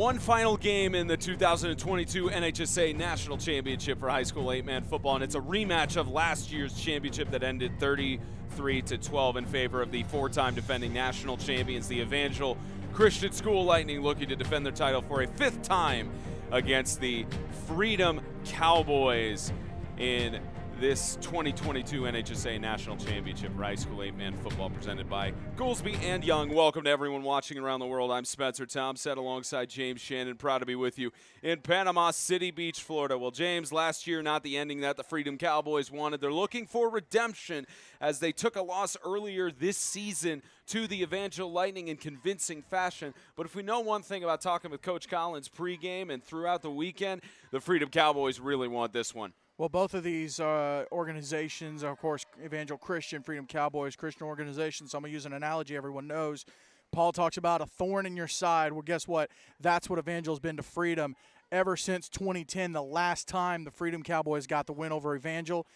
One final game in the 2022 NHSA National Championship for high school 8-man football, and it's a rematch of last year's championship that ended 33-12 in favor of the four-time defending national champions, the Evangel Christian School Lightning, looking to defend their title for a fifth time against the Freedom Cowboys in this 2022 NHSA National Championship for high school 8-man football, presented by Goolesby and Young. Welcome to everyone watching around the world. I'm Spencer Thompson alongside James Shannon. Proud to be with you in Panama City Beach, Florida. Well, James, last year not the ending that the Freedom Cowboys wanted. They're looking for redemption as they took a loss earlier this season to the Evangel Lightning in convincing fashion. But if we know one thing about talking with Coach Collins pregame and throughout the weekend, the Freedom Cowboys really want this one. Well, both of these organizations, of course, Evangel Christian, Freedom Cowboys, Christian organizations. So I'm going to use an analogy everyone knows. Paul talks about a thorn in your side. Well, guess what? That's what Evangel's been to Freedom ever since 2010, the last time the Freedom Cowboys got the win over Evangel.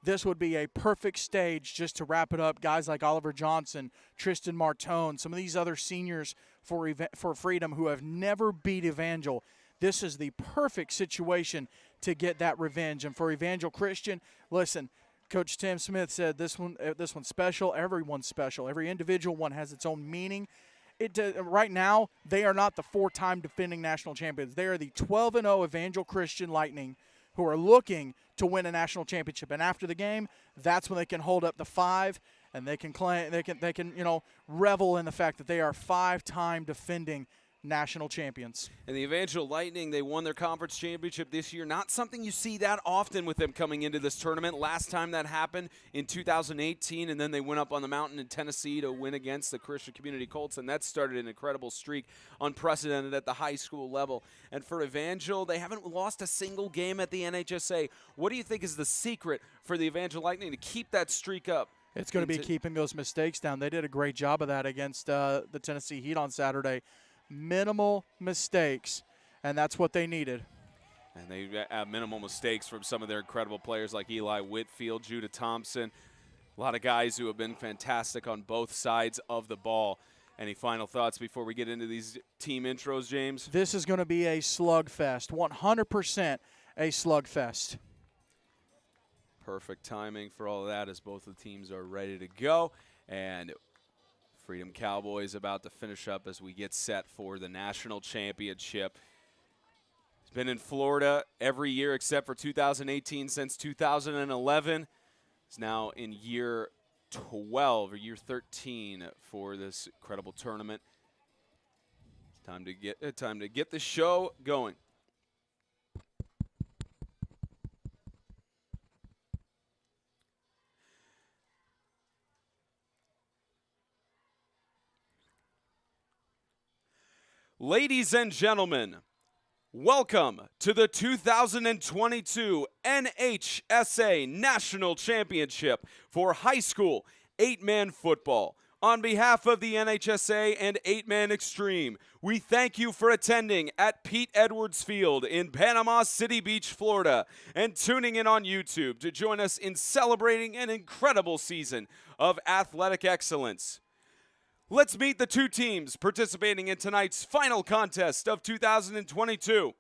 This would be a perfect stage just to wrap it up. Guys like Oliver Johnson, Tristan Martone, some of these other seniors for Freedom who have never beat Evangel. This is the perfect situation to get that revenge. And for Evangel Christian, listen, Coach Tim Smith said this one's special. Everyone's special. Every individual one has its own meaning. Right now, they are not the four-time defending national champions. They are the 12-0 Evangel Christian Lightning who are looking to win a national championship. And after the game, that's when they can hold up the 5 and they can claim, they can revel in the fact that they are 5-time defending national champions. And the Evangel Lightning, they won their conference championship this year. Not something you see that often with them coming into this tournament. Last time that happened in 2018, and then they went up on the mountain in Tennessee to win against the Christian Community Colts, and that started an incredible streak, unprecedented at the high school level. And for Evangel, they haven't lost a single game at the NHSA. What do you think is the secret for the Evangel Lightning to keep that streak up? It's going to be keeping those mistakes down. They did a great job of that against the Tennessee Heat on Saturday. Minimal mistakes, and that's what they needed. And they have minimal mistakes from some of their incredible players like Eli Whitfield, Judah Thompson, a lot of guys who have been fantastic on both sides of the ball. Any final thoughts before we get into these team intros, James? This is going to be a slugfest, 100% a slugfest. Perfect timing for all of that as both of the teams are ready to go. And Freedom Cowboys about to finish up as we get set for the national championship. It's been in Florida every year except for 2018 since 2011. It's now in year 12 or year 13 for this incredible tournament. It's time to get the show going. Ladies and gentlemen, welcome to the 2022 NHSA National Championship for high school 8-man football. On behalf of the NHSA and 8-man Extreme, we thank you for attending at Pete Edwards Field in Panama City Beach, Florida, and tuning in on YouTube to join us in celebrating an incredible season of athletic excellence. Let's meet the two teams participating in tonight's final contest of 2022.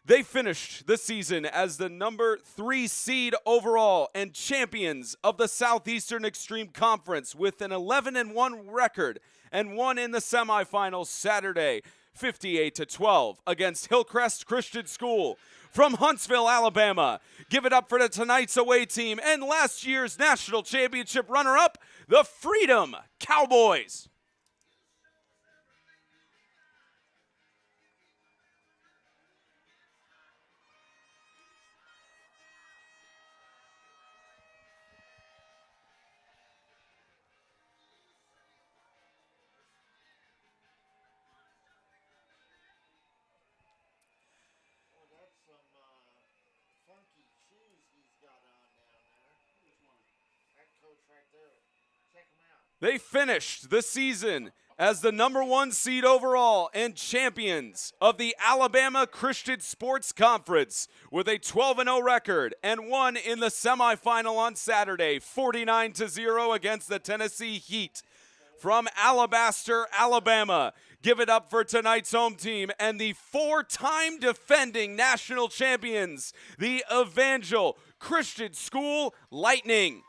They finished the season as the number 3 seed overall and champions of the Southeastern Extreme Conference with an 11-1 record and won in the semifinals Saturday, 58-12 against Hillcrest Christian School from Huntsville, Alabama. Give it up for tonight's away team and last year's national championship runner-up, the Freedom Cowboys. They finished the season as the number 1 seed overall and champions of the Alabama Christian Sports Conference with a 12-0 record and won in the semifinal on Saturday, 49-0 against the Tennessee Heat. From Alabaster, Alabama, Give it up for tonight's home team and the 4-time defending national champions, the Evangel Christian School Lightning.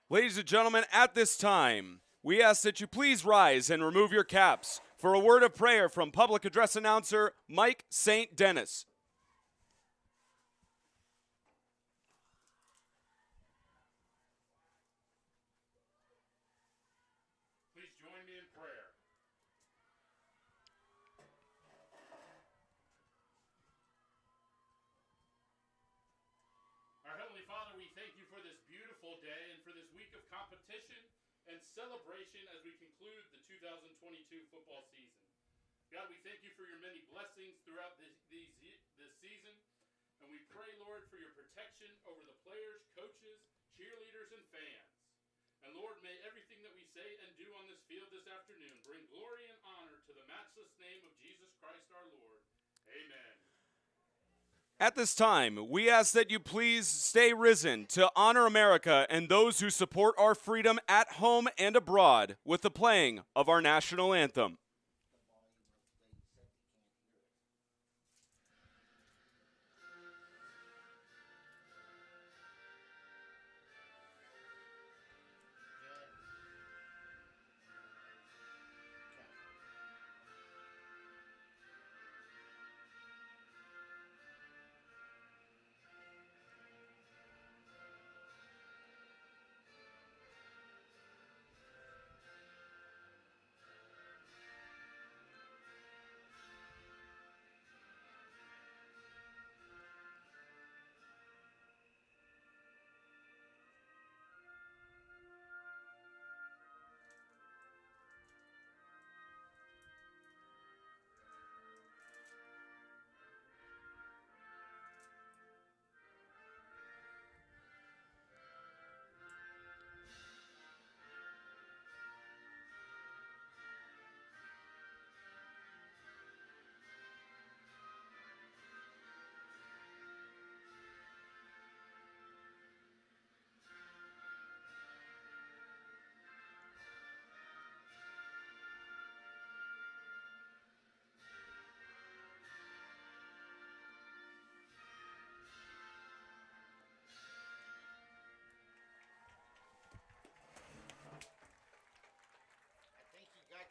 Ladies and gentlemen, at this time, we ask that you please rise and remove your caps for a word of prayer from public address announcer Mike St. Dennis. Please join me in prayer. Our Heavenly Father, we thank you for this beautiful day and for this week of competition and celebration as we conclude the 2022 football season. God, we thank you for your many blessings throughout this season, and we pray, Lord, for your protection over the players, coaches, cheerleaders, and fans. And Lord, may everything that we say and do on this field this afternoon bring glory and honor to the matchless name of Jesus Christ our Lord. Amen. At this time, we ask that you please stay risen to honor America and those who support our freedom at home and abroad with the playing of our national anthem.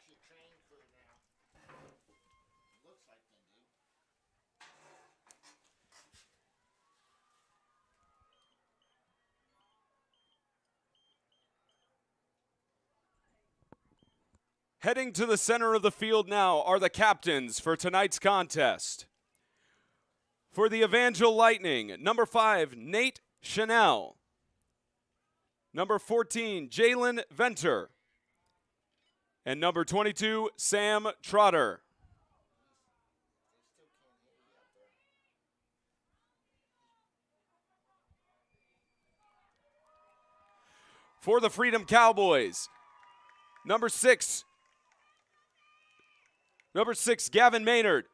Your train crew now. Looks like they do. Heading to the center of the field now are the captains for tonight's contest. For the Evangel Lightning, number 5, Nate Chanel. Number 14, Jalen Venter. And number 22, Sam Trotter. For the Freedom Cowboys, number 6, Gavin Maynard.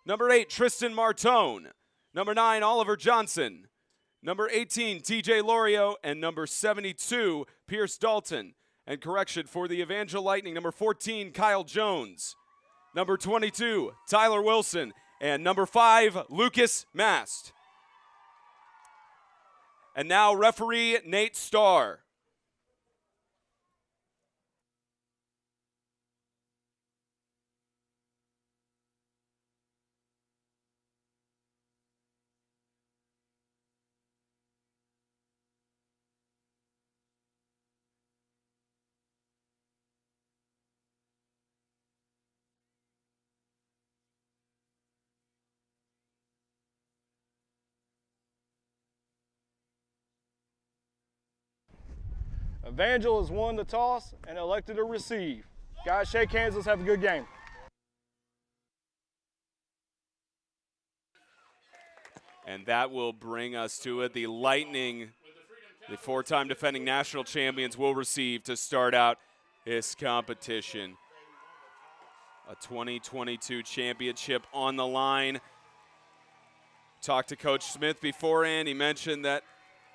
Number 8, Tristan Martone. Number 9, Oliver Johnson. Number 18, TJ Lorio. And number 72, Pierce Dalton. And correction for the Evangel Lightning, number 14, Kyle Jones. Number 22, Tyler Wilson. And number 5, Lucas Mast. And now referee Nate Starr. Evangel has won the toss and elected to receive. Guys, shake hands. Let's have a good game. And that will bring us to it. The Lightning, the four-time defending national champions, will receive to start out this competition. A 2022 championship on the line. Talked to Coach Smith beforehand. He mentioned that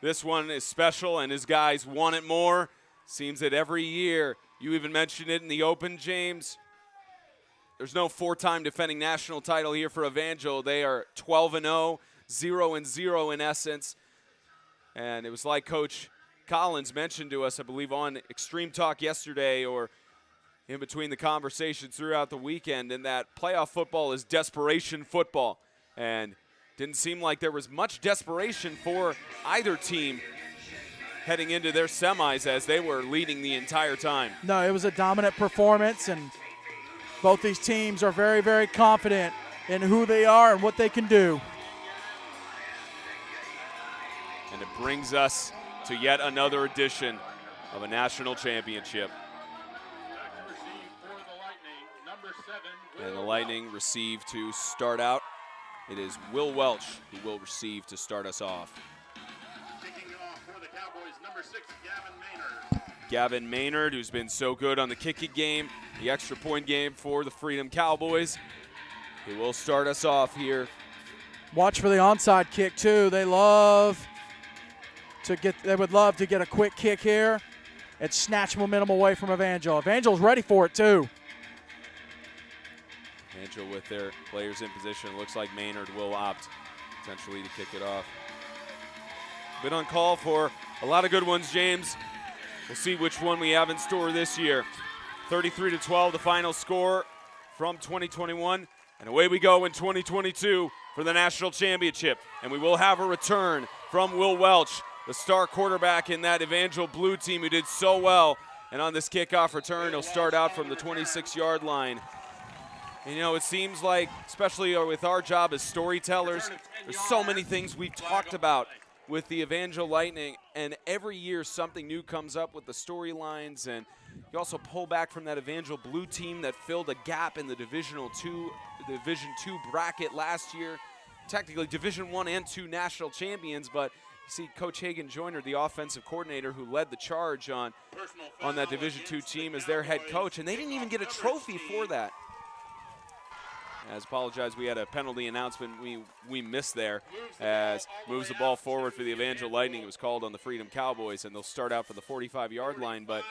this one is special and his guys want it more. Seems that every year, you even mentioned it in the Open, James, there's no four-time defending national title here for Evangel. They are 12-0, 0-0 in essence. And it was like Coach Collins mentioned to us, I believe, on Extreme Talk yesterday or in between the conversations throughout the weekend, in that playoff football is desperation football. And didn't seem like there was much desperation for either team heading into their semis as they were leading the entire time. No, it was a dominant performance, and both these teams are very, very confident in who they are and what they can do. And it brings us to yet another edition of a national championship. And the Lightning receive to start out. It is Will Welch who will receive to start us off. Kicking off for the Cowboys, number 6, Gavin Maynard. Gavin Maynard, who's been so good on the kicking game, the extra point game for the Freedom Cowboys. He will start us off here. Watch for the onside kick too. They would love to get a quick kick here and snatch momentum away from Evangel. Evangel's ready for it too. Evangel with their players in position. Looks like Maynard will opt potentially to kick it off. Been on call for a lot of good ones, James. We'll see which one we have in store this year. 33-12, the final score from 2021. And away we go in 2022 for the national championship. And we will have a return from Will Welch, the star quarterback in that Evangel blue team who did so well. And on this kickoff return, he'll start out from the 26-yard line. And, you know, it seems like, especially with our job as storytellers, there's so many things we've talked about with the Evangel Lightning, and every year something new comes up with the storylines. And you also pull back from that Evangel blue team that filled a gap in the Division II bracket last year. Technically Division I and II national champions, but you see Coach Hagan Joyner, the offensive coordinator who led the charge on that Division II team as their head coach, and they didn't even get a trophy for that. As apologize, we had a penalty announcement we missed there as moves the ball forward for the Evangel Lightning. It was called on the Freedom Cowboys, and they'll start out for the 45-yard line. But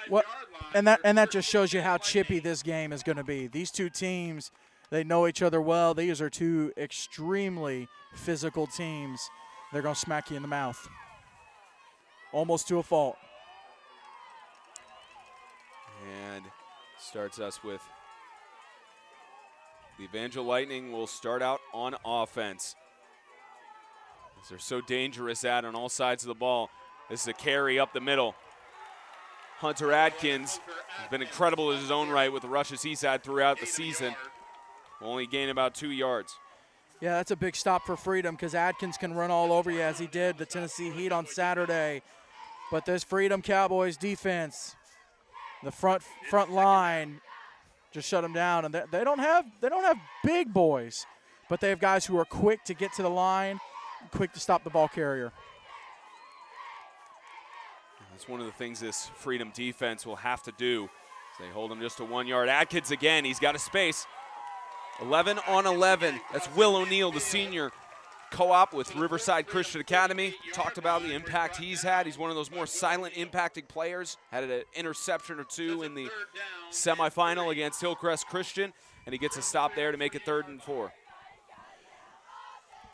that just shows you how chippy this game is going to be. These two teams, they know each other well. These are two extremely physical teams. They're going to smack you in the mouth, almost to a fault. And starts us with the Evangel Lightning will start out on offense. As they're so dangerous on all sides of the ball. This is a carry up the middle. Hunter Adkins has been incredible in his own right with the rushes he's had throughout the season. Only gained about 2 yards. Yeah, that's a big stop for Freedom because Adkins can run all over you as he did the Tennessee Heat on Saturday. But this Freedom Cowboys defense, the front line, just shut them down, and they don't have big boys, but they have guys who are quick to get to the line, quick to stop the ball carrier. That's one of the things this Freedom defense will have to do. They hold him just to 1 yard. Adkins again, he's got a space. 11 on 11. That's Will O'Neill, the senior co-op with Riverside Christian Academy. Talked about the impact he's had. He's one of those more silent impacting players. Had an interception or two in the semifinal against Hillcrest Christian, and he gets a stop there to make it 3rd and 4.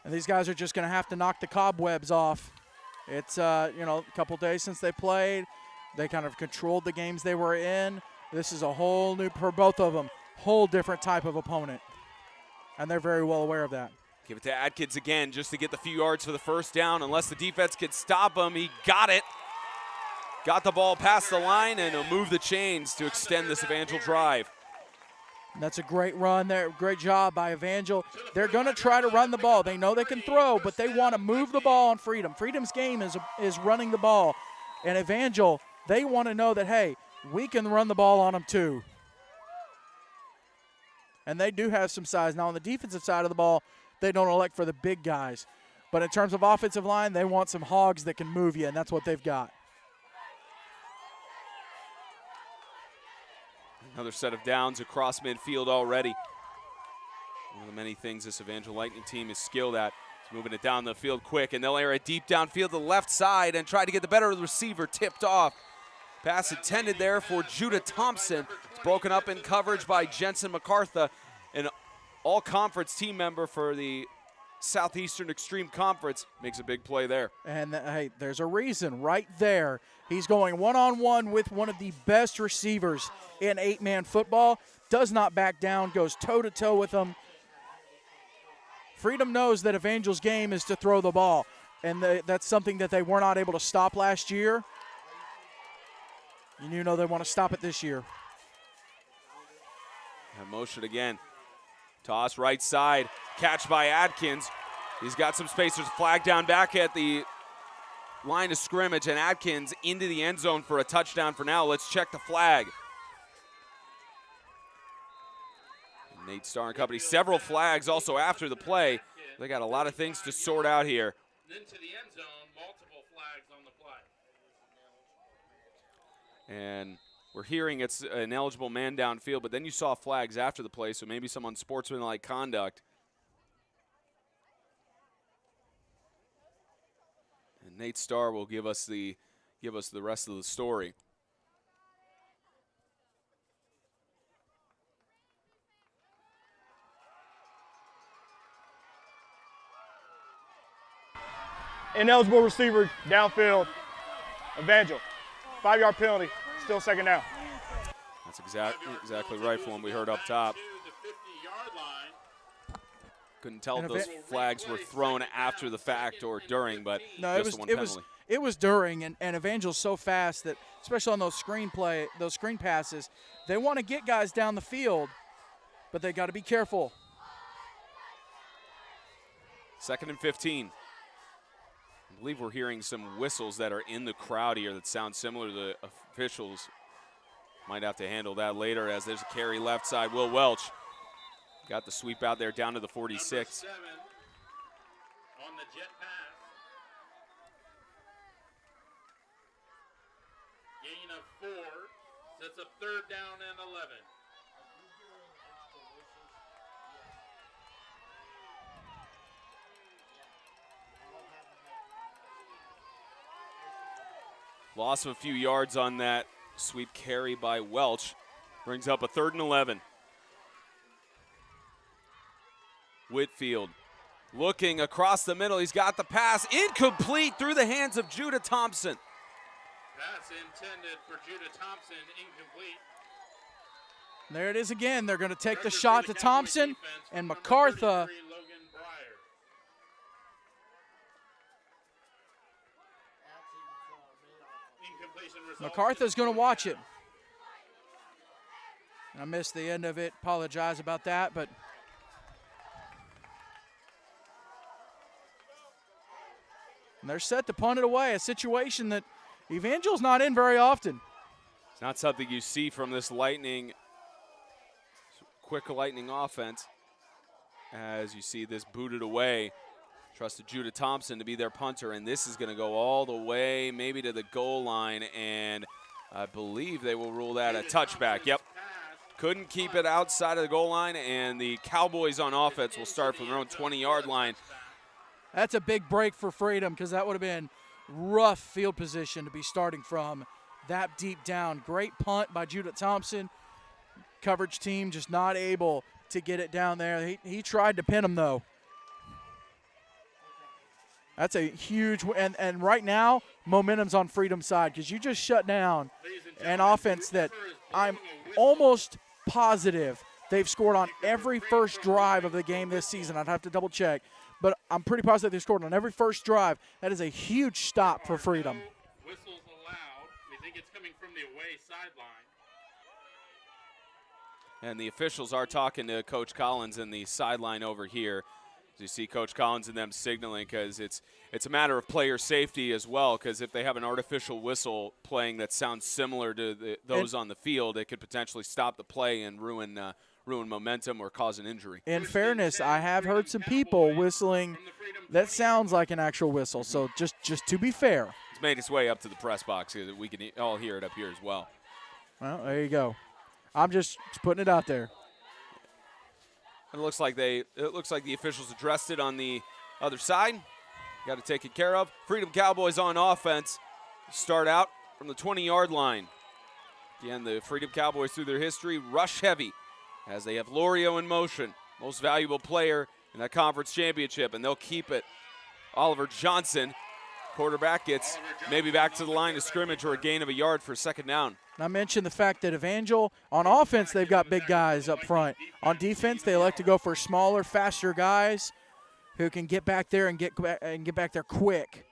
And these guys are just going to have to knock the cobwebs off. It's, a couple days since they played. They kind of controlled the games they were in. This is a whole new, for both of them, whole different type of opponent. And they're very well aware of that. Give it to Adkins again just to get the few yards for the first down. Unless the defense could stop him, he got it. Got the ball past the line, and he'll move the chains to extend this Evangel drive. That's a great run there. Great job by Evangel. They're going to try to run the ball. They know they can throw, but they want to move the ball on Freedom. Freedom's game is running the ball. And Evangel, they want to know that, hey, we can run the ball on them too. And they do have some size. Now, on the defensive side of the ball, they don't elect for the big guys. But in terms of offensive line, they want some hogs that can move you, and that's what they've got. Another set of downs across midfield already. One of the many things this Evangel Lightning team is skilled at is moving it down the field quick, and they'll air it deep downfield to the left side and try to get the better of the receiver, tipped off. Pass intended there for Judah Thompson. It's broken up in coverage by Jensen MacArthur, an all-conference team member for the Southeastern Extreme Conference. Makes a big play there. And, hey, there's a reason right there. He's going one-on-one with one of the best receivers in 8-man football. Does not back down, goes toe-to-toe with him. Freedom knows that Evangel's game is to throw the ball, and that's something that they were not able to stop last year. And you know they want to stop it this year. And motion again. Toss right side. Catch by Adkins. He's got some space. There's a flag down back at the line of scrimmage, and Adkins into the end zone for a touchdown for now. Let's check the flag. And Nate Starr and company. Several flags also after the play. They got a lot of things to sort out here. Into the end zone, multiple flags on the play. And we're hearing it's an eligible man downfield, but then you saw flags after the play, so maybe some unsportsmanlike conduct. And Nate Starr will give us the rest of the story. Ineligible receiver downfield. Evangel. 5-yard penalty. Still second down. That's exactly right from what we heard up top. Couldn't tell if those flags were thrown after the fact or during, but no, just the one penalty. It was during, and Evangel's so fast that, especially on those screen passes, they want to get guys down the field, but they got to be careful. 2nd and 15. I believe we're hearing some whistles that are in the crowd here that sound similar to the officials. Might have to handle that later as there's a carry left side. Will Welch got the sweep out there down to the 46. Number 7 on the jet pass. Gain of 4. Sets up 3rd down and 11. Loss of a few yards on that sweep carry by Welch. Brings up a 3rd and 11. Whitfield looking across the middle. He's got the pass. Incomplete through the hands of Judah Thompson. Pass intended for Judah Thompson, incomplete. There it is again. They're going to take the shot to Thompson, and MacArthur. MacArthur's going to watch it. And I missed the end of it. Apologize about that, but and they're set to punt it away, a situation that Evangel's not in very often. It's not something you see from this quick lightning offense. As you see this booted away. Trusted Judah Thompson to be their punter, and this is going to go all the way maybe to the goal line, and I believe they will rule that a touchback. Yep. Couldn't keep it outside of the goal line, and the Cowboys on offense will start from their own 20-yard line. That's a big break for Freedom because that would have been rough field position to be starting from that deep down. Great punt by Judah Thompson. Coverage team just not able to get it down there. He tried to pin him, though. That's a huge and right now momentum's on Freedom's side because you just shut down an offense that I'm almost positive they've scored on every first drive of the game this season. I'd have to double check, but I'm pretty positive they've scored on every first drive. That is a huge stop for Freedom. Whistles allowed. We think it's coming from the away sideline. And the officials are talking to Coach Collins in the sideline over here. You see Coach Collins and them signaling because it's a matter of player safety as well, because if they have an artificial whistle playing that sounds similar to those on the field, it could potentially stop the play and ruin momentum or cause an injury. In fairness, I have heard some people whistling that sounds like an actual whistle, so just to be fair. It's made its way up to the press box so that we can all hear it up here as well. Well, there you go. I'm just putting it out there. It looks like the officials addressed it on the other side. Got to take it care of. Freedom Cowboys on offense. Start out from the 20-yard line. Again, the Freedom Cowboys through their history rush heavy as they have Lorio in motion, most valuable player in that conference championship, and they'll keep it. Oliver Johnson, quarterback, gets maybe back to the line of scrimmage or a gain of a yard for a second down. And I mentioned the fact that Evangel, on offense, they've got big guys up front. On defense, they like to go for smaller, faster guys who can get back there and get back there quick.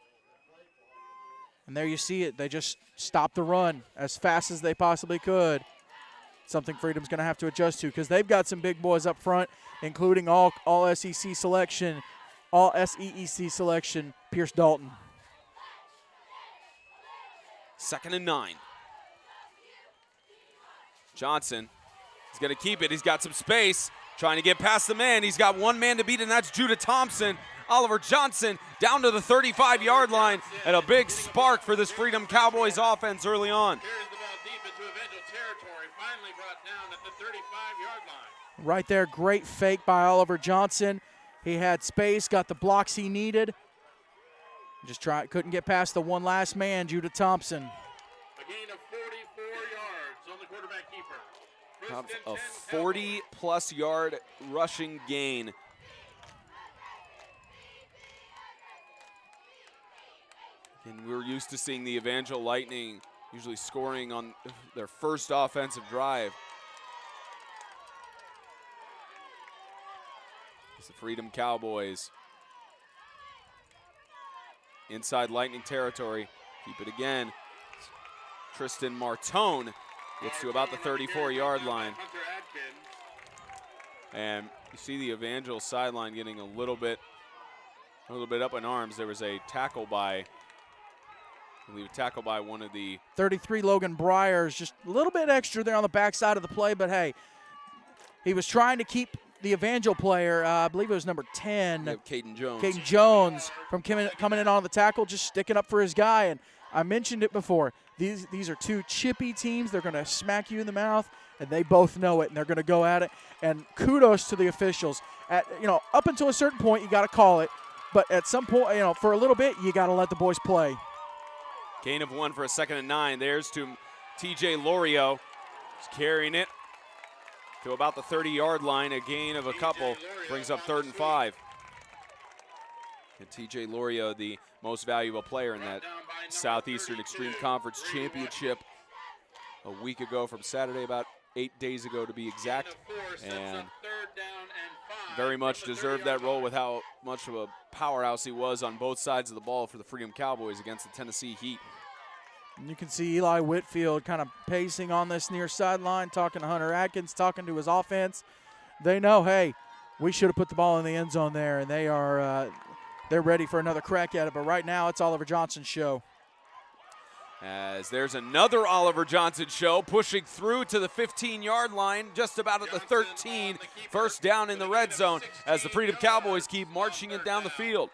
And there you see it. They just stopped the run as fast as they possibly could. Something Freedom's going to have to adjust to because they've got some big boys up front, including all SEC selection, all SEEC selection, Pierce Dalton. 2nd and 9. Johnson is going to keep it. He's got some space, trying to get past the man. He's got one man to beat, and that's Judah Thompson. Oliver Johnson down to the 35-yard line, and a big spark for this Freedom Cowboys offense early on. Carries the ball deep into Evangel territory, finally brought down at the 35-yard line. Right there, great fake by Oliver Johnson. He had space, got the blocks he needed. Just couldn't get past the one last man, Judah Thompson. A gain of 44 yards on the quarterback keeper. A 40-plus yard rushing gain. And we're used to seeing the Evangel Lightning usually scoring on their first offensive drive. It's the Freedom Cowboys. Inside Lightning territory. Keep it again. Tristan Martone gets to about the 34-yard line. And you see the Evangel sideline getting a little bit up in arms. There was a tackle by, one of the 33 Logan Bryars, just a little bit extra there on the backside of the play, but hey, he was trying to keep the Evangel player, I believe it was number 10, Caden Jones. Caden Jones, from coming in on the tackle, just sticking up for his guy. And I mentioned it before. These are two chippy teams. They're going to smack you in the mouth, and they both know it, and they're going to go at it. And kudos to the officials. Up until a certain point, you got to call it, but at some point, for a little bit, you got to let the boys play. Gain of 1 for a 2nd and 9. There's to TJ Lorio. He's carrying it to about the 30-yard line. A gain of a couple brings up 3rd and 5. And TJ Lorio, the most valuable player in that Southeastern Extreme Conference Championship a week ago from Saturday, about 8 days ago to be exact, and very much deserved that role with how much of a powerhouse he was on both sides of the ball for the Freedom Cowboys against the Tennessee Heat. And you can see Eli Whitfield kind of pacing on this near sideline, talking to Hunter Atkins, talking to his offense. They know, hey, we should have put the ball in the end zone there, and they're ready for another crack at it. But right now, it's Oliver Johnson's show. As there's another Oliver Johnson show, pushing through to the 15-yard line, just about at the 13, first down in the red zone, as the Freedom Cowboys keep marching it down the field.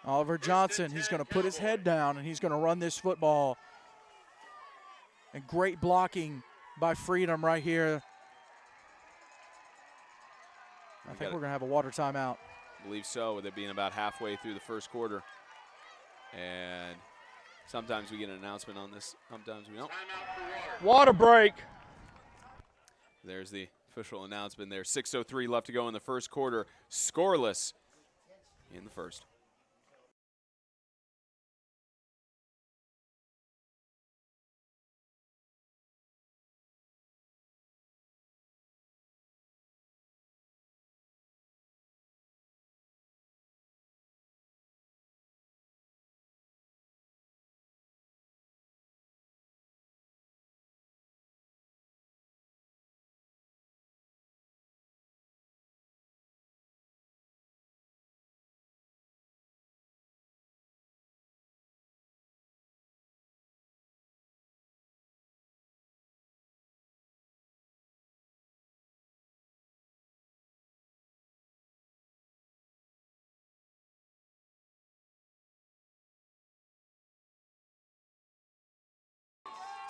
Oliver Johnson, he's going to put his head down, and he's going to run this football. And great blocking by Freedom right here. I think we're going to have a water timeout. I believe so, with it being about halfway through the first quarter. And sometimes we get an announcement on this, sometimes we don't. Water break. There's the Official announcement there. 6:03 left to go in the first quarter. Scoreless in the first.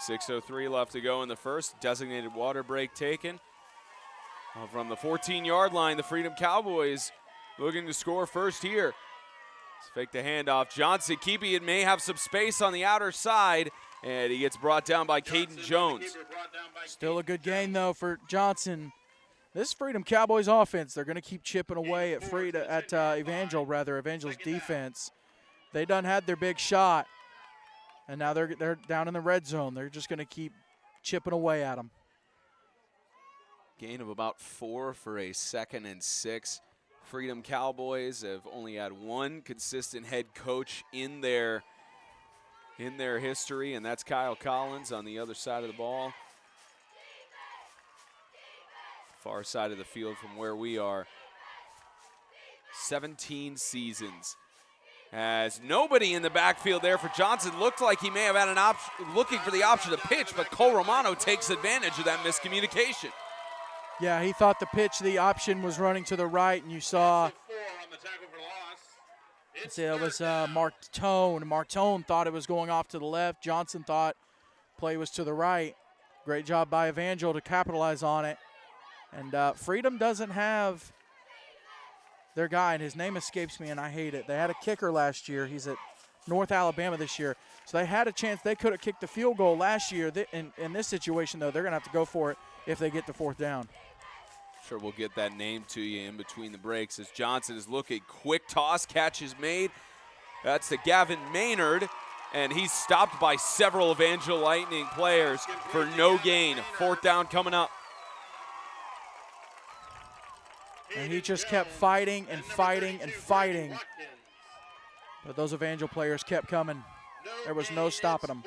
.03 left to go in the first. Designated water break taken. From the 14-yard line, the Freedom Cowboys looking to score first here. Let's fake the handoff. Johnson keeping it, may have some space on the outer side, and he gets brought down by Caden Jones. Still a good gain, though, for Johnson. This Freedom Cowboys offense, they're going to keep chipping away at Evangel, Evangel's defense. They done had their big shot. And now they're down in the red zone. They're just going to keep chipping away at them. Gain of about 4 for a 2nd and 6. Freedom Cowboys have only had one consistent head coach in their history, and that's Kyle Collins on the other side of the ball. Far side of the field from where we are. 17 seasons. As nobody in the backfield there for Johnson. Looked like he may have had an option, looking for the option to pitch, but Cole Romano takes advantage of that miscommunication. Yeah, he thought the option was running to the right, and you saw it was Mark Tone. Mark Tone thought it was going off to the left. Johnson thought play was to the right. Great job by Evangel to capitalize on it. And Freedom doesn't have their guy, and his name escapes me, and I hate it. They had a kicker last year. He's at North Alabama this year. So they had a chance. They could have kicked the field goal last year. In this situation, though, they're going to have to go for it if they get the 4th down. Sure, we'll get that name to you in between the breaks as Johnson is looking. Quick toss, catch is made. That's to Gavin Maynard, and he's stopped by several Evangel Lightning players for no gain. 4th down coming up. And he just kept fighting and fighting and fighting. But those Evangel players kept coming. There was no stopping them.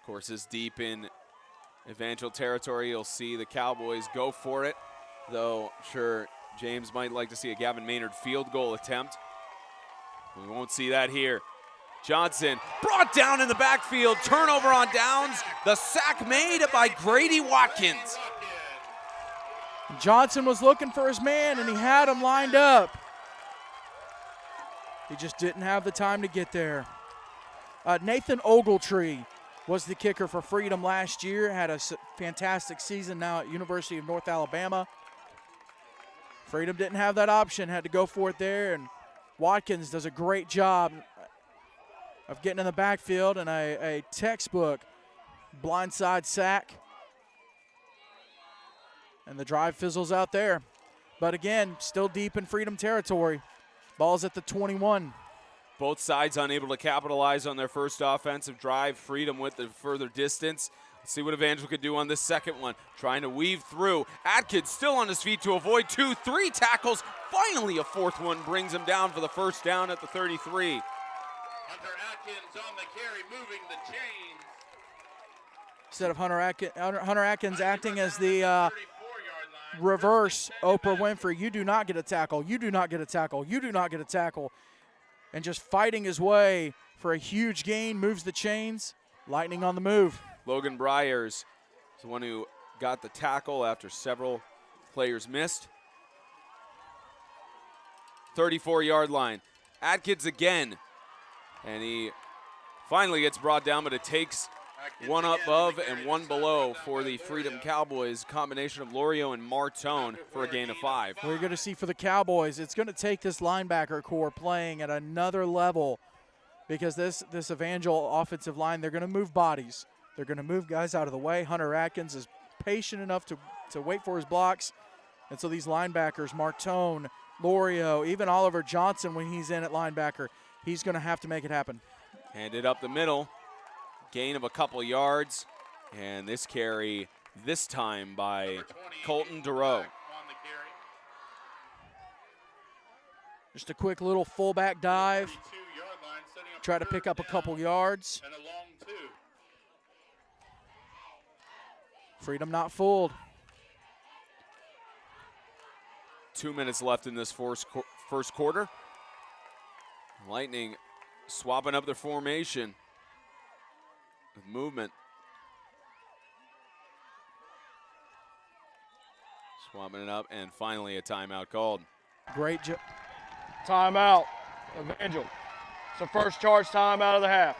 Of course, it's deep in Evangel territory. You'll see the Cowboys go for it, though sure James might like to see a Gavin Maynard field goal attempt. We won't see that here. Johnson brought down in the backfield, turnover on downs. The sack made by Grady Watkins. Johnson was looking for his man, and he had him lined up. He just didn't have the time to get there. Nathan Ogletree was the kicker for Freedom last year, had a fantastic season now at University of North Alabama. Freedom didn't have that option, had to go for it there, and Watkins does a great job of getting in the backfield and a textbook blindside sack. And the drive fizzles out there. But again, still deep in Freedom territory. Ball's at the 21. Both sides unable to capitalize on their first offensive drive. Freedom with the further distance. Let's see what Evangel could do on this second one. Trying to weave through. Atkins still on his feet to avoid 2, 3 tackles. Finally a 4th one brings him down for the 1st down at the 33. Hunter Atkins on the carry, moving the chains. Instead of Hunter Atkins acting as the reverse Oprah Winfrey, you do not get a tackle, you do not get a tackle, you do not get a tackle. And just fighting his way for a huge gain, moves the chains. Lightning on the move. Logan Bryers is the one who got the tackle after several players missed. 34-yard line. Atkins again. And he finally gets brought down, but it takes One above and one below for the Freedom Cowboys. Combination of Lorio and Martone for a gain of 5. We're going to see for the Cowboys, it's going to take this linebacker core playing at another level, because this Evangel offensive line, they're going to move bodies. They're going to move guys out of the way. Hunter Atkins is patient enough to wait for his blocks. And so these linebackers, Martone, Lorio, even Oliver Johnson when he's in at linebacker, he's going to have to make it happen. Handed up the middle. Gain of a couple yards. And this carry this time by Colton Durow. Just a quick little fullback dive. Try to pick up a couple yards. Freedom not fooled. 2 minutes left in this first quarter. Lightning swapping up their formation with movement. Swapping it up, and finally a timeout called. Great job. Timeout, Evangel. It's the first charge timeout of the half.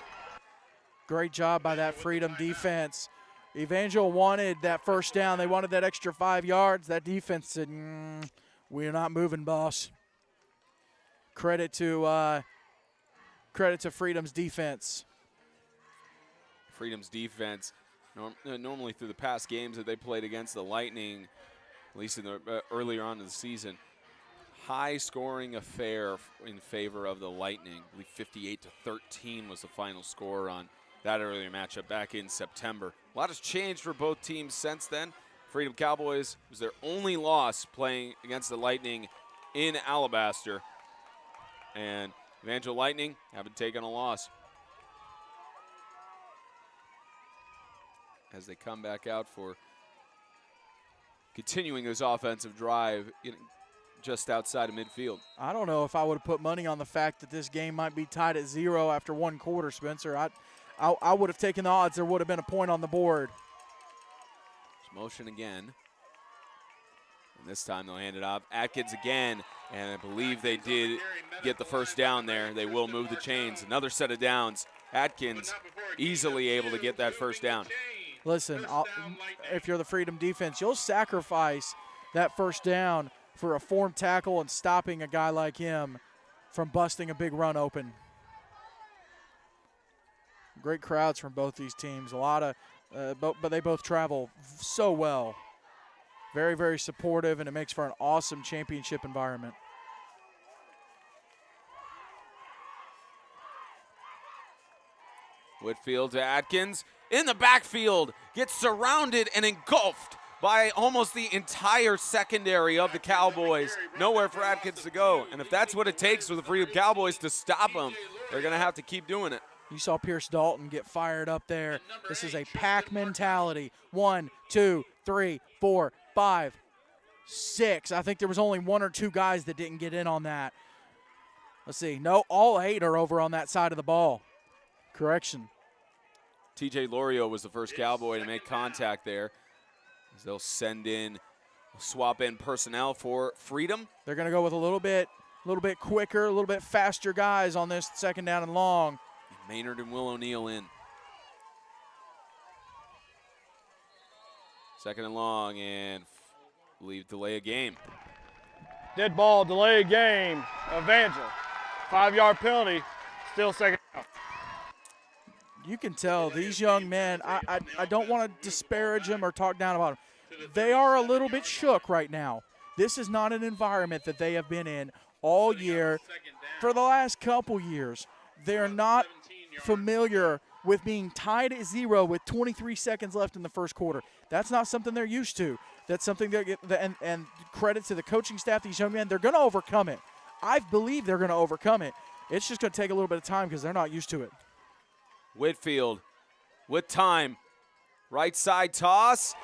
Great job by that Freedom defense. Evangel wanted that first down. They wanted that extra 5 yards. That defense said, we're not moving, boss. Credit to Freedom's defense. Freedom's defense, normally through the past games that they played against the Lightning, at least in the earlier on in the season, high-scoring affair in favor of the Lightning. I believe 58-13 was the final score on that earlier matchup back in September. A lot has changed for both teams since then. Freedom Cowboys was their only loss playing against the Lightning in Alabaster. And Evangel Lightning haven't taken a loss. As they come back out for continuing this offensive drive just outside of midfield. I don't know if I would have put money on the fact that this game might be tied at 0 after one quarter, Spencer. I would have taken the odds. There would have been a point on the board. Motion again. And this time they'll hand it off. Atkins again, and I believe they did get the first down there. They will move the chains. Another set of downs. Atkins easily able to get that first down. Listen, if you're the Freedom defense, you'll sacrifice that first down for a form tackle and stopping a guy like him from busting a big run open. Great crowds from both these teams. A lot of but they both travel so well. Very, very supportive, and it makes for an awesome championship environment. Whitfield to Atkins. In the backfield, gets surrounded and engulfed by almost the entire secondary of the Cowboys. Nowhere for Atkins to go. And if that's what it takes for the Freedom Cowboys to stop him, they're going to have to keep doing it. You saw Pierce Dalton get fired up there. This is a pack mentality. 1, 2, 3, 4, 5, 6. I think there was only 1 or 2 guys that didn't get in on that. Let's see. No, all 8 are over on that side of the ball. Correction. TJ Lorio was the first Cowboy to make contact there. As they'll swap in personnel for Freedom. They're going to go with a little bit quicker, a little bit faster guys on this second down and long. Maynard and Will O'Neill in. Second and long, and leave delay a game. Dead ball, delay game. Evangel. 5-yard penalty. Still second down. You can tell these young men, I don't want to disparage them or talk down about them. They are a little bit shook right now. This is not an environment that they have been in all year for the last couple years. They're not familiar with being tied at 0 with 23 seconds left in the first quarter. That's not something they're used to. That's something and credit to the coaching staff, these young men, they're going to overcome it. I believe they're going to overcome it. It's just going to take a little bit of time because they're not used to it. Whitfield with time. Right side toss.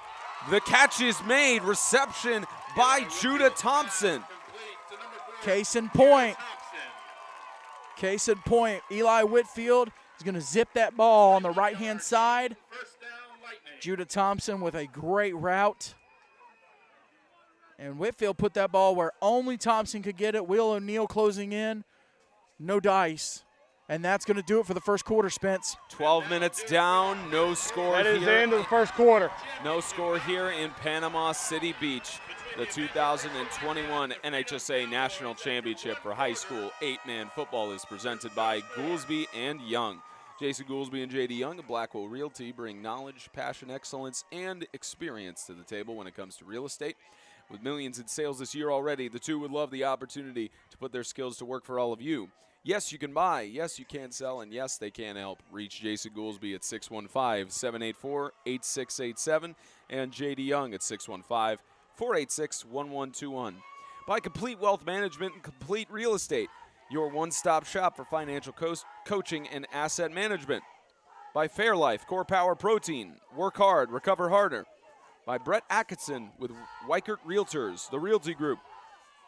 The catch is made. Reception by Judah Thompson. Case in point. Case in point. Eli Whitfield is going to zip that ball on the right-hand side. Judah Thompson with a great route. And Whitfield put that ball where only Thompson could get it. Will O'Neill closing in. No dice. And that's going to do it for the first quarter, Spence. 12 minutes down, no score That here. is the end of the first quarter. No score here in Panama City Beach. The 2021 NHSA National Championship for high school 8-man football is presented by Goolesby and Young. Jason Goolesby and J.D. Young of Blackwell Realty bring knowledge, passion, excellence, and experience to the table when it comes to real estate. With millions in sales this year already, the two would love the opportunity to put their skills to work for all of you. Yes, you can buy. Yes, you can sell. And yes, they can help. Reach Jason Goolesby at 615-784-8687 and J.D. Young at 615-486-1121. By Complete Wealth Management and Complete Real Estate, your one-stop shop for financial coaching and asset management. By Fairlife, Core Power Protein, work hard, recover harder. By Brett Atkinson with Weichert Realtors, the Realty Group.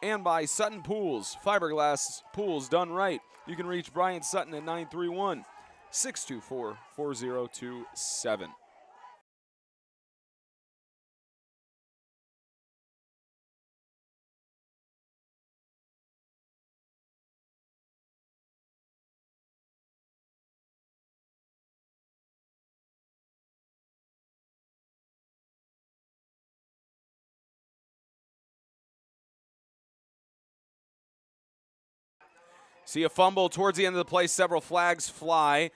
And by Sutton Pools, fiberglass pools done right. You can reach Brian Sutton at 931-624-4027. See a fumble towards the end of the play. Several flags fly.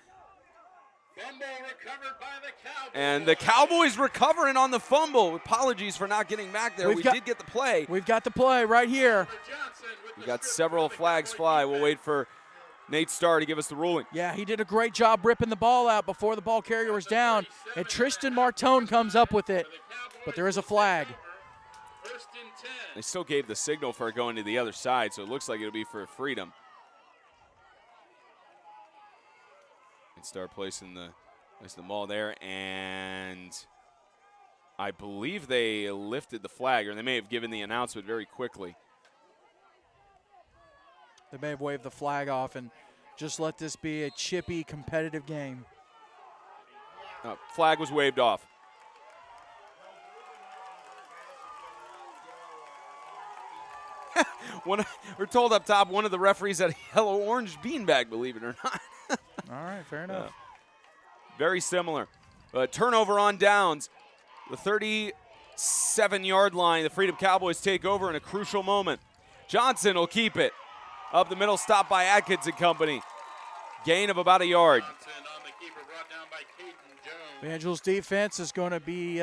Fumble recovered by the Cowboys. And the Cowboys recovering on the fumble. Apologies for not getting back there. We did get the play. We've got the play right here. We got several flags fly. We'll wait for Nate Starr to give us the ruling. Yeah, he did a great job ripping the ball out before the ball carrier was down. And Tristan Martone comes up with it. But there is a flag. First and 10. They still gave the signal for it going to the other side, so it looks like it'll be for freedom. And start placing the ball there, and I believe they lifted the flag, or they may have given the announcement very quickly. They may have waved the flag off and just let this be a chippy, competitive game. Flag was waved off. We're told up top one of the referees had a yellow-orange beanbag, believe it or not. All right, fair enough. Very similar. Turnover on downs. The 37-yard line. The Freedom Cowboys take over in a crucial moment. Johnson will keep it. Up the middle, stop by Atkins and company. Gain of about a yard. Johnson on the keeper, brought down by Caden Jones. Evangel's defense is going to be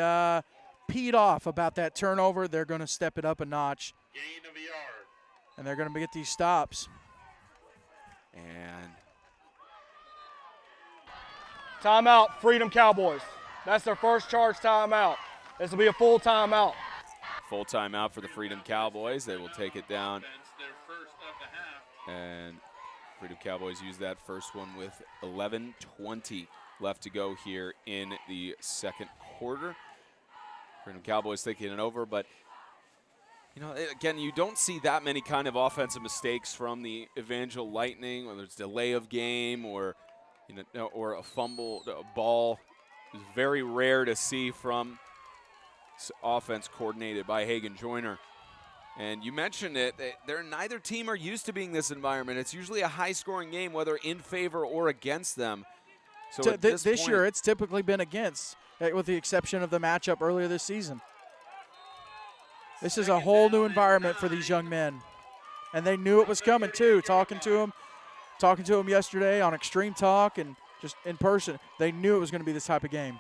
peed off about that turnover. They're going to step it up a notch. Gain of a yard. And they're going to get these stops. And Timeout, Freedom Cowboys. That's their first charge timeout. This will be a full timeout. full timeout for the Freedom Cowboys. They will take it down. Their first of the half. And Freedom Cowboys use that first one with 11:20 left to go here in the second quarter. Freedom Cowboys taking it over, but you know, again, you don't see that many kind of offensive mistakes from the Evangel Lightning, whether it's delay of game or or a fumble, a ball. It's very rare to see from offense coordinated by Hagen Joyner. And you mentioned it, neither team are used to being this environment. It's usually a high-scoring game, whether in favor or against them. So this year, it's typically been against, with the exception of the matchup earlier this season. This is a whole new environment for these young men. And they knew it was coming, too, talking to them yesterday on Extreme Talk and just in person. They knew it was going to be this type of game.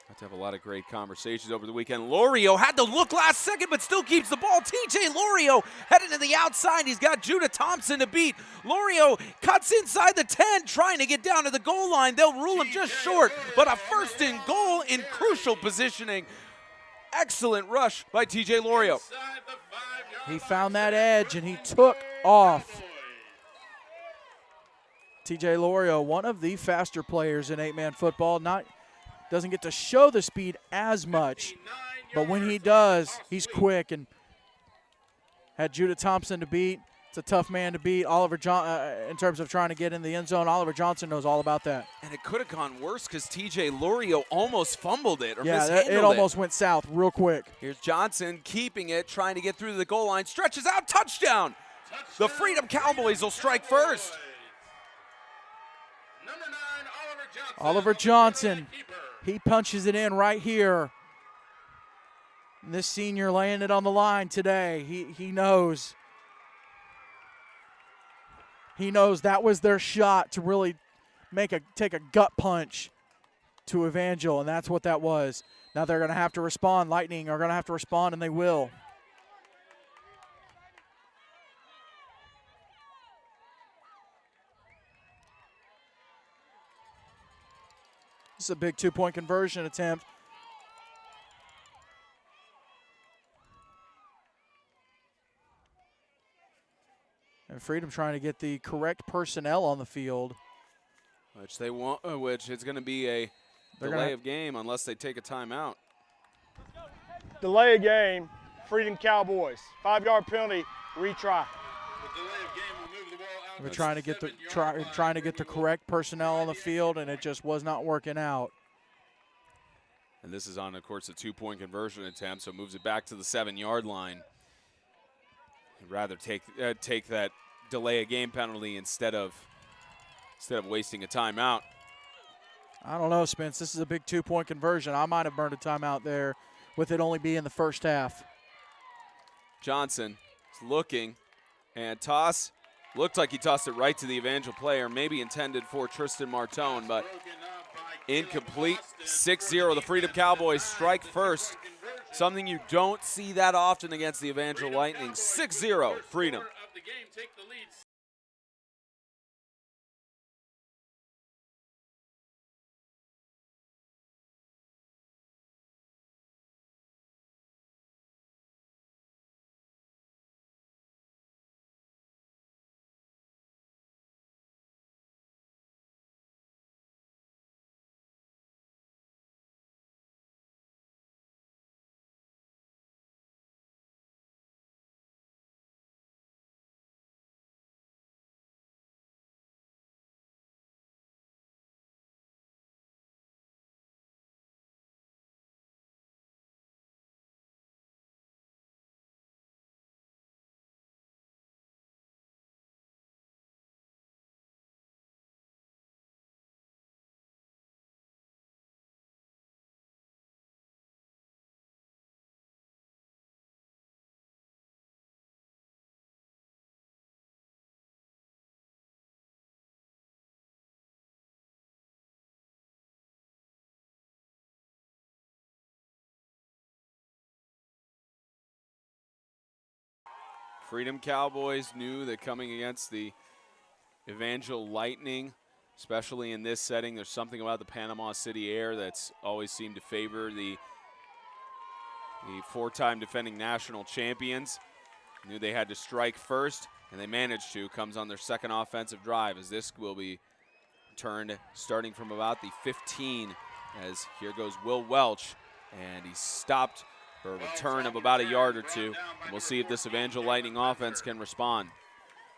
Had to have a lot of great conversations over the weekend. Lorio had to look last second, but still keeps the ball. TJ Lorio heading to the outside. He's got Judah Thompson to beat. Lorio cuts inside the 10, trying to get down to the goal line. They'll rule him just short, but a first and goal in crucial positioning. Excellent rush by TJ Lorio. He found that edge, and he took off. TJ Lorio, one of the faster players in 8-man football, doesn't get to show the speed as much, but when he does, he's quick and had Judah Thompson to beat. It's a tough man to beat. In terms of trying to get in the end zone, Oliver Johnson knows all about that. And it could have gone worse because TJ Lorio almost fumbled it or mishandled it. It almost went south real quick. Here's Johnson keeping it, trying to get through the goal line. Stretches out, touchdown. The Freedom Cowboys will strike first. Oliver Johnson, he punches it in right here. And this senior laying it on the line today. He knows. He knows that was their shot to really take a gut punch to Evangel, and that's what that was. Now they're going to have to respond. Lightning are going to have to respond, and they will. This is a big two-point conversion attempt. And Freedom trying to get the correct personnel on the field. Which they want, which is going to be a delay of game unless they take a timeout. Delay of game, Freedom Cowboys. 5-yard penalty, retry. We're trying to get the correct personnel on the field, and it just was not working out. And this is on, of course, a two-point conversion attempt, so it moves it back to the 7-yard line. I'd rather take that delay of game penalty instead of wasting a timeout. I don't know, Spence. This is a big two-point conversion. I might have burned a timeout there with it only being the first half. Johnson is looking, and toss. Looked like he tossed it right to the Evangel player, maybe intended for Tristan Martone, but incomplete. 6-0, the Freedom Cowboys strike first. Something you don't see that often against the Evangel Lightning. 6-0, Freedom. Freedom Cowboys knew that coming against the Evangel Lightning, especially in this setting, there's something about the Panama City air that's always seemed to favor the four-time defending national champions. Knew they had to strike first, and they managed to. Comes on their second offensive drive, as this will be turned starting from about the 15, as here goes Will Welch, and he's stopped for a return of about a yard or two. And we'll see if this Evangel Lightning offense can respond.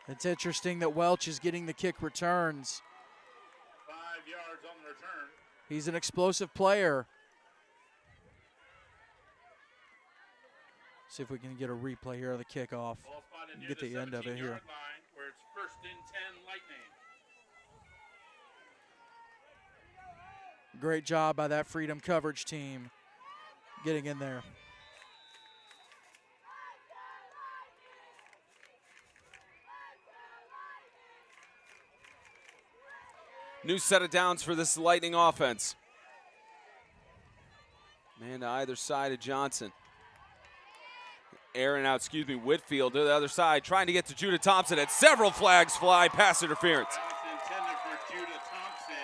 It's interesting that Welch is getting the kick returns. 5 yards on the return. He's an explosive player. See if we can get a replay here of the kickoff. Get the end of it here. Where it's 1st and 10 Lightning. Great job by that Freedom coverage team getting in there. New set of downs for this Lightning offense. Man to either side of Johnson. Whitfield to the other side, trying to get to Judah Thompson, and several flags fly, pass interference. Intended for Judah Thompson.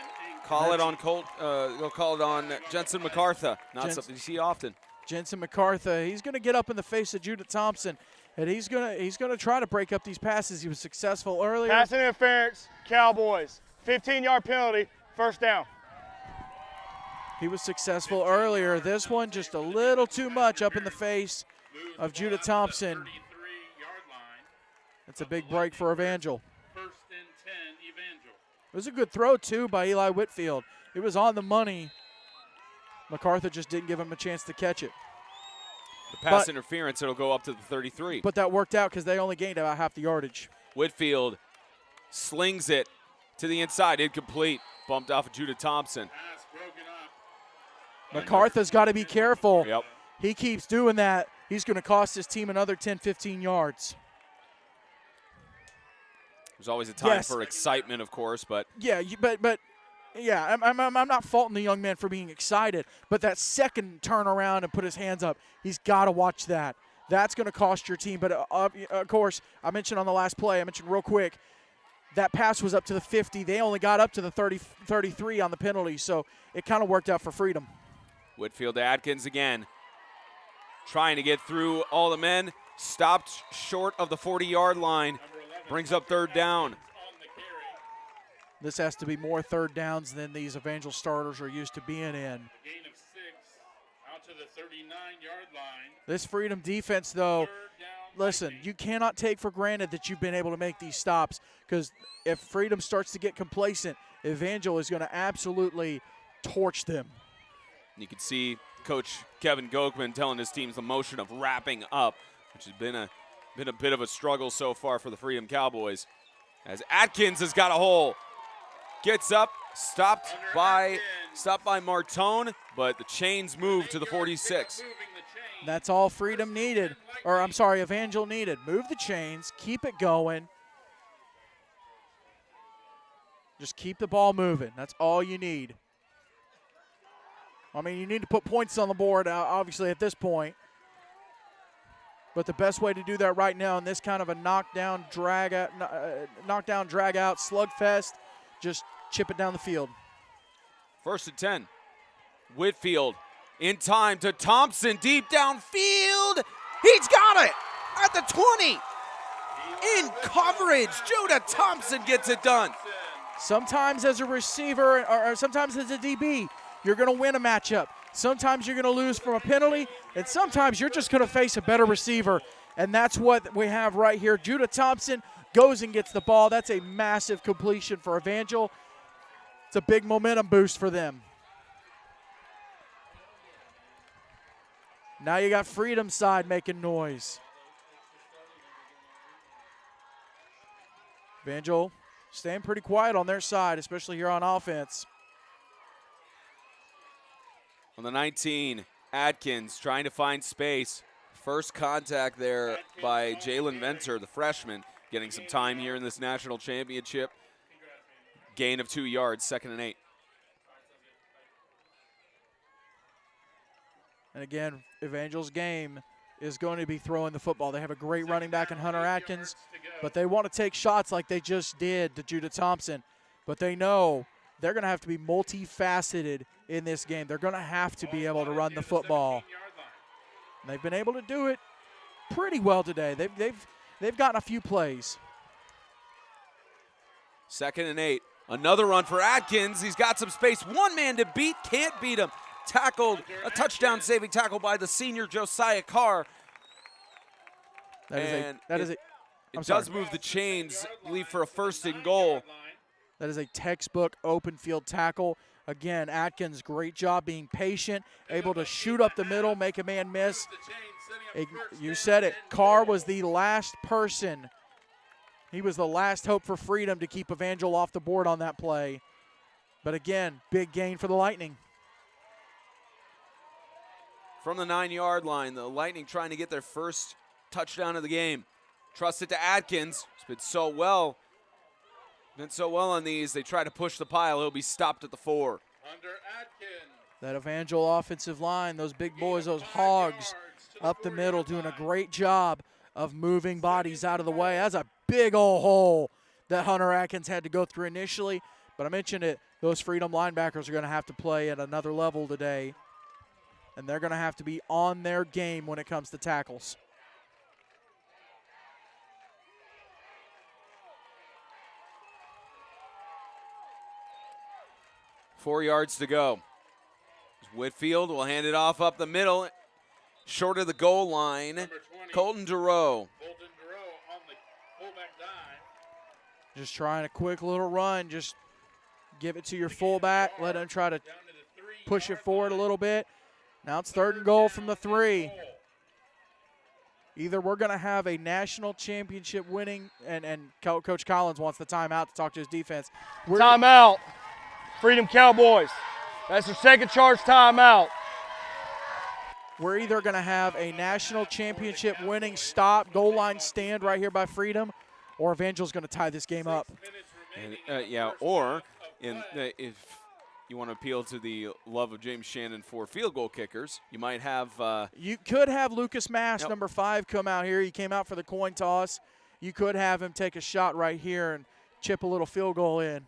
They'll call it on Jensen MacArthur. Not something you see often. Jensen MacArthur, he's going to get up in the face of Judah Thompson, and he's going to try to break up these passes. He was successful earlier. Pass interference, Cowboys. 15-yard penalty, first down. He was successful earlier. This one just a little too much up in the face of Judah Thompson. That's a big break for Evangel. 1st and 10 Evangel. It was a good throw, too, by Eli Whitfield. It was on the money. MacArthur just didn't give him a chance to catch it. The pass interference, it'll go up to the 33. But that worked out because they only gained about half the yardage. Whitfield slings it to the inside, incomplete. bumped off of Judah Thompson. Pass broken up. MacArthur's got to be careful. Yep. He keeps doing that. He's going to cost his team another 10, 15 yards. There's always a time Yes. for excitement, of course, but Yeah, yeah, I'm not faulting the young man for being excited, but that second turn around and put his hands up, he's got to watch that. That's going to cost your team. But, of course, I mentioned on the last play, I mentioned real quick, that pass was up to the 50. They only got up to the 33 on the penalty, so it kind of worked out for Freedom. Whitfield to Atkins again. Trying to get through all the men. Stopped short of the 40-yard line. Brings up third down. On the carry. This has to be more third downs than these Evangel starters are used to being in. Gain of 6 out to the 39-yard line. This Freedom defense, though, Third down. listen, Lightning. you cannot take for granted that you've been able to make these stops, because if Freedom starts to get complacent, Evangel is going to absolutely torch them. You can see Coach Kevin Gokman telling his teams the motion of wrapping up, which has been a bit of a struggle so far for the Freedom Cowboys. As Atkins has got a hole. Gets up, stopped by Martone, but the chains move to the 46. Moving the chain. That's all Freedom needed, or I'm sorry, Evangel needed. Move the chains, keep it going. Just keep the ball moving. That's all you need. I mean, you need to put points on the board, obviously, at this point. But the best way to do that right now in this kind of a knockdown, drag out slugfest, just chip it down the field. 1st and 10. Whitfield in time to Thompson, deep downfield. He's got it at the 20. In coverage, Judah Thompson gets it done. Sometimes as a receiver or sometimes as a DB, you're going to win a matchup. Sometimes you're going to lose from a penalty, and sometimes you're just going to face a better receiver, and that's what we have right here. Judah Thompson goes and gets the ball. That's a massive completion for Evangel. It's a big momentum boost for them. Now you got Freedom side making noise. Evangel staying pretty quiet on their side, especially here on offense. On the 19, Atkins trying to find space. First contact there by Jalen Venter, the freshman, getting some time here in this national championship. Gain of 2 yards, 2nd and 8. And again, Evangel's game is going to be throwing the football. They have a great running back in Hunter Atkins, but they want to take shots like they just did to Judah Thompson. But they know they're going to have to be multifaceted in this game. They're going to have to be able to run the football. And they've been able to do it pretty well today. They've gotten a few plays. 2nd and 8. Another run for Atkins. He's got some space. One man to beat. Can't beat him. Tackled. A touchdown saving tackle by the senior Josiah Carr. That is a It does move the chains, leave for a 1st and goal. That is a textbook open field tackle. Again, Atkins, great job being patient, able to shoot up the middle, make a man miss. You said it. Carr was the last person. He was the last hope for Freedom to keep Evangel off the board on that play. But again, big gain for the Lightning. From the 9-yard line, the Lightning trying to get their first touchdown of the game. Trust it to Atkins. He's been so well on these. They try to push the pile. He'll be stopped at the 4. Under Atkins. That Evangel offensive line, those big boys, those hogs up the middle, doing a great job of moving bodies out of the way. That's a big old hole that Hunter Atkins had to go through initially. But I mentioned it, those Freedom linebackers are going to have to play at another level today. And they're going to have to be on their game when it comes to tackles. Four yards to go. Whitfield will hand it off up the middle, short of the goal line. Number 20, Colton Durow. Colton Durow on the fullback dive. Just trying a quick little run. Just give it to your fullback. Let him try to Down to the 3 push it forward a little bit. Now it's 3rd and goal from the 3. Either we're going to have a national championship winning, and Coach Collins wants the timeout to talk to his defense. Timeout. Freedom Cowboys. That's their second charge timeout. We're either going to have a national championship winning stop, goal line stand right here by Freedom, or Evangel's going to tie this game up. And, yeah, or if you want to appeal to the love of James Shannon for field goal kickers, you might have you could have Lucas Mass, number 5, come out here. He came out for the coin toss. You could have him take a shot right here and chip a little field goal in.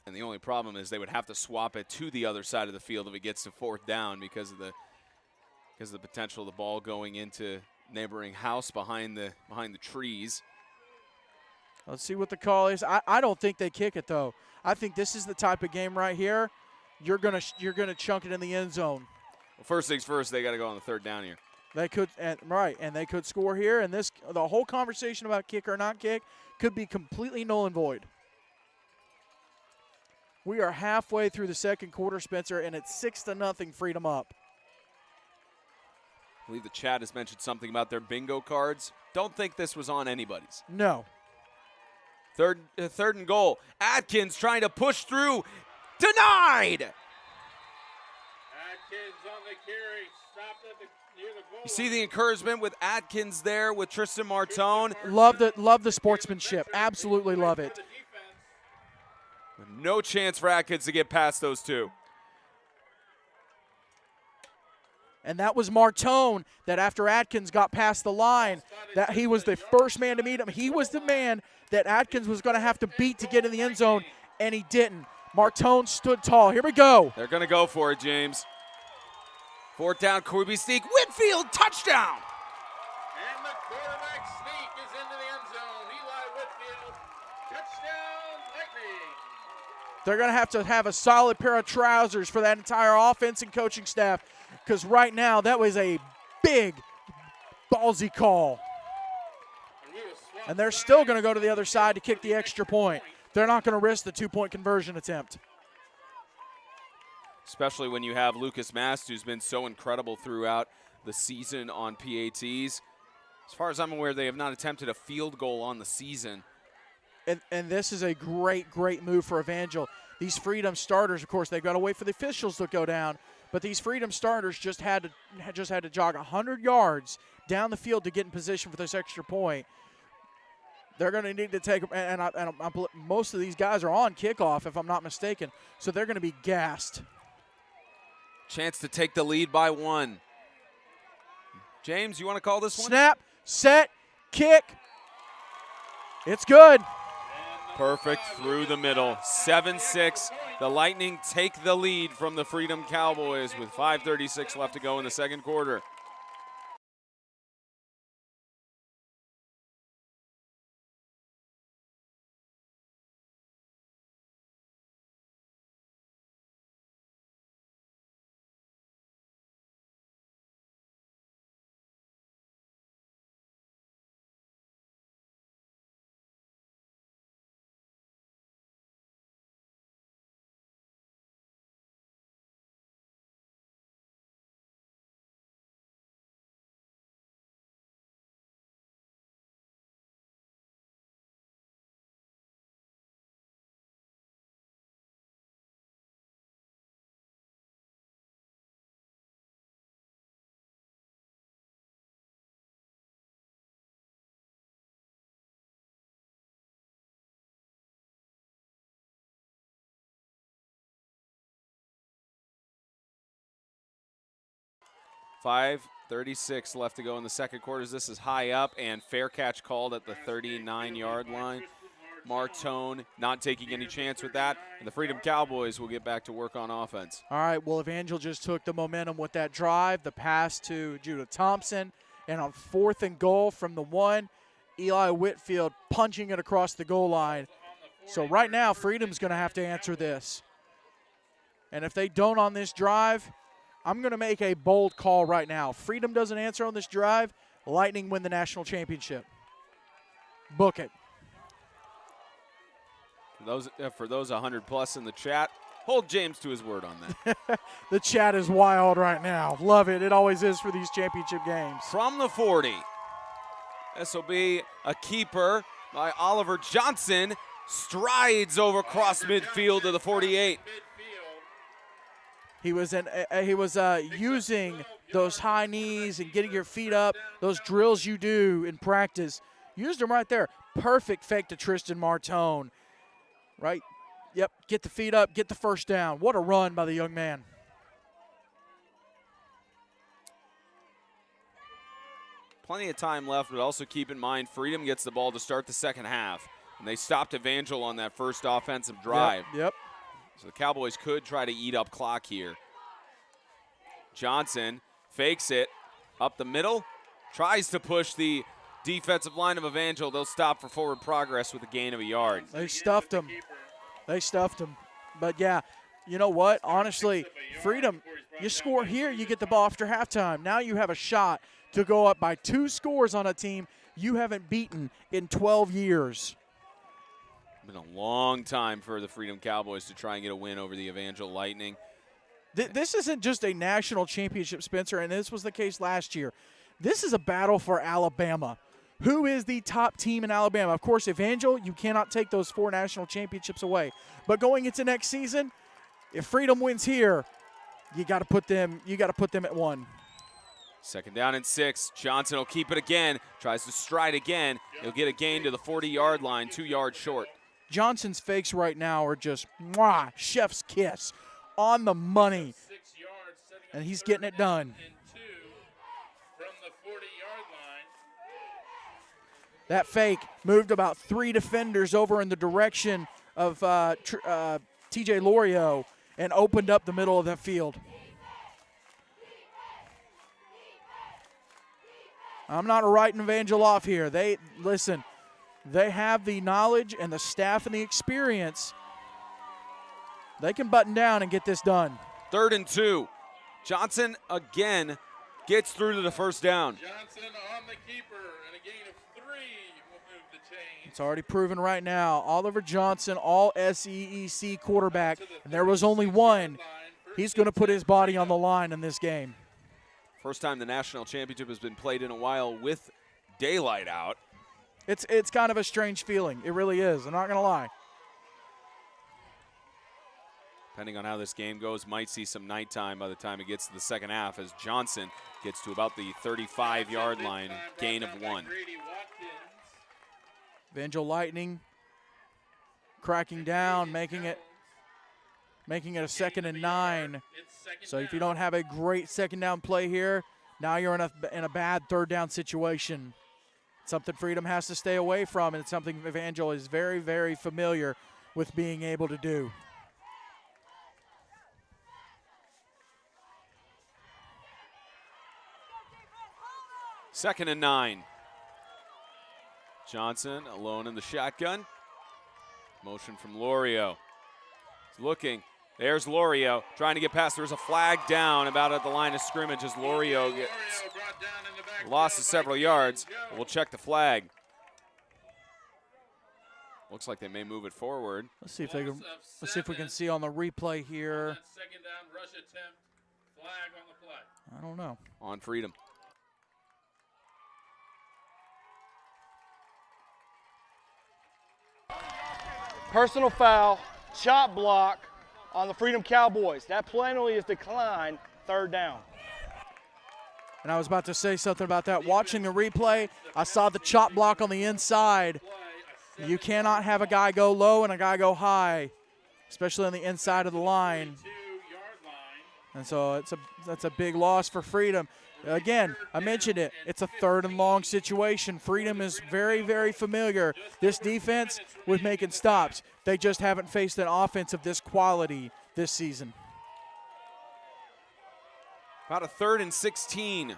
And the only problem is they would have to swap it to the other side of the field if it gets to 4th down because of the potential of the ball going into neighboring house behind the trees. Let's see what the call is. I don't think they kick it though. I think this is the type of game right here. You're gonna chunk it in the end zone. Well, first things first, they got to go on the 3rd down here. They could, and they could score here. And the whole conversation about kick or not kick could be completely null and void. We are halfway through the second quarter, Spencer, and it's 6-0 Freedom up. I believe the chat has mentioned something about their bingo cards. Don't think this was on anybody's. No. Third and goal. Atkins trying to push through. Denied! Atkins on the carry, stopped near the goal. You see the encouragement with Atkins there with Tristan Martone. Love the sportsmanship. Absolutely love it. No chance for Atkins to get past those two. And that was Martone that after Atkins got past the line, that he was the first man to meet him. He was the man that Atkins was going to have to beat to get in the end zone, and he didn't. Martone stood tall. Here we go. They're going to go for it, James. 4th down, Corby sneak. Whitfield, touchdown. And the quarterback sneak is into the end zone. Eli Whitfield, touchdown, Lightning. They're going to have a solid pair of trousers for that entire offense and coaching staff, because right now that was a big, ballsy call. And they're still going to go to the other side to kick the extra point. They're not going to risk the 2-point conversion attempt. Especially when you have Lucas Mast, who's been so incredible throughout the season on PATs. As far as I'm aware, they have not attempted a field goal on the season. And this is a great move for Evangel. These Freedom starters, of course, they've got to wait for the officials to go down, but these Freedom starters just had to jog 100 yards down the field to get in position for this extra point. They're going to need to take, and most of these guys are on kickoff, if I'm not mistaken, so they're going to be gassed. Chance to take the lead by 1. James, you want to call this one? Snap, set, kick. It's good. Perfect through the middle. 7-6. The Lightning take the lead from the Freedom Cowboys with 5:36 left to go in the second quarter. $5:36 left to go in the second quarter. This is high up and fair catch called at the 39-yard line. Martone not taking any chance with that, and the Freedom Cowboys will get back to work on offense. All right, well, Evangel just took the momentum with that drive, the pass to Judah Thompson, and on 4th and goal from the 1, Eli Whitfield punching it across the goal line. So right now, Freedom's going to have to answer this. And if they don't on this drive, I'm going to make a bold call right now. Freedom doesn't answer on this drive, Lightning win the national championship. Book it. For those 100+ in the chat, hold James to his word on that. The chat is wild right now. Love it. It always is for these championship games. From the 40, this will be a keeper by Oliver Johnson. Strides over across midfield to the 48. He was using those high knees and getting your feet up, those drills you do in practice. Used them right there. Perfect fake to Tristan Martone. Right? Yep, get the feet up, get the first down. What a run by the young man. Plenty of time left, but also keep in mind Freedom gets the ball to start the second half. And they stopped Evangel on that first offensive drive. Yep. So the Cowboys could try to eat up clock here. Johnson fakes it up the middle, tries to push the defensive line of Evangel. They'll stop for forward progress with a gain of a yard. They stuffed him. They stuffed him. But, yeah, you know what? Honestly, Freedom, you score here, you get the ball after halftime. Now you have a shot to go up by 2 scores on a team you haven't beaten in 12 years. Been a long time for the Freedom Cowboys to try and get a win over the Evangel Lightning. This isn't just a national championship, Spencer, and this was the case last year. This is a battle for Alabama. Who is the top team in Alabama? Of course, Evangel, you cannot take those 4 national championships away. But going into next season, if Freedom wins here, you got to put them at 1. Second down and 6. Johnson will keep it again. Tries to stride again. He'll get a gain to the 40-yard line, 2 yards short. Johnson's fakes right now are just mwah, chef's kiss, on the money. And he's getting it done. That fake moved about 3 defenders over in the direction of TJ Lorio and opened up the middle of that field. I'm not writing Evangel off here. They have the knowledge and the staff and the experience. They can button down and get this done. 3rd and 2. Johnson again gets through to the first down. Johnson on the keeper, and a gain of 3 will move the chain. It's already proven right now. Oliver Johnson, all SEC quarterback, and there was only one. He's going to put his body on the line in this game. First time the national championship has been played in a while with daylight out. It's kind of a strange feeling. It really is. I'm not going to lie. Depending on how this game goes, might see some nighttime by the time it gets to the second half as Johnson gets to about the 35-yard line, gain of 1. Evangel Lightning cracking down, making it a 2nd and 9. So if you don't have a great second down play here, now you're in a bad 3rd down situation. Something Freedom has to stay away from, and it's something Evangel is very, very familiar with being able to do. Second and 9. Johnson alone in the shotgun. Motion from Lorio. He's looking. There's Lorio trying to get past. There's a flag down about at the line of scrimmage as Lorio gets lost of several yards. We'll check the flag. Looks like they may move it forward. Let's see if we can see on the replay here. Second down rush attempt. Flag on the play. I don't know. On Freedom. Personal foul, chop block on the Freedom Cowboys. That penalty is declined, 3rd down. And I was about to say something about that. Watching the replay, I saw the chop block on the inside. You cannot have a guy go low and a guy go high, especially on the inside of the line. And so that's a big loss for Freedom. Again, I mentioned it. It's a 3rd and long situation. Freedom is very, very familiar, this defense, with making stops. They just haven't faced an offense of this quality this season. About a 3rd and 16.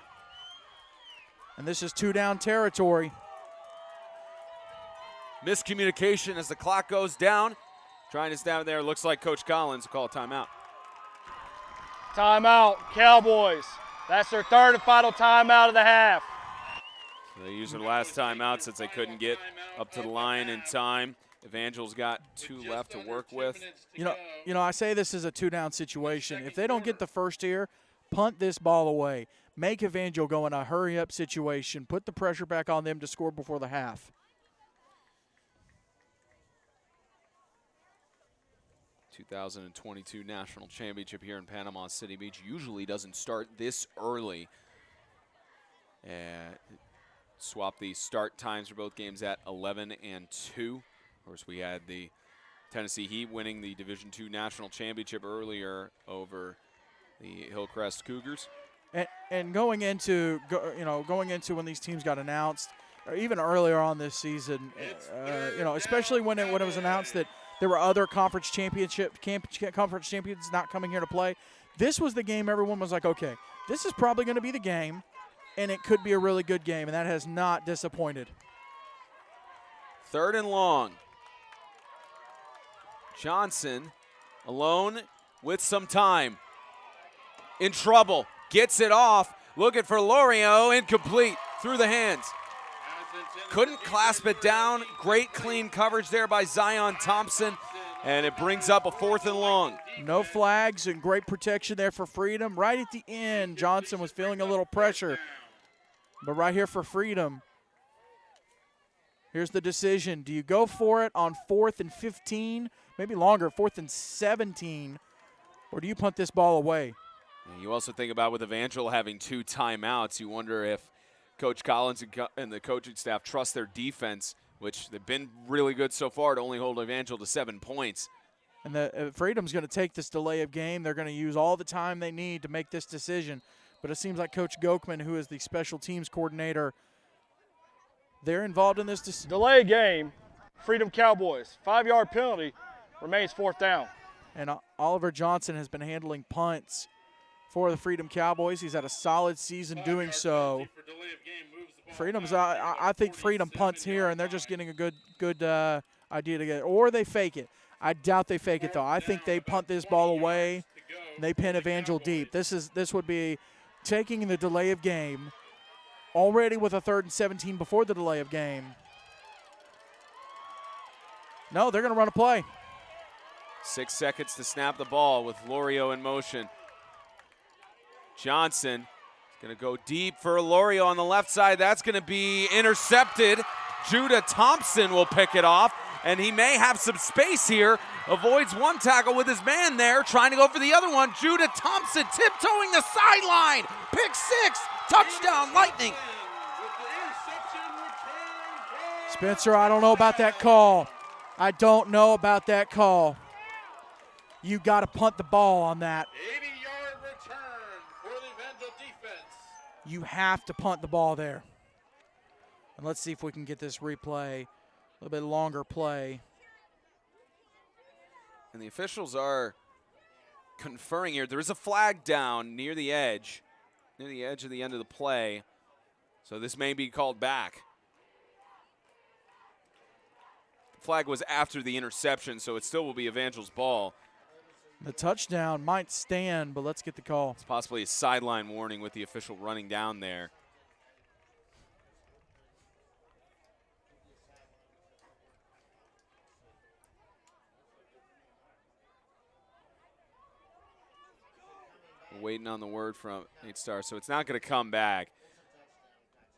And this is 2-down territory. Miscommunication as the clock goes down. Trying to stand there. Looks like Coach Collins will call a timeout. Timeout, Cowboys. That's their 3rd and final timeout of the half. So they used their last timeout since they couldn't get up to the line in time. Evangel's got 2 left to work with. You know, I say this is a 2-down situation. If they don't get the first here, punt this ball away. Make Evangel go in a hurry-up situation. Put the pressure back on them to score before the half. 2022 National Championship here in Panama City Beach usually doesn't start this early. And swap the start times for both games at 11 and 2. Of course, we had the Tennessee Heat winning the Division II National Championship earlier over the Hillcrest Cougars. And going into when these teams got announced, or even earlier on this season, especially when it was announced that there were other conference champions not coming here to play, this was the game everyone was like, okay, this is probably going to be the game, and it could be a really good game, and that has not disappointed. 3rd and long. Johnson alone with some time. In trouble. Gets it off. Looking for Lorio. Incomplete. Through the hands. Couldn't clasp it down. Great clean coverage there by Zion Thompson. And it brings up a 4th and long. No flags and great protection there for Freedom. Right at the end, Johnson was feeling a little pressure. But right here for Freedom. Here's the decision. Do you go for it on 4th and 15, maybe longer, 4th and 17, or do you punt this ball away? And you also think about with Evangel having 2 timeouts, you wonder if Coach Collins and the coaching staff trust their defense, which they've been really good so far to only hold Evangel to 7 points. And the Freedom's going to take this delay of game. They're going to use all the time they need to make this decision. But it seems like Coach Gochman, who is the special teams coordinator, they're involved in this decision. Delay game, Freedom Cowboys. 5-yard penalty, remains 4th down. And Oliver Johnson has been handling punts for the Freedom Cowboys. He's had a solid season doing so. Freedom's, I think Freedom punts here, and they're just getting a good idea to get it. Or they fake it. I doubt they fake it, though. I think they punt this ball away. And they pin Evangel deep. This would be taking the delay of game already with a 3rd and 17 before the delay of game. No, they're going to run a play. 6 seconds to snap the ball with Lorio in motion. Johnson is going to go deep for Lorio on the left side. That's going to be intercepted. Judah Thompson will pick it off, and he may have some space here. Avoids one tackle with his man there, trying to go for the other one. Judah Thompson tiptoeing the sideline. Pick 6, touchdown, Lightning. Spencer, I don't know about that call. I don't know about that call. You got to punt the ball on that. 80-yard return for the Evangel defense. You have to punt the ball there. And let's see if we can get this replay, a little bit longer play. And the officials are conferring here. There is a flag down near the edge of the end of the play. So this may be called back. The flag was after the interception, so it still will be Evangel's ball. The touchdown might stand, but let's get the call. It's possibly a sideline warning with the official running down there. Waiting on the word from Nate Starr, so it's not going to come back.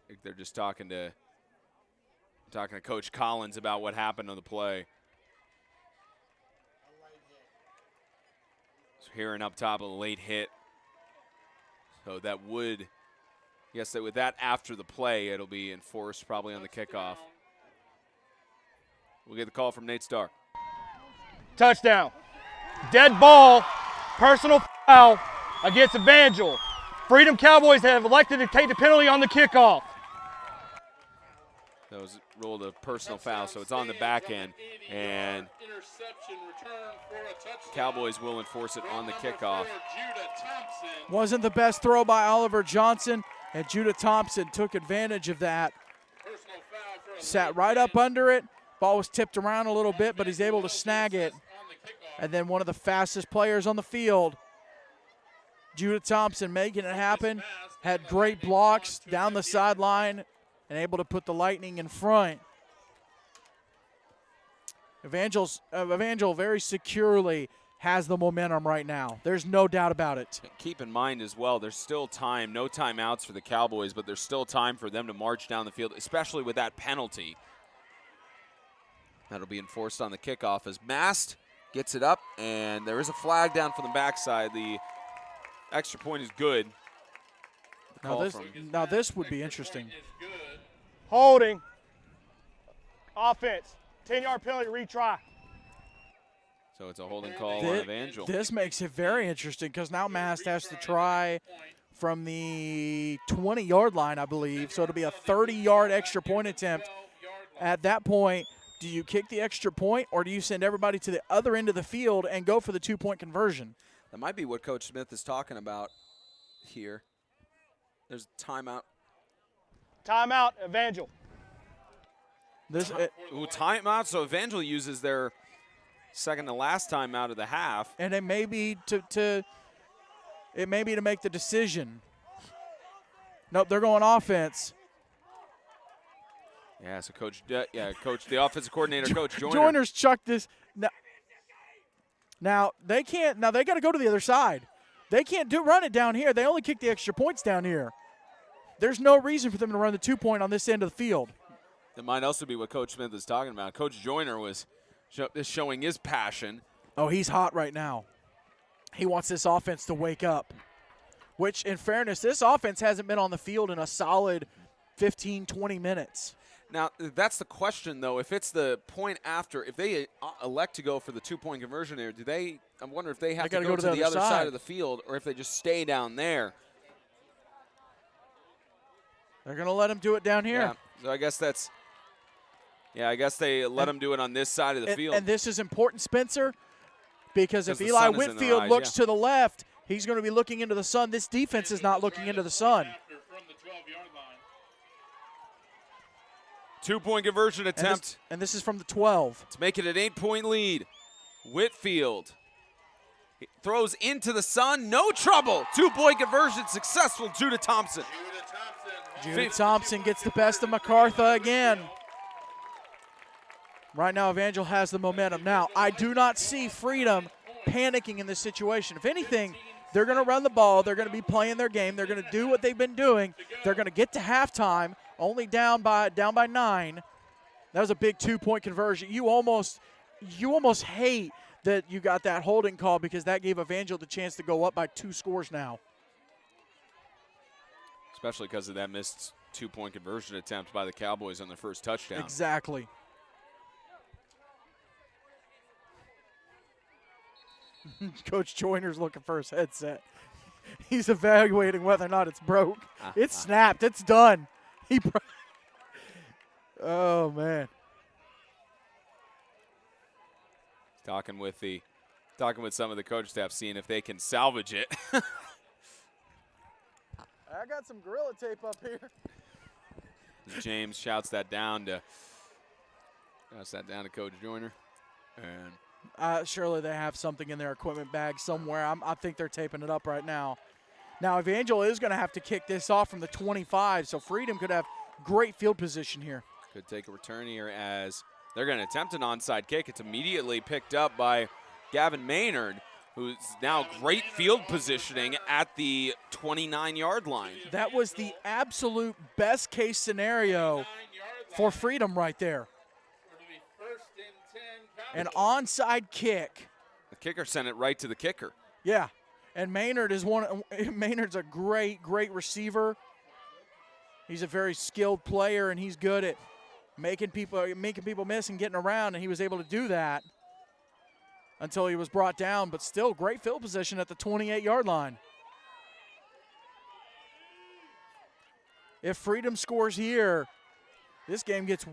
I think they're just talking to Coach Collins about what happened on the play. So hearing up top a late hit. So that would, yes, that with that after the play, it'll be enforced probably on the kickoff. We'll get the call from Nate Starr. Touchdown. Dead ball, personal foul against Evangel. Freedom Cowboys have elected to take the penalty on the kickoff. That was ruled a personal foul, so it's on the back end, and Cowboys will enforce it on the kickoff. Wasn't the best throw by Oliver Johnson, and Judah Thompson took advantage of that. Sat right up under it. Ball was tipped around a little bit, but he's able to snag it. And then one of the fastest players on the field, Judah Thompson, making it happen. Had great blocks down the sideline and able to put the Lightning in front. Evangel very securely has the momentum right now. There's no doubt about it. Keep in mind as well, there's still time, no timeouts for the Cowboys, but there's still time for them to march down the field, especially with that penalty. That'll be enforced on the kickoff as Mast gets it up, and there is a flag down from the backside. The extra point is good. Now this would be interesting. Holding. Offense. 10-yard penalty, retry. So it's a holding call on Evangel. This makes it very interesting because now Mast has to try from the 20-yard line, I believe. So it'll be a 30-yard extra point attempt. At that point, do you kick the extra point or do you send everybody to the other end of the field and go for the 2-point conversion? That might be what Coach Smith is talking about here. There's a timeout. Timeout, Evangel. Timeout. So Evangel uses their second to last timeout of the half. And it may be to make the decision. Nope, they're going offense. Yeah, so Coach, the offensive coordinator, Coach Joyner. Joyner's chucked this. Now they can't. Now they got to go to the other side. They can't run it down here. They only kick the extra points down here. There's no reason for them to run the 2-point on this end of the field. That might also be what Coach Smith is talking about. Coach Joyner was showing his passion. Oh, he's hot right now. He wants this offense to wake up, which, in fairness, this offense hasn't been on the field in a solid 15, 20 minutes. Now, that's the question, though. If it's the point after, if they elect to go for the 2-point conversion there, I wonder if they have to go to the other side of the field or if they just stay down there. They're going to let him do it down here. Yeah, so I guess that's – yeah, I guess they let him do it on this side of the field. And this is important, Spencer, because if Eli Whitfield looks to the left, he's going to be looking into the sun. This defense is not looking into the sun. 2-point conversion attempt. And this is from the 12. To make it an 8-point lead. Whitfield throws into the sun. No trouble. 2-point conversion successful due to Thompson. Judah Thompson gets the best of MacArthur again. Right now, Evangel has the momentum. Now, I do not see Freedom panicking in this situation. If anything, they're going to run the ball. They're going to be playing their game. They're going to do what they've been doing. They're going to get to halftime, only down by 9. That was a big 2-point conversion. You almost hate that you got that holding call because that gave Evangel the chance to go up by 2 scores now. Especially because of that missed 2-point conversion attempt by the Cowboys on their first touchdown. Exactly. Coach Joyner's looking for his headset. He's evaluating whether or not it's broke. It's snapped. It's done. Oh, man. Talking with some of the coach staff, seeing if they can salvage it. I got some Gorilla Tape up here. James shouts that down to Coach Joyner. And surely they have something in their equipment bag somewhere. I think they're taping it up right now. Now, Evangel is going to have to kick this off from the 25, so Freedom could have great field position here. Could take a return here as they're going to attempt an onside kick. It's immediately picked up by Gavin Maynard, who's now great field positioning at the 29-yard line. That was the absolute best-case scenario for Freedom right there. An onside kick. The kicker sent it right to the kicker. Yeah, and Maynard's a great receiver. He's a very skilled player, and he's good at making people miss and getting around, and he was able to do that until he was brought down, but still great field position at the 28-yard line. If Freedom scores here, this game gets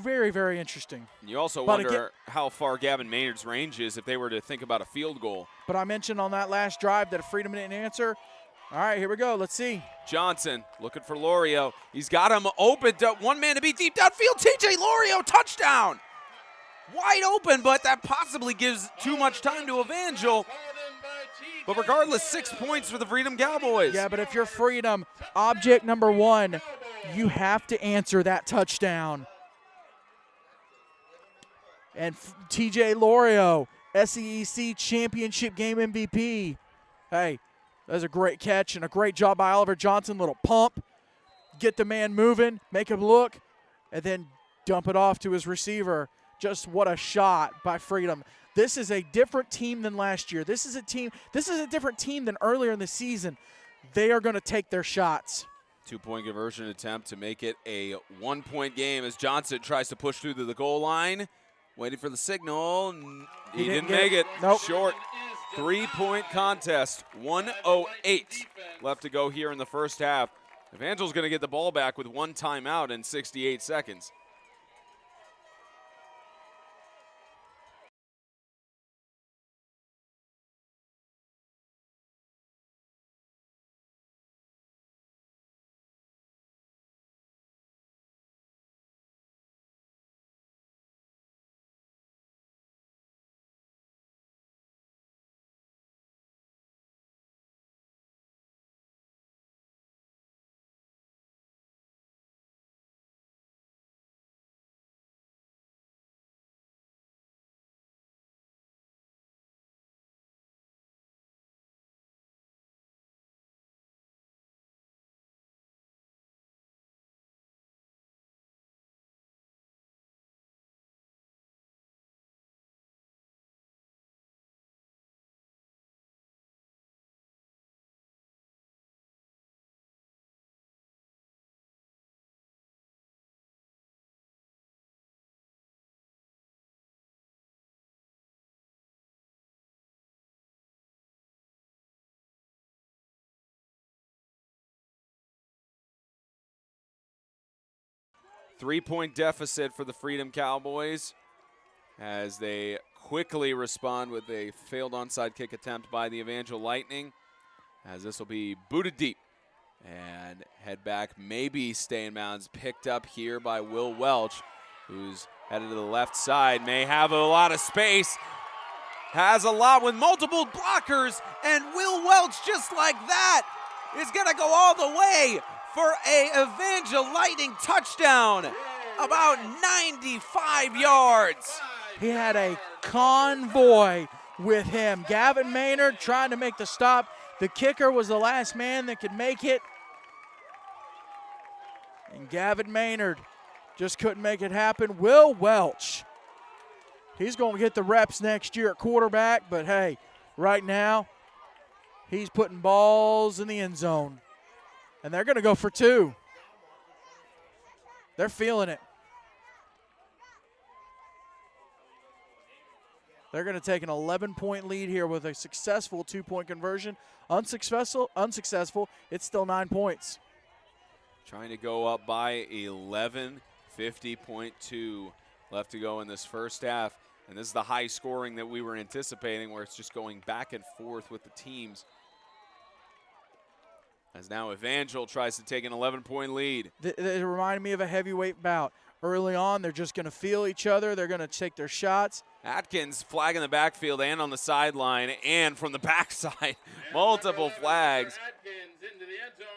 very, very interesting. You also wonder how far Gavin Maynard's range is if they were to think about a field goal. But I mentioned on that last drive that if Freedom didn't answer. All right, here we go. Let's see. Johnson looking for Lorio. He's got him open. One man to beat deep downfield. TJ Lorio, touchdown. Wide open, but that possibly gives too much time to Evangel. But regardless, 6 points for the Freedom Cowboys. Yeah, but if you're Freedom, object number 1, you have to answer that touchdown. And TJ Lorio, SEC championship game MVP. Hey, that was a great catch and a great job by Oliver Johnson. Little pump, get the man moving, make him look, and then dump it off to his receiver. just what a shot by Freedom. This is a different team than last year. This is a different team than earlier in the season. They are going to take their shots. 2-point conversion attempt to make it a 1-point game as Johnson tries to push through to the goal line. Waiting for the signal. He didn't make it. Nope. Short. 3-point contest. 1:08 left to go here in the first half. Evangel's going to get the ball back with 1 timeout in 68 seconds. Three-point deficit for the Freedom Cowboys as they quickly respond with a failed onside kick attempt by the Evangel Lightning, as this will be booted deep and head back, maybe stay in bounds, picked up here by Will Welch, who's headed to the left side, may have a lot of space, has a lot with multiple blockers, and Will Welch, just like that, is going to go all the way for a Evangel Lightning touchdown, about 95 yards. He had a convoy with him. Gavin Maynard trying to make the stop. The kicker was the last man that could make it. And Gavin Maynard just couldn't make it happen. Will Welch, he's going to get the reps next year at quarterback, but hey, right now, he's putting balls in the end zone. And they're going to go for 2. They're feeling it. They're going to take an 11-point lead here with a successful 2-point conversion. Unsuccessful, it's still 9 points. Trying to go up by 11, 50.2 left to go in this first half. And this is the high scoring that we were anticipating, where it's just going back and forth with the teams. As now Evangel tries to take an 11-point lead. It reminded me of a heavyweight bout. Early on, they're just going to feel each other. They're going to take their shots. Atkins flag in the backfield and on the sideline and from the backside. Multiple flags.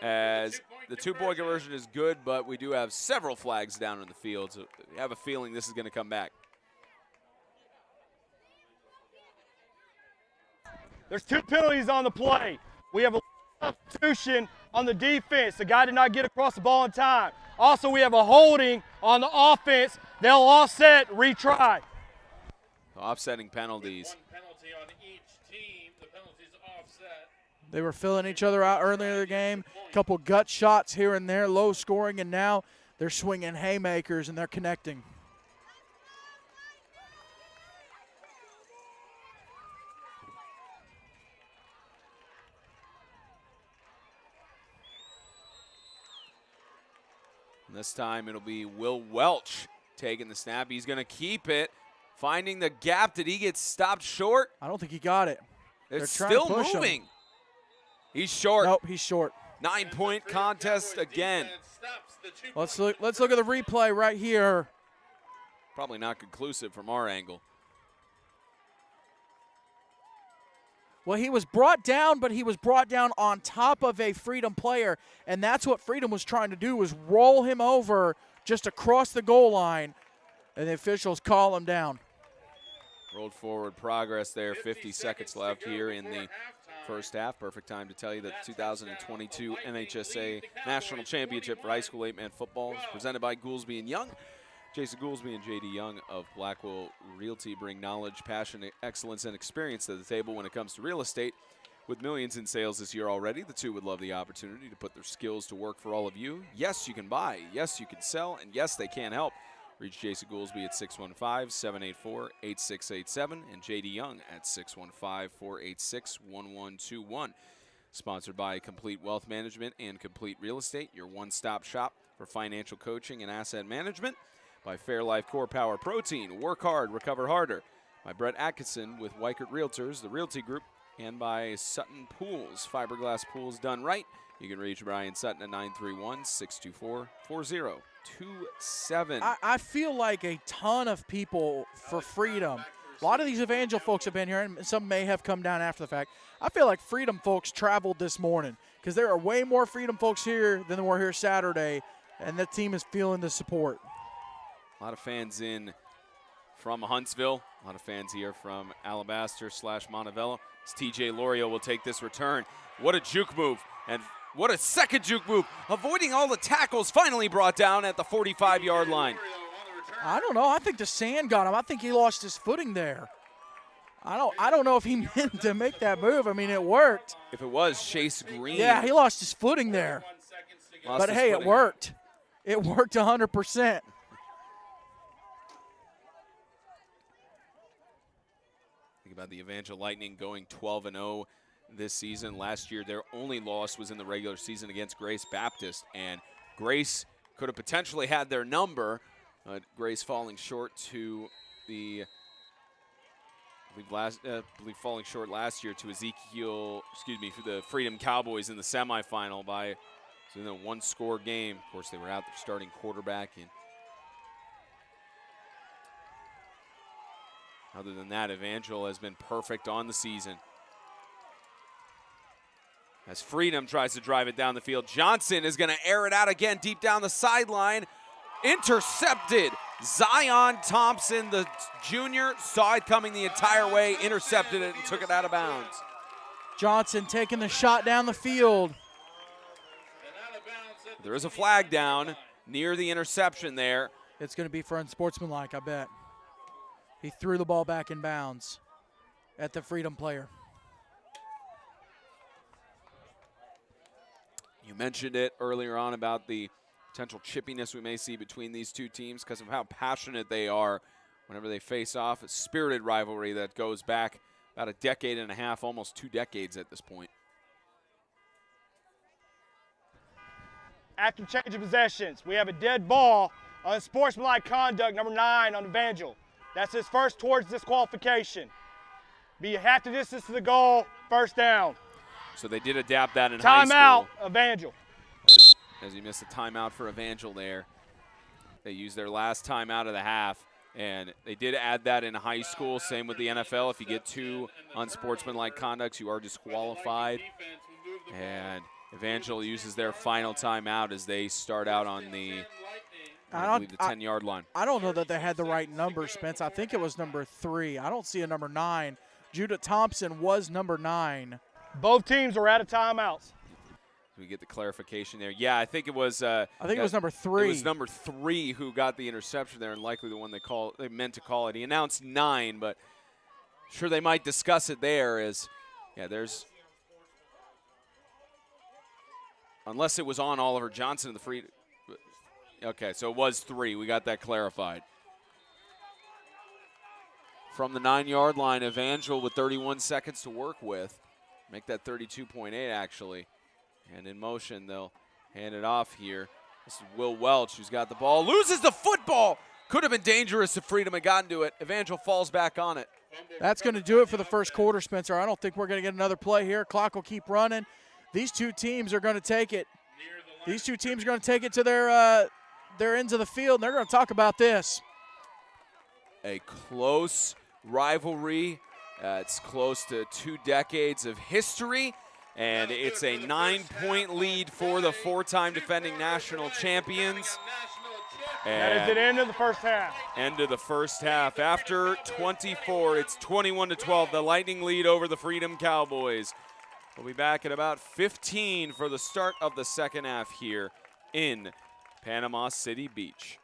As the 2-point conversion is good, but we do have several flags down in the field. So we have a feeling this is going to come back. There's 2 penalties on the play. We have a substitution on the defense. The guy did not get across the ball in time. Also, we have a holding on the offense. They'll offset, retry. Offsetting penalties. 1 penalty on each team. The penalties offset. They were filling each other out earlier in the game. A couple gut shots here and there, low scoring, and now they're swinging haymakers and they're connecting. And this time it'll be Will Welch taking the snap. He's going to keep it, finding the gap. Did he get stopped short? I don't think he got it. It's They're trying still to push moving. him. He's short. Nope, he's short. 9-point contest again. Let's look at the replay right here. Probably not conclusive from our angle. Well, he was brought down, but he was brought down on top of a Freedom player, and that's what Freedom was trying to do, was roll him over just across the goal line, and the officials call him down. Rolled forward progress there. 50 seconds left here in the first half. Perfect time to tell you that the 2022 NHSA National Championship for High School 8-man football is presented by Goolesby and Young. Jason Goolesby and J.D. Young of Blackwell Realty bring knowledge, passion, excellence, and experience to the table when it comes to real estate. With millions in sales this year already, the two would love the opportunity to put their skills to work for all of you. Yes, you can buy. Yes, you can sell. And yes, they can help. Reach Jason Goolesby at 615-784-8687 and J.D. Young at 615-486-1121. Sponsored by Complete Wealth Management and Complete Real Estate, your one-stop shop for financial coaching and asset management. By Fairlife Core Power Protein, work hard, recover harder. By Brett Atkinson with Weichert Realtors, the Realty Group. And by Sutton Pools, fiberglass pools done right. You can reach Brian Sutton at 931-624-4027. I feel like a ton of people for Freedom. A lot of these Evangel folks have been here, and some may have come down after the fact. I feel like Freedom folks traveled this morning because there are way more Freedom folks here than were here Saturday, and the team is feeling the support. A lot of fans in from Huntsville. A lot of fans here from Alabaster/Montevello. TJ Lorio will take this return. What a juke move, and what a second juke move. Avoiding all the tackles, finally brought down at the 45-yard line. I don't know. I think the sand got him. I think he lost his footing there. I don't know if he meant to make that move. I mean, it worked. If it was Chase Green. Yeah, he lost his footing there. But, hey, it worked. It worked 100%. About the Evangel Lightning going 12-0 this season. Last year, their only loss was in the regular season against Grace Baptist, and Grace could have potentially had their number. Grace falling short to the, I believe falling short last year to for the Freedom Cowboys in the semifinal by in a one-score game. Of course, they were out their starting quarterback and. Other than that, Evangel has been perfect on the season. As Freedom tries to drive it down the field, Johnson is going to air it out again deep down the sideline. Intercepted. Zion Thompson, the junior, saw it coming the entire way, intercepted it, and took it out of bounds. Johnson taking the shot down the field. There is a flag down near the interception there. It's going to be for unsportsmanlike, I bet. He threw the ball back in bounds at the Freedom player. You mentioned it earlier on about the potential chippiness we may see between these two teams because of how passionate they are whenever they face off. A spirited rivalry that goes back about a decade and a half, almost 2 decades at this point. Active change of possessions. We have a dead ball on unsportsmanlike conduct, number 9 on Evangel. That's his first towards disqualification. Be half the distance to the goal, first down. So they did adapt that in high school. Timeout, Evangel. As you missed a timeout for Evangel there. They used their last timeout of the half, and they did add that in high school. Same with the NFL. If you get 2 unsportsmanlike conducts, you are disqualified. And Evangel uses their final timeout as they start out on the, I believe, the 10-yard line. I don't know that they had the right number, Spence. I think it was number 3. I don't see a number 9. Judah Thompson was number 9. Both teams are out of timeouts. We get the clarification there. Yeah, I think it was. I think it was number 3. It was number 3 who got the interception there, and likely the one they meant to call it. He announced 9, but sure they might discuss it there. As there's. Unless it was on Oliver Johnson, the free. Okay, so it was 3. We got that clarified. From the 9-yard line, Evangel with 31 seconds to work with. Make that 32.8 actually. And in motion, they'll hand it off here. This is Will Welch who's got the ball. Loses the football. Could have been dangerous if Freedom had gotten to it. Evangel falls back on it. That's going to do it for the first quarter, Spencer. I don't think we're going to get another play here. Clock will keep running. These two teams are going to take it. These two teams are going to take it to their ends of the field, and they're going to talk about this. A close rivalry. It's close to 2 decades of history, and it's a 9-point lead for the 4-time defending national champions. And that is the end of the first half. End of the first half. After 24, it's 21-12, the Lightning lead over the Freedom Cowboys. We'll be back at about 15 for the start of the second half here in Panama City Beach.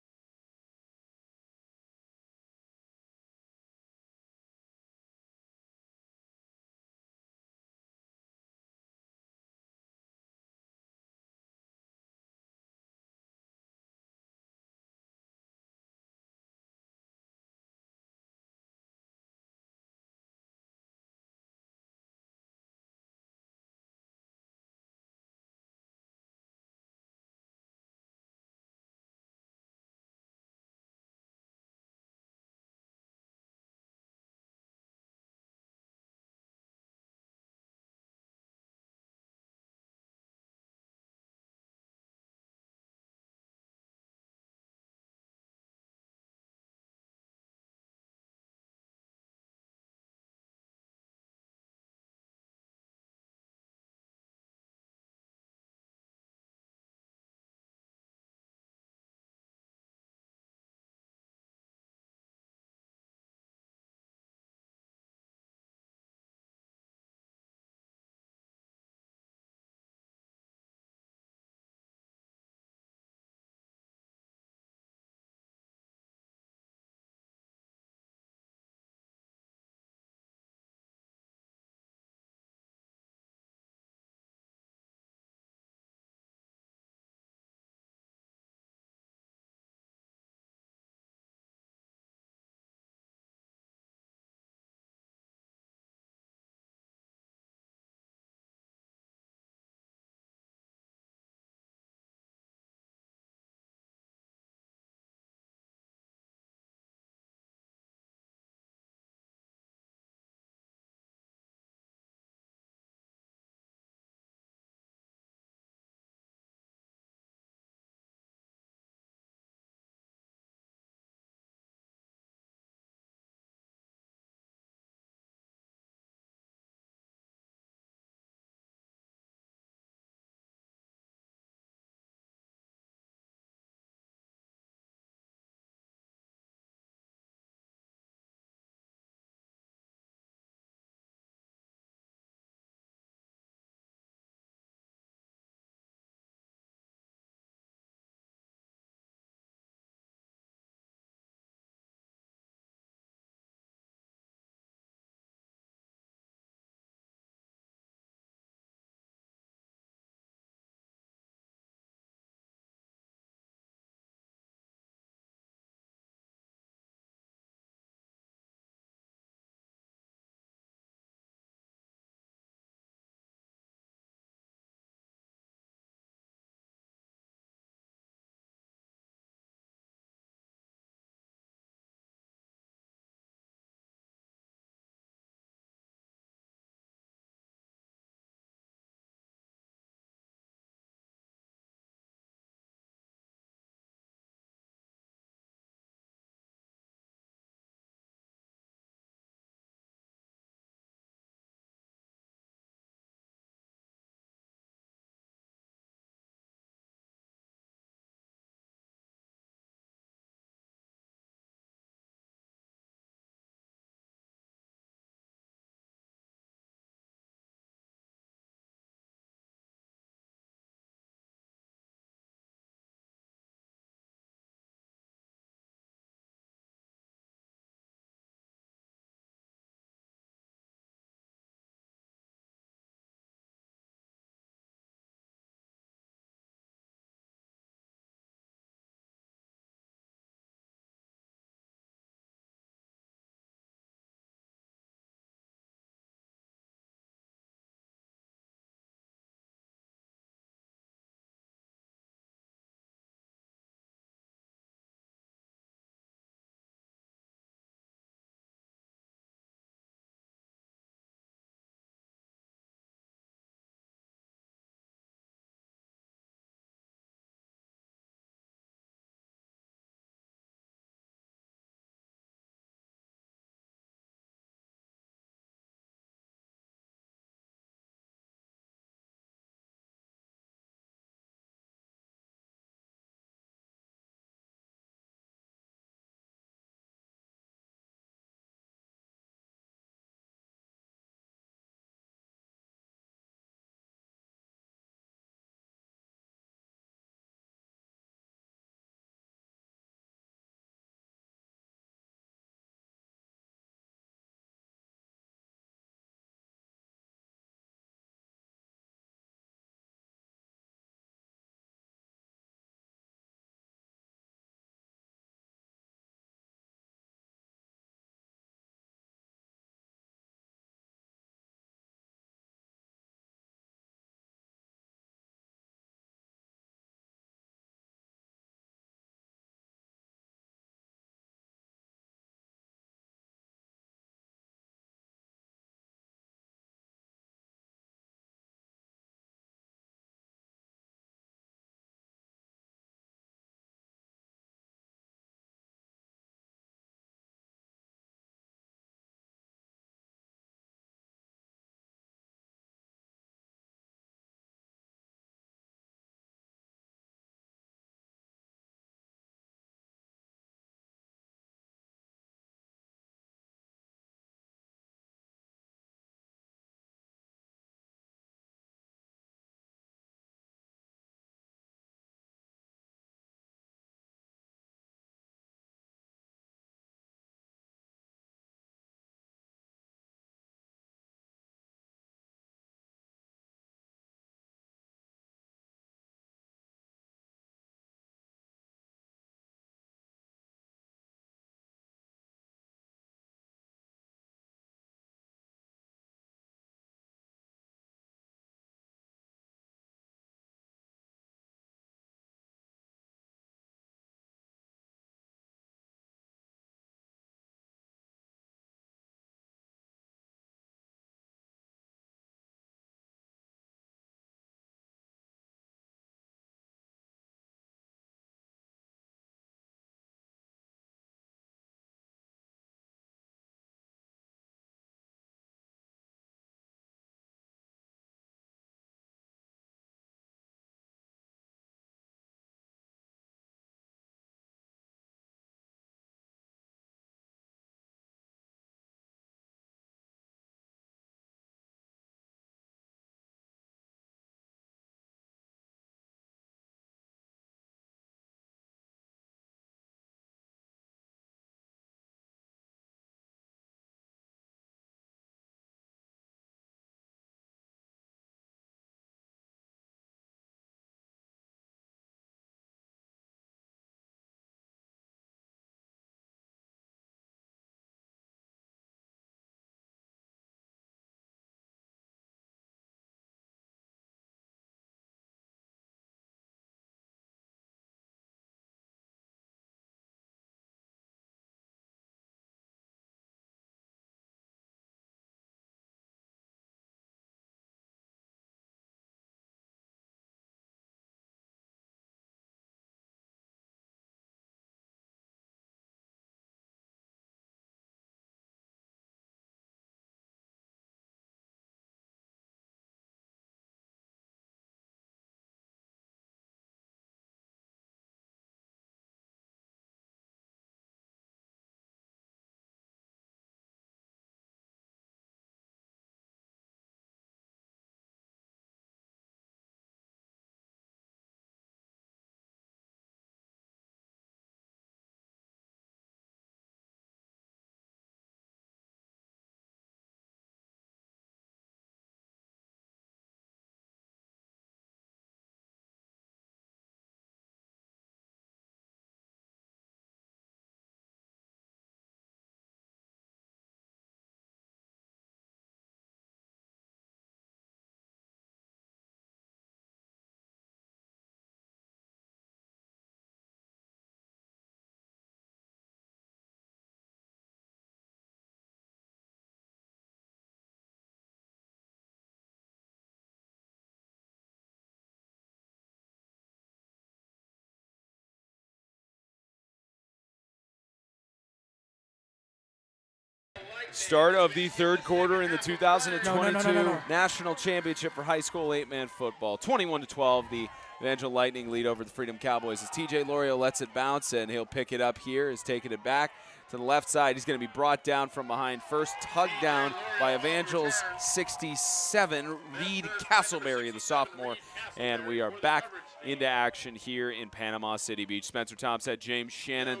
Start of the third quarter in the 2022 No. National Championship for high school 8-man football. 21-12, the Evangel Lightning lead over the Freedom Cowboys as TJ Lorio lets it bounce, and he'll pick it up here. He's taking it back to the left side. He's going to be brought down from behind. First tugged down by Evangel's 67, Reed Castleberry, the sophomore. And we are back into action here in Panama City Beach. Spencer Thompson, James Shannon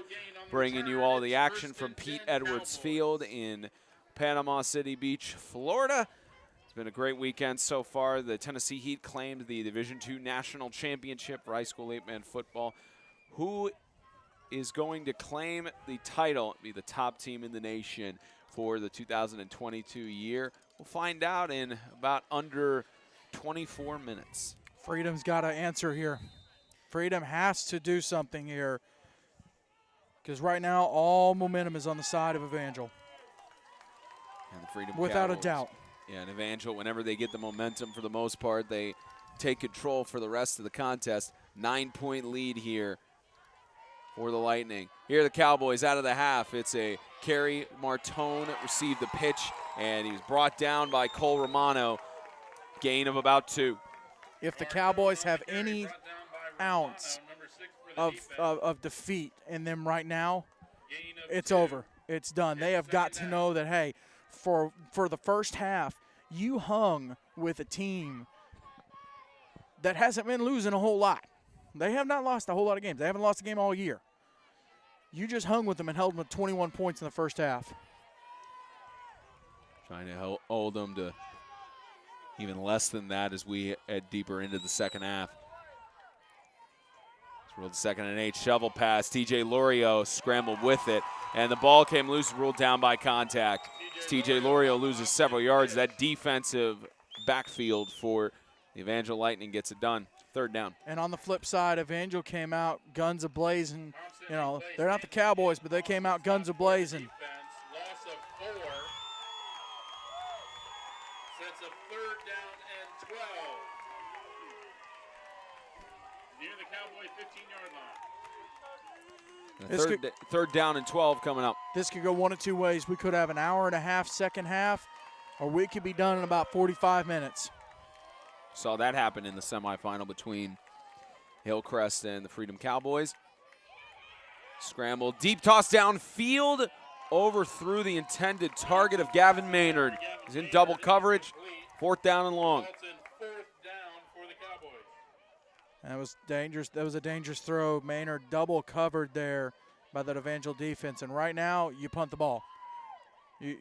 bringing you all the action from Pete Edwards Field in Panama City Beach, Florida. It's been a great weekend so far. The Tennessee Heat claimed the Division II National Championship for high school 8-man football. Who is going to claim the title, be the top team in the nation for the 2022 year? We'll find out in about under 24 minutes. Freedom's got to answer here. Freedom has to do something here because right now all momentum is on the side of Evangel. And the Freedom Without Cowboys. a doubt. Yeah, and Evangel, whenever they get the momentum for the most part, they take control for the rest of the contest. 9-point lead here for the Lightning. Here are the Cowboys out of the half. It's a Kerry Martone received the pitch, and he was brought down by Cole Romano. Gain of about 2. If the Cowboys have any ounce of defeat in them right now, it's over. It's done. They have got to know that, hey, for the first half, you hung with a team that hasn't been losing a whole lot. They have not lost a whole lot of games. They haven't lost a game all year. You just hung with them and held them with 21 points in the first half. Trying to hold them to even less than that as we head deeper into the second half. It's ruled second and 8, shovel pass. TJ Lorio scrambled with it, and the ball came loose, ruled down by contact. TJ Lorio loses several yards. That defensive backfield for the Evangel Lightning gets it done. Third down. And on the flip side, Evangel came out guns a-blazing. You know, they're not the Cowboys, but they came out guns a-blazing. Loss of 4. Sets a third down and 12. Near the Cowboy 15-yard line. Third down and 12 coming up. This could go one of two ways. We could have an hour and a half second half, or we could be done in about 45 minutes. Saw that happen in the semifinal between Hillcrest and the Freedom Cowboys. Scramble, deep toss downfield, overthrew the intended target of Gavin Maynard. He's in double coverage, 4th down and long. That was dangerous. That was a dangerous throw. Maynard double covered there by that Evangel defense. And right now, you punt the ball. You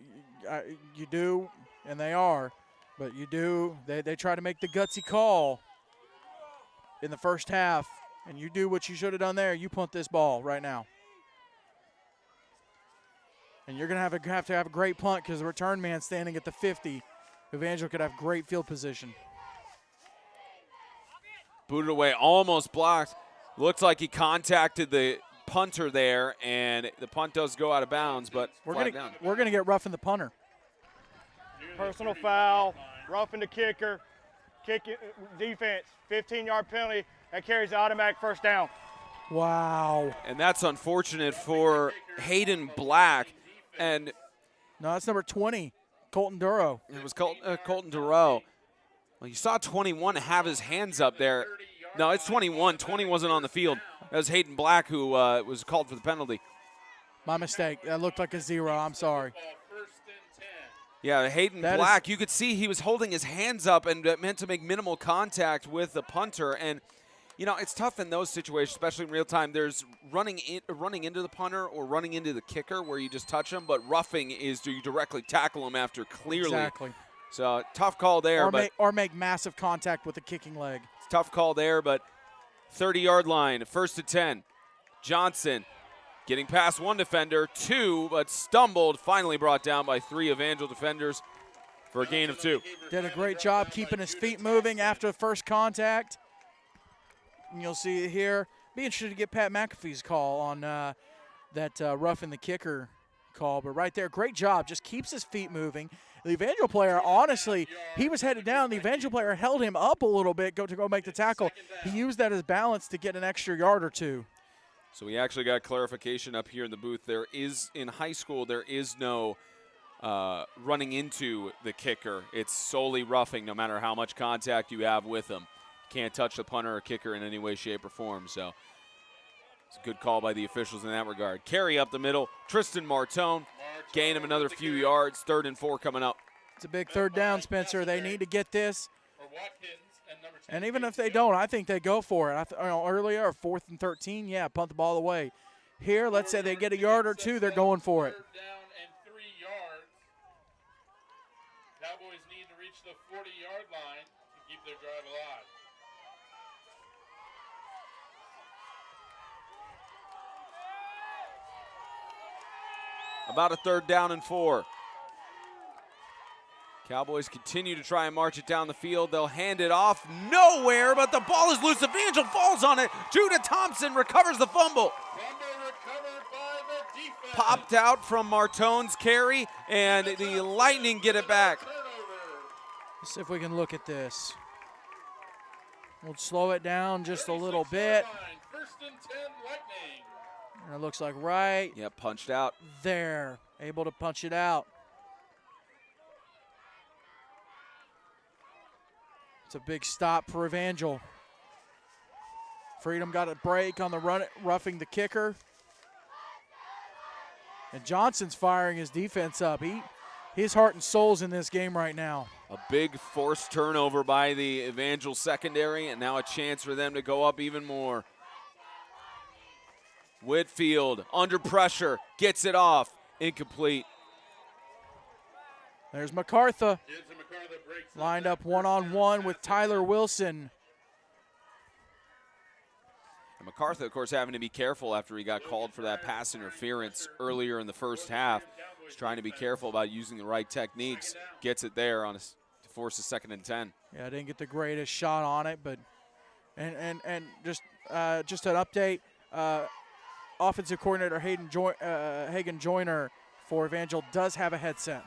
do, and they are, but you do. They try to make the gutsy call in the first half, and you do what you should have done there. You punt this ball right now. And you're going to have to have a great punt because the return man standing at the 50. Evangel could have great field position. Booted away, almost blocked. Looks like he contacted the punter there, and the punt does go out of bounds, but we're gonna get roughing the punter. Personal foul, roughing the kicker, defense, 15-yard penalty. That carries the automatic first down. Wow. And that's unfortunate for Hayden Black. And no, that's number 20, Colton Duro. It was Colton Duro. Well, you saw 21 have his hands up there. No, it's 21. 20 wasn't on the field. That was Hayden Black who was called for the penalty. My mistake. That looked like a 0. I'm sorry. Yeah, Hayden Black, you could see he was holding his hands up and meant to make minimal contact with the punter. And, you know, it's tough in those situations, especially in real time. There's running into the punter or running into the kicker where you just touch them, but roughing is do you directly tackle him after clearly. Exactly. So tough call there. Or make massive contact with the kicking leg. It's a tough call there, but 30-yard line, 1st and 10. Johnson getting past one defender, 2, but stumbled, finally brought down by 3 Evangel defenders for a gain of 2. Did a great job keeping his feet moving after the first contact. And you'll see it here. Be interested to get Pat McAfee's call on that roughing the kicker call. But right there, great job. Just keeps his feet moving. The Evangel player, honestly, he was headed down. The Evangel player held him up a little bit to go make the tackle. He used that as balance to get an extra yard or 2. So we actually got clarification up here in the booth. There is, in high school, there is no running into the kicker. It's solely roughing no matter how much contact you have with them. Can't touch the punter or kicker in any way, shape, or form. So it's a good call by the officials in that regard. Carry up the middle. Tristan Martone. Gain him another few yards. 3rd and 4 coming up. It's a big 3rd down, Spencer. They need to get this. And even if they don't, I think they go for it. Earlier, 4th and 13, yeah, punt the ball away. Here, let's say they get a yard or 2, they're going for it. 3rd down and 3 yards. Cowboys need to reach the 40-yard line to keep their drive alive. About a 3rd down and 4. Cowboys continue to try and march it down the field. They'll hand it off nowhere, but the ball is loose. Evangel falls on it. Judah Thompson recovers the fumble. Fumble recovered by the defense. Popped out from Martone's carry, and the Lightning get it back. Let's see if we can look at this. We'll slow it down just a little bit. 1st and 10, Lightning. And it looks like right Yep, punched out. there. Able to punch it out. It's a big stop for Evangel. Freedom got a break on the run, roughing the kicker. And Johnson's firing his defense up. His heart and soul's in this game right now. A big forced turnover by the Evangel secondary, and now a chance for them to go up even more. Whitfield under pressure, gets it off, incomplete. There's MacArthur lined up one-on-one with Tyler Wilson. And MacArthur, of course, having to be careful after he got called for that pass interference earlier in the first half. He's trying to be careful about using the right techniques. Gets it there on to force a 2nd and 10. Yeah, I didn't get the greatest shot on it, but and just an update. Offensive coordinator Hagen Joyner for Evangel does have a headset.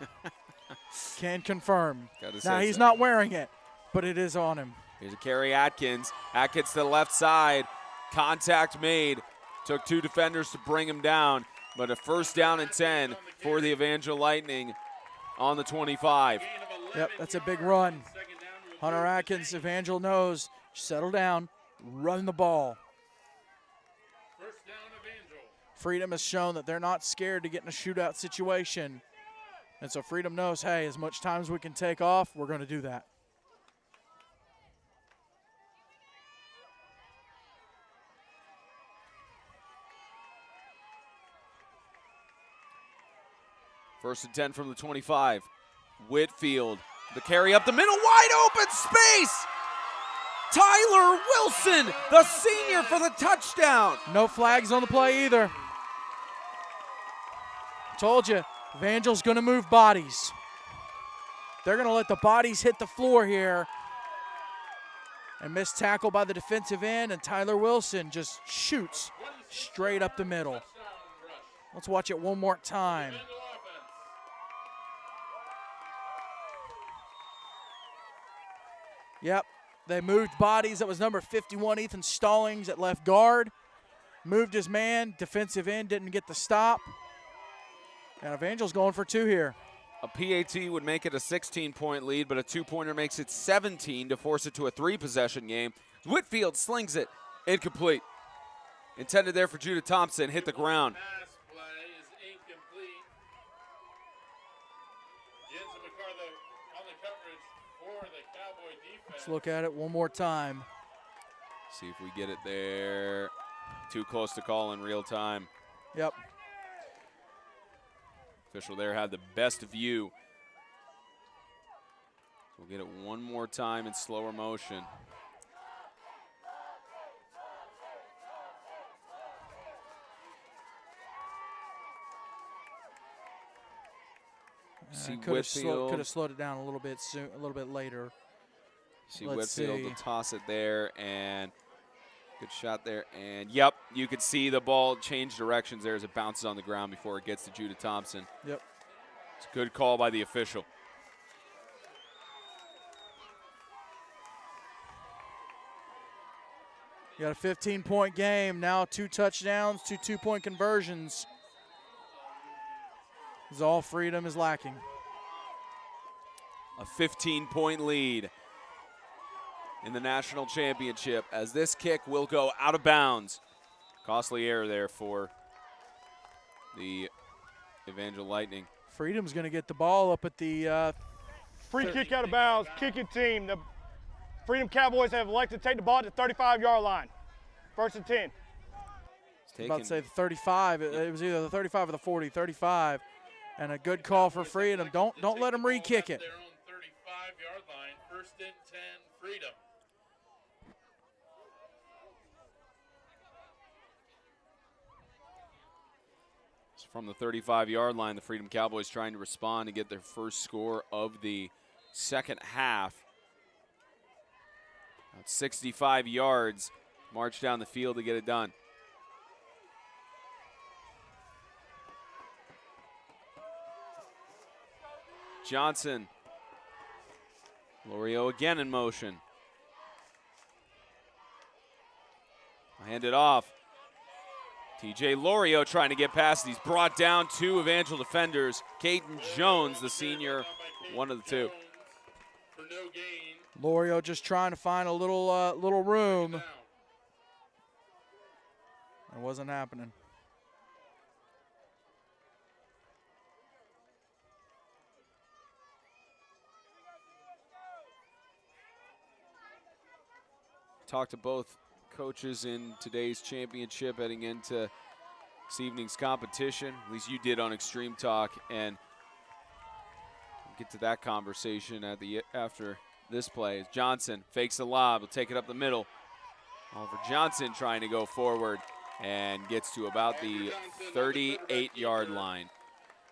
Can confirm. Now he's not wearing it, but it is on him. Here's a carry, Atkins. Atkins to the left side. Contact made. Took 2 defenders to bring him down, but a 1st down and 10 for the Evangel Lightning on the 25. Yep, that's a big run. Hunter Atkins, Evangel knows, settle down, run the ball. Freedom has shown that they're not scared to get in a shootout situation. And so Freedom knows, hey, as much time as we can take off, we're going to do that. First and 10 from the 25. Whitfield, the carry up the middle, wide open space. Tyler Wilson, the senior, for the touchdown. No flags on the play either. Told you, Evangel's going to move bodies. They're going to let the bodies hit the floor here. And missed tackle by the defensive end, and Tyler Wilson just shoots straight up the middle. Let's watch it one more time. Yep, they moved bodies. That was number 51, Ethan Stallings, at left guard. Moved his man, defensive end, didn't get the stop. And Evangel's going for 2 here. A PAT would make it a 16-point lead, but a 2-pointer makes it 17 to force it to a 3-possession game. Whitfield slings it, incomplete. Intended there for Judah Thompson, hit the ground. Pass play is incomplete. Jensen McCarthy on the coverage for the Cowboy defense. Let's look at it one more time. See if we get it there. Too close to call in real time. Yep. Official there had the best view. We'll get it one more time in slower motion. See Whitfield. Could have slowed it down a little bit soon, a little bit later. See Let's Whitfield see. to toss it there, and good shot there. And yep, you could see the ball change directions there as it bounces on the ground before it gets to Judah Thompson. Yep. It's a good call by the official. You got a 15-point game, now 2 touchdowns, 2 two-point conversions. is all Freedom is lacking. A 15-point lead in the national championship as this kick will go out of bounds. Costly error there for the Evangel Lightning. Freedom's going to get the ball up at the Free kick out of bounds, kicking team. The Freedom Cowboys have elected to take the ball to the 35-yard line. 1st and 10. About to say the 35. It was either the 35 or the 40. 35, and a good call for Freedom. Don't let them re-kick it. Their own 35-yard line. 1st and 10, Freedom. From the 35-yard line, the Freedom Cowboys trying to respond and get their first score of the second half. About 65 yards, march down the field to get it done. Johnson. Lorio again in motion. Hand it off. TJ Lorio trying to get past. He's brought down 2 Evangel defenders. Caden Jones, the senior, one of the 2. For no gain. Lorio just trying to find a little room. It wasn't happening. Talked to both coaches in today's championship heading into this evening's competition. At least you did on Extreme Talk, and we'll get to that conversation after this play. Johnson fakes the lob, will take it up the middle. Oliver Johnson trying to go forward and gets to about the 38-yard line.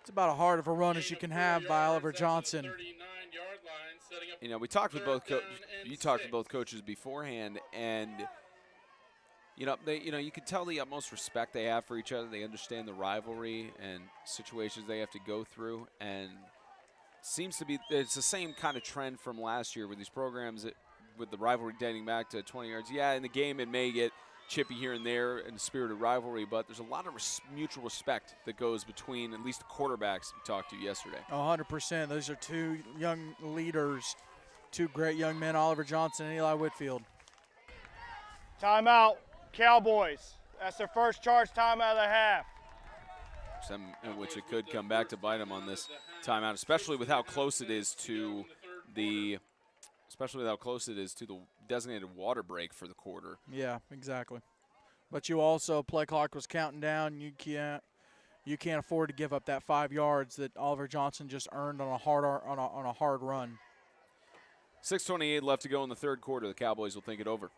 It's about as hard of a run as you can have by Oliver Johnson. You know, we talked with both you talked with both coaches beforehand, and you could tell the utmost respect they have for each other. They understand the rivalry and situations they have to go through, and seems to be it's the same kind of trend from last year with these programs with the rivalry dating back to 20 yards. Yeah, in the game it may get chippy here and there in the spirit of rivalry, but there's a lot of mutual respect that goes between at least the quarterbacks we talked to yesterday. 100%. Those are 2 young leaders, 2 great young men, Oliver Johnson and Eli Whitfield. Timeout, Cowboys. That's their first charge timeout of the half. Which it could come back to bite them on this timeout, especially with how close it is to the designated water break for the quarter. Yeah, exactly. But you also, play clock was counting down. You can't afford to give up that 5 yards that Oliver Johnson just earned on a hard run. 6:28 left to go in the third quarter. The Cowboys will think it over.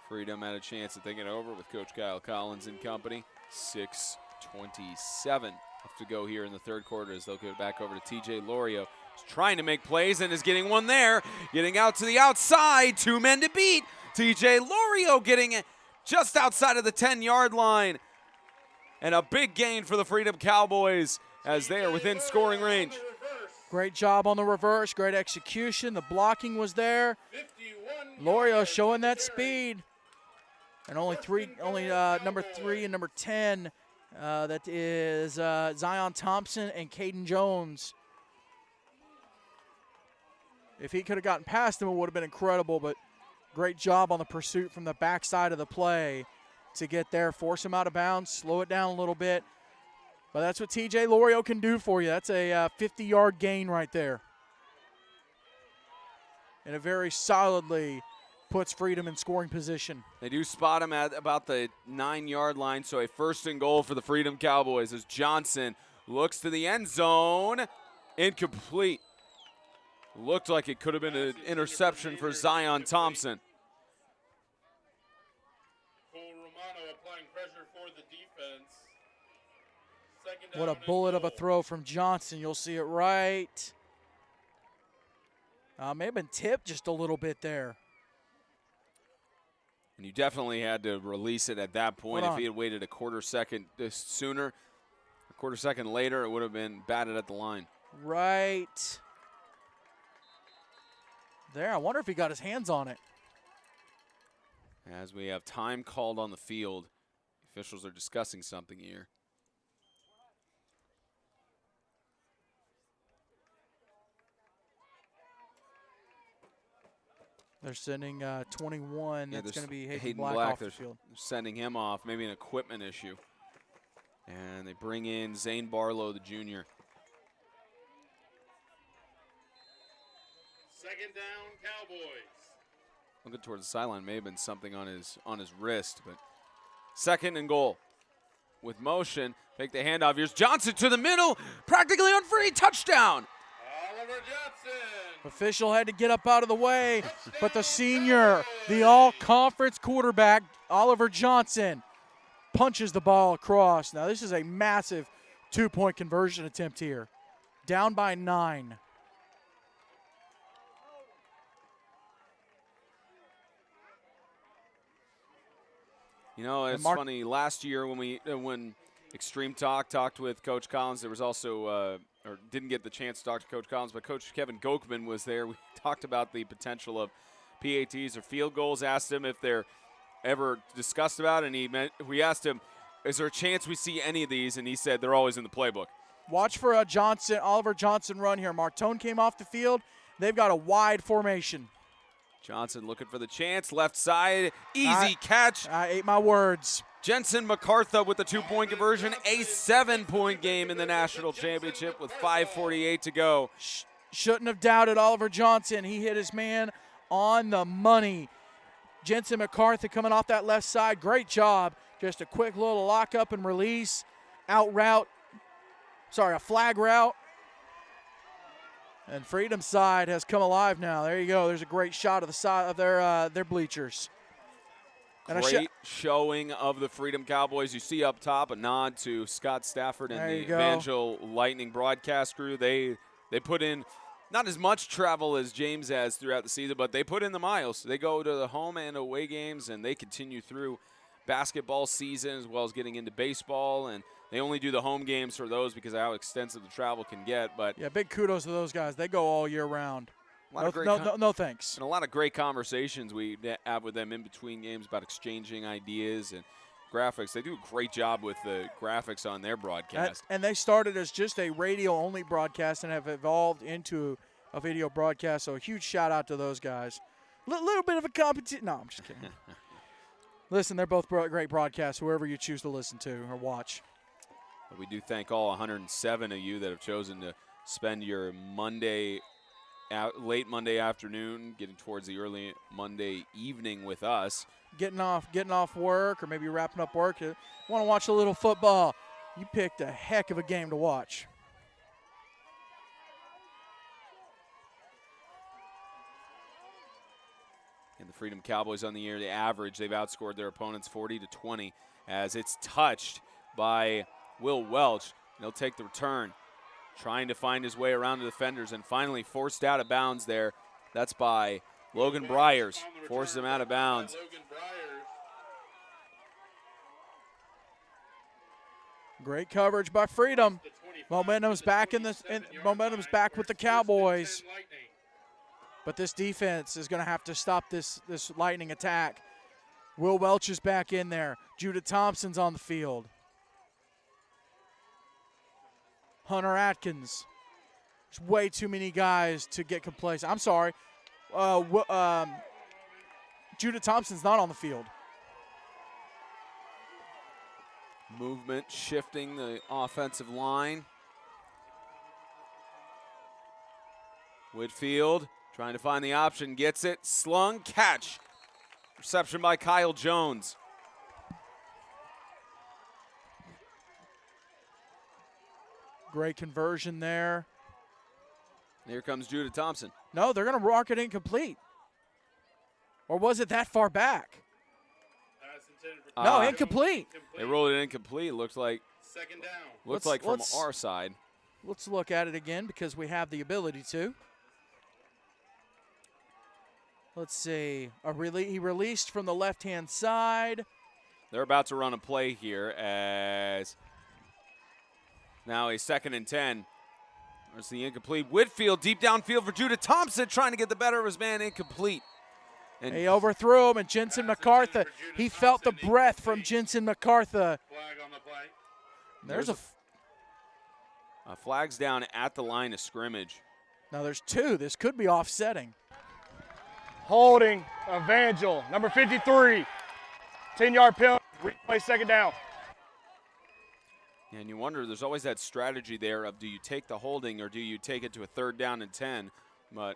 Freedom had a chance at thinking it over with Coach Kyle Collins and company. 6:27 left to go here in the third quarter as they'll get back over to TJ Lorio. He's trying to make plays and is getting one there. Getting out to the outside. 2 men to beat. TJ Lorio getting it just outside of the 10-yard line. And a big gain for the Freedom Cowboys as they are within scoring range. Great job on the reverse. Great execution. The blocking was there. Lorio showing that speed. And only number 3 and number 10, that is Zion Thompson and Caden Jones. If he could have gotten past him, it would have been incredible, but great job on the pursuit from the backside of the play to get there, force him out of bounds, slow it down a little bit. But that's what TJ Lorio can do for you. That's a 50-yard gain right there. And it very solidly puts Freedom in scoring position. They do spot him at about the 9-yard line, so a 1st and goal for the Freedom Cowboys as Johnson looks to the end zone. Incomplete. Looked like it could have been an interception for Zion Thompson. Cole Romano applying pressure for the defense. Second What a down and bullet of a goal. throw from Johnson. You'll see it right. May have been tipped just a little bit there. And you definitely had to release it at that point. Hold If on. he had waited a quarter second sooner, a quarter second later, it would have been batted at the line. Right there. I wonder if he got his hands on it. As we have time called on the field, officials are discussing something here. They're sending 21. Yeah, That's going to be Hayden Hayden Black Black. off the They're field. sending him off, maybe an equipment issue. And they bring in Zane Barlow, the junior. Second down, Cowboys. Looking towards the sideline, may have been something on his wrist, but second and goal. With motion, take the handoff. Here's Johnson to the middle, practically on free, touchdown. Oliver Johnson. Official had to get up out of the way, but the senior, the all-conference quarterback, Oliver Johnson, punches the ball across. Now, this is a massive two-point conversion attempt here. Down by 9. You know, it's funny. Last year when Extreme Talk talked with Coach Collins, there was also, or didn't get the chance to talk to Coach Collins, but Coach Kevin Gochman was there. We talked about the potential of PATs or field goals, asked him if they're ever discussed about it, and we asked him, is there a chance we see any of these? And he said they're always in the playbook. Watch for a Oliver Johnson run here. Martone came off the field. They've got a wide formation. Johnson looking for the chance, left side, easy catch. I ate my words. Jensen MacArthur with the 2-point conversion, a 7-point game in the national championship with 5:48 to go. Shouldn't have doubted Oliver Johnson. He hit his man on the money. Jensen MacArthur coming off that left side. Great job. Just a quick little lock up and release. A flag route. And Freedom side has come alive now. There you go. There's a great shot of the side of their bleachers. And Great showing of the Freedom Cowboys. You see up top a nod to Scott Stafford and the Evangel Lightning broadcast crew. They put in not as much travel as James has throughout the season, but they put in the miles. They go to the home and away games, and they continue through basketball season as well as getting into baseball. And they only do the home games for those because of how extensive the travel can get. But yeah, big kudos to those guys. They go all year round. No thanks. And a lot of great conversations we have with them in between games about exchanging ideas and graphics. They do a great job with the graphics on their broadcast. And they started as just a radio-only broadcast and have evolved into a video broadcast. So a huge shout-out to those guys. Little bit of a competition. No, I'm just kidding. Listen, they're both great broadcasts, whoever you choose to listen to or watch. But we do thank all 107 of you that have chosen to spend your late Monday afternoon, getting towards the early Monday evening with us. Getting off work or maybe wrapping up work. You want to watch a little football. You picked a heck of a game to watch. And the Freedom Cowboys on the year, they've outscored their opponents 40-20 as it's touched by Will Welch. They'll take the return, trying to find his way around the defenders and finally forced out of bounds there. That's by Logan Bryers. Forces him out of bounds. Great coverage by Freedom. Momentum's back momentum's back with the Cowboys. But this defense is going to have to stop this Lightning attack. Will Welch is back in there. Judah Thompson's on the field. Hunter Atkins. There's way too many guys to get complacent. I'm sorry. Judah Thompson's not on the field. Movement shifting the offensive line. Whitfield trying to find the option, gets it, slung, catch. Reception by Kyle Jones. Great conversion there. Here comes Judah Thompson. No, they're going to rock it incomplete. Or was it that far back? Pass intended for No, incomplete. They rolled it incomplete. Looks like Second down. from let's- our side. Let's look at it again because we have the ability to. Let's see. He released from the left-hand side. They're about to run a play here as now a 2nd and 10. There's the incomplete. Whitfield deep downfield for Judah Thompson trying to get the better of his man. Incomplete. And He overthrew him, and Jensen MacArthur, he felt the breath from Jensen MacArthur. Flag on the play. There's a flag's down at the line of scrimmage. now there's two. This could be offsetting. Holding Evangel, number 53. 10-yard penalty, replay 2nd down. And you wonder, there's always that strategy there of do you take the holding or do you take it to a 3rd down and 10? But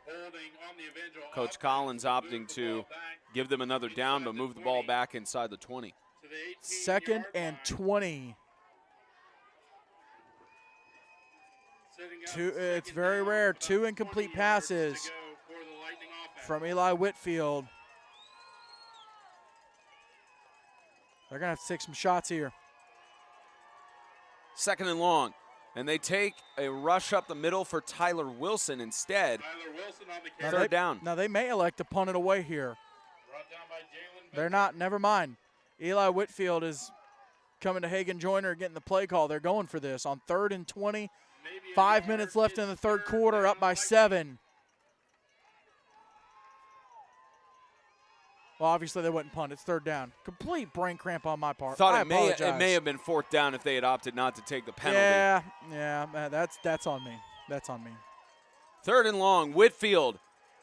Holding on the Evangel Coach offense. Collins opting Move the to ball back give them another down but move the ball back inside the 20. to the 18-yard 2nd and line. 20. Setting up Two, it's 2nd very down, rare. about 2 20 incomplete yards passes to go for the Lightning offense. from Eli Whitfield. They're going to have to take some shots here. 2nd and long. And they take a rush up the middle for Tyler Wilson instead. Tyler Wilson on the Now carry. Third down. Now they may elect to punt it away here. Brought down by Jalen They're Benson. not. Never mind. Eli Whitfield is coming to Hagen Joyner, getting the play call. They're going for this on 3rd and 20. Maybe a 5 yard minutes left is in the 3rd third quarter, up down, by Lightning. 7. Well, obviously they wouldn't punt. It's 3rd down. Complete brain cramp on my part. Thought I it apologize. may have been 4th down if they had opted not to take the penalty. Yeah, man, that's on me. That's on me. 3rd and long. Whitfield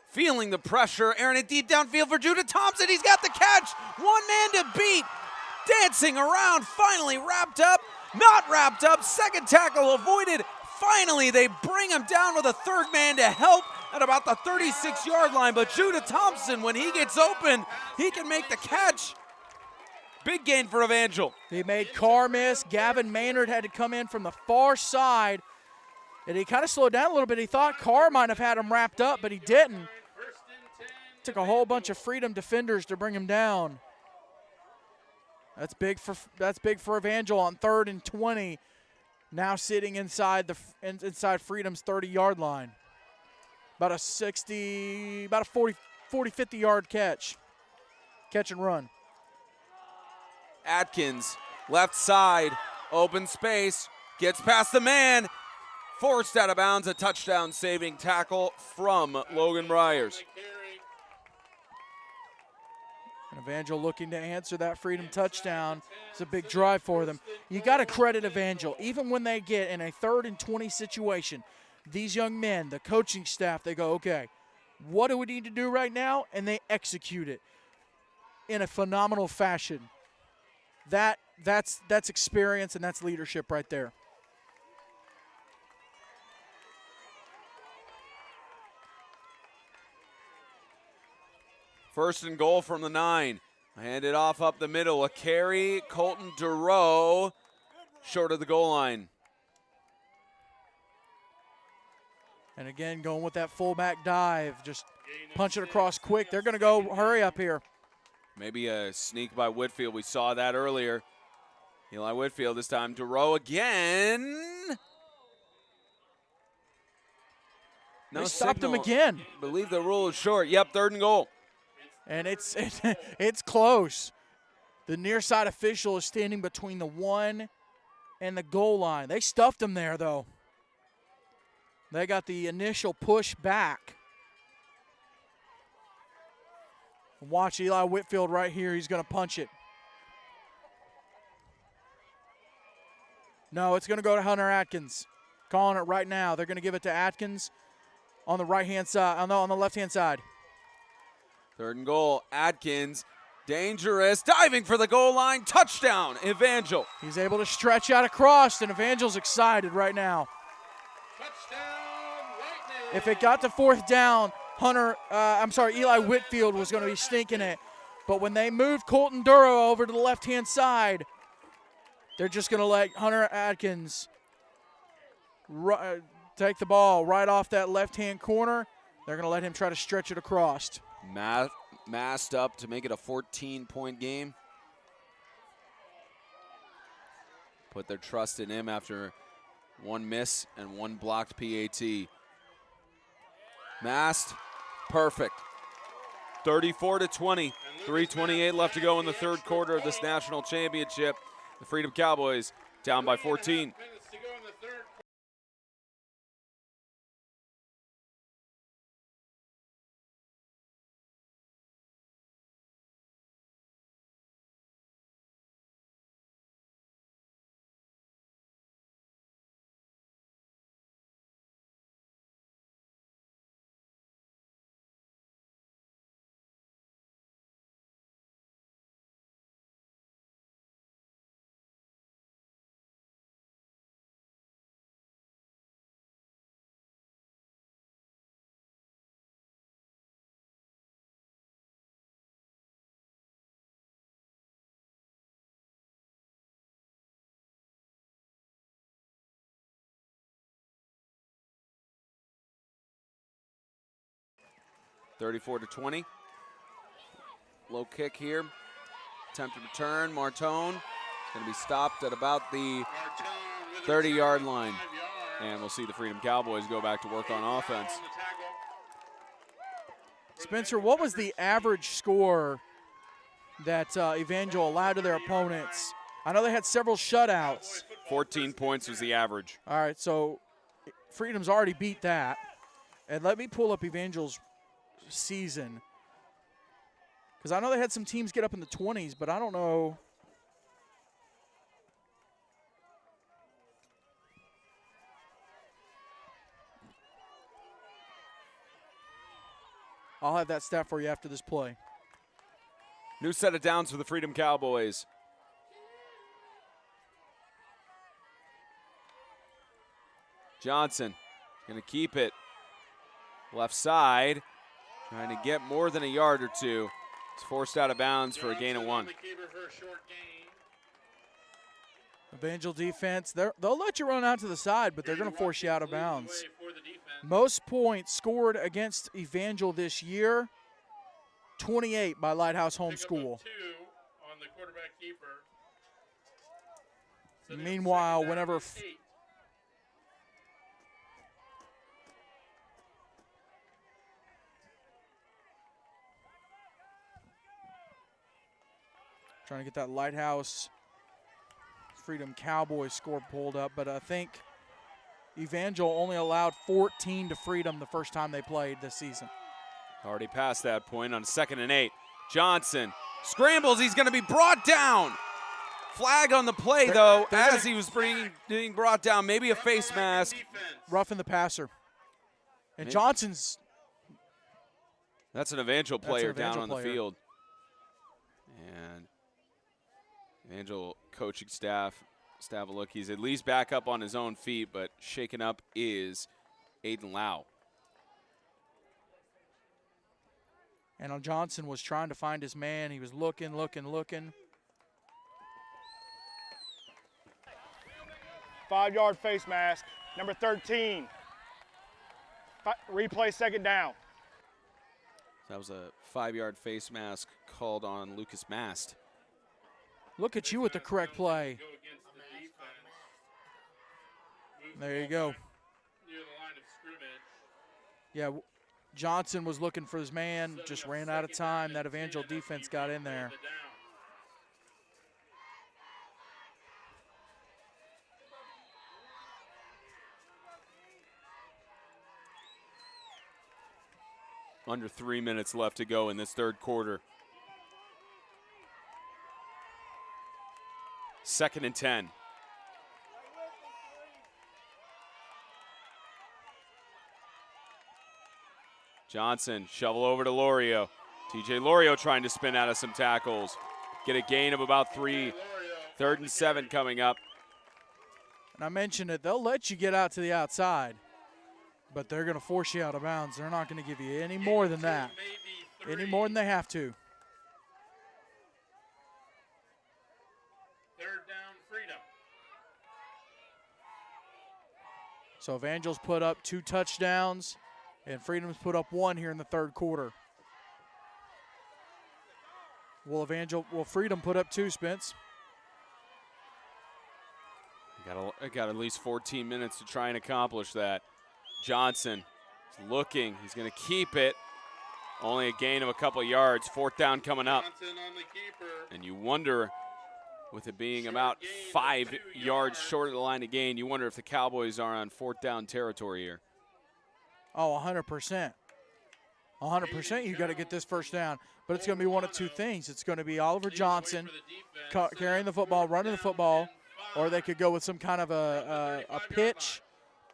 feeling the pressure. Aaron it deep downfield for Judah Thompson. He's got the catch. One man to beat. Dancing around. Finally wrapped up. Not wrapped up. 2nd tackle avoided. Finally, they bring him down with a 3rd man to help at about the 36-yard line. But Judah Thompson, when he gets open, he can make the catch. Big gain for Evangel. He made Carr miss. Gavin Maynard had to come in from the far side. And he kind of slowed down a little bit. He thought Carr might have had him wrapped up, but he didn't. 1st and 10. Took a whole bunch of Freedom defenders to bring him down. That's big for Evangel on 3rd and 20. Now sitting inside Freedom's 30-yard line. About a 40, 50-yard catch. Catch and run. Atkins, left side, open space, gets past the man, forced out of bounds, a touchdown saving tackle from Logan Byers. And Evangel looking to answer that Freedom touchdown. It's a big drive for them. You got to credit Evangel. Even when they get in a 3rd and 20 situation, these young men, the coaching staff, they go, okay, what do we need to do right now? And they execute it in a phenomenal fashion. That's experience and that's leadership right there. First and goal from the 9. Handed off up the middle. A carry. Colton Durow short of the goal line. And again, going with that fullback dive, just punch it across quick. They're going to go hurry up here. Maybe a sneak by Whitfield. We saw that earlier. Eli Whitfield this time. Durow again. No They stopped him signal. again. I believe the rule is short. Yep, 3rd and goal. And it's close. The near side official is standing between the 1 and the goal line. They stuffed him there, though. They got the initial push back. Watch Eli Whitfield right here. He's going to punch it. No, it's going to go to Hunter Atkins. Calling it right now. They're going to give it to Atkins on the right-hand side. Oh, no, on the left-hand side. 3rd and goal. Atkins, dangerous, diving for the goal line. Touchdown, Evangel. He's able to stretch out across, and Evangel's excited right now. Touchdown, Lightning. If it got to 4th down, Eli Whitfield was going to be stinking it. But when they moved Colton Durow over to the left-hand side, they're just going to let Hunter Atkins take the ball right off that left-hand corner. They're going to let him try to stretch it across. Masked up to make it a 14-point game. Put their trust in him after one miss and one blocked PAT. Masked, perfect. 34-20, 3:28 left to go in the third quarter of this national championship. The Freedom Cowboys down by 14. Minutes to go in the third. (34-20). Low kick here. Attempted return. Martone going to be stopped at about the 30-yard line. And we'll see the Freedom Cowboys go back to work on offense. Spencer, what was the average score that Evangel allowed to their opponents? I know they had several shutouts. 14 points was the average. All right, so Freedom's already beat that. And let me pull up Evangel's season, because I know they had some teams get up in the 20s, but I don't know. I'll have that stat for you after this play. New set of downs for the Freedom Cowboys. Johnson going to keep it. Left side, trying to get more than a yard or two. It's forced out of bounds for a gain of 1. Evangel defense, they'll let you run out to the side, but they're going to force you out of bounds. Most points scored against Evangel this year, 28 by Lighthouse Homeschool. Meanwhile, whenever trying to get that Lighthouse Freedom Cowboys score pulled up, but I think Evangel only allowed 14 to Freedom the first time they played this season. Already past that point on 2nd and 8. Johnson scrambles. He's going to be brought down. Flag on the play, though, as he was being brought down. Maybe a face mask. Roughing the passer. And Johnson's. That's an Evangel player down on the field. And Evangel coaching staff a look. He's at least back up on his own feet, but shaken up is Aiden Lau. And Johnson was trying to find his man. He was looking. 5-yard face mask, number 13. Replay 2nd down. That was a 5-yard face mask called on Lucas Mast. Look at you with the correct play. There you go. Yeah, Johnson was looking for his man, just ran out of time. That Evangel defense got in there. Under 3 minutes left to go in this third quarter. 2nd and 10. Johnson, shovel over to Lorio. TJ Lorio trying to spin out of some tackles. Get a gain of about 3. 3rd and 7 coming up. And I mentioned it, they'll let you get out to the outside, but they're going to force you out of bounds. They're not going to give you any more than that, any more than they have to. 3rd down, Freedom. So Evangel's put up 2 touchdowns, and Freedom's put up 1 here in the third quarter. Will Freedom put up 2, Spence? Got at least 14 minutes to try and accomplish that. Johnson is looking. He's going to keep it. Only a gain of a couple yards. 4th down coming up. And you wonder, with it being about 5 yards short of the line of gain, you wonder if the Cowboys are on 4th down territory here. Oh, 100%. 100% you got to get this first down. But it's going to be one of 2 things. It's going to be Oliver Johnson carrying the football, running the football, or they could go with some kind of a pitch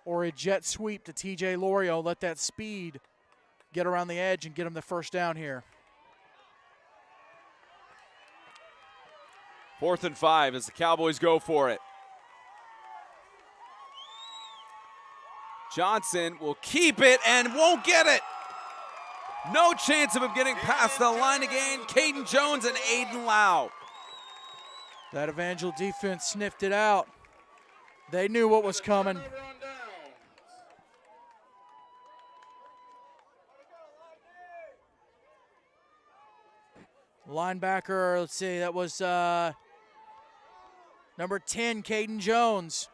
or a jet sweep to TJ Lorio, let that speed get around the edge and get him the first down here. 4th and 5 as the Cowboys go for it. Johnson will keep it and won't get it. No chance of him getting past the line again. Caden Jones and Aiden Lau. That Evangel defense sniffed it out. They knew what was coming. Linebacker, let's see, that was number 10, Caden Jones.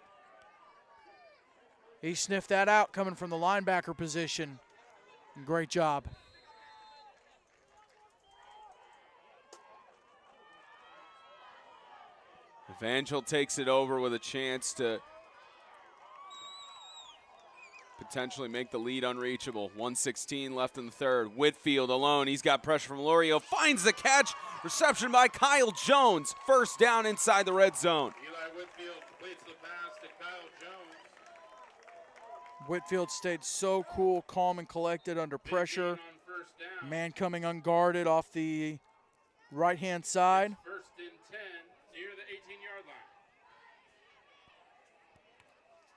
He sniffed that out coming from the linebacker position. Great job. Evangel takes it over with a chance to potentially make the lead unreachable. 1:16 left in the 3rd. Whitfield alone. He's got pressure from Lorio. Finds the catch. Reception by Kyle Jones. 1st down inside the red zone. Eli Whitfield completes the pass to Kyle Jones. Whitfield stayed so cool, calm, and collected under pressure. On 1st down. Man coming unguarded off the right-hand side. 1st and 10 near the 18-yard line.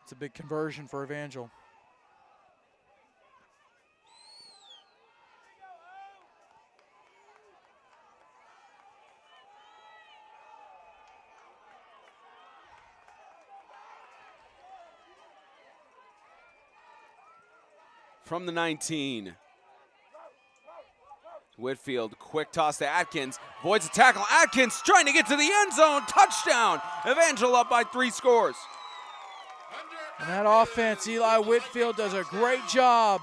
It's a big conversion for Evangel. From the 19. Whitfield, quick toss to Atkins. Avoids the tackle. Atkins trying to get to the end zone. Touchdown. Evangel up by 3 scores. And that offense, Eli Whitfield does a great job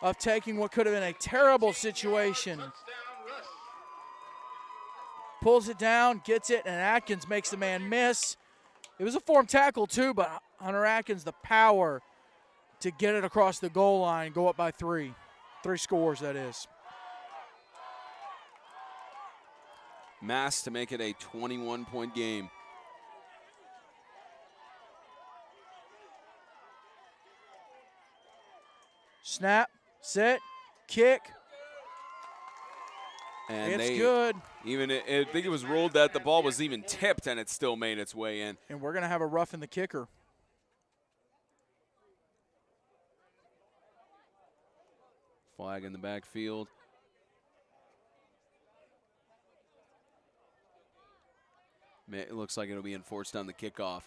of taking what could have been a terrible situation. Pulls it down, gets it, and Atkins makes the man miss. It was a form tackle too, but Hunter Atkins, the power to get it across the goal line, go up by 3. 3 scores, that is. Mass to make it a 21-point game. Snap, set, kick. And it's good. I think it was ruled that the ball was even tipped, and it still made its way in. And we're going to have a rough in the kicker. Flag in the backfield. It looks like it'll be enforced on the kickoff.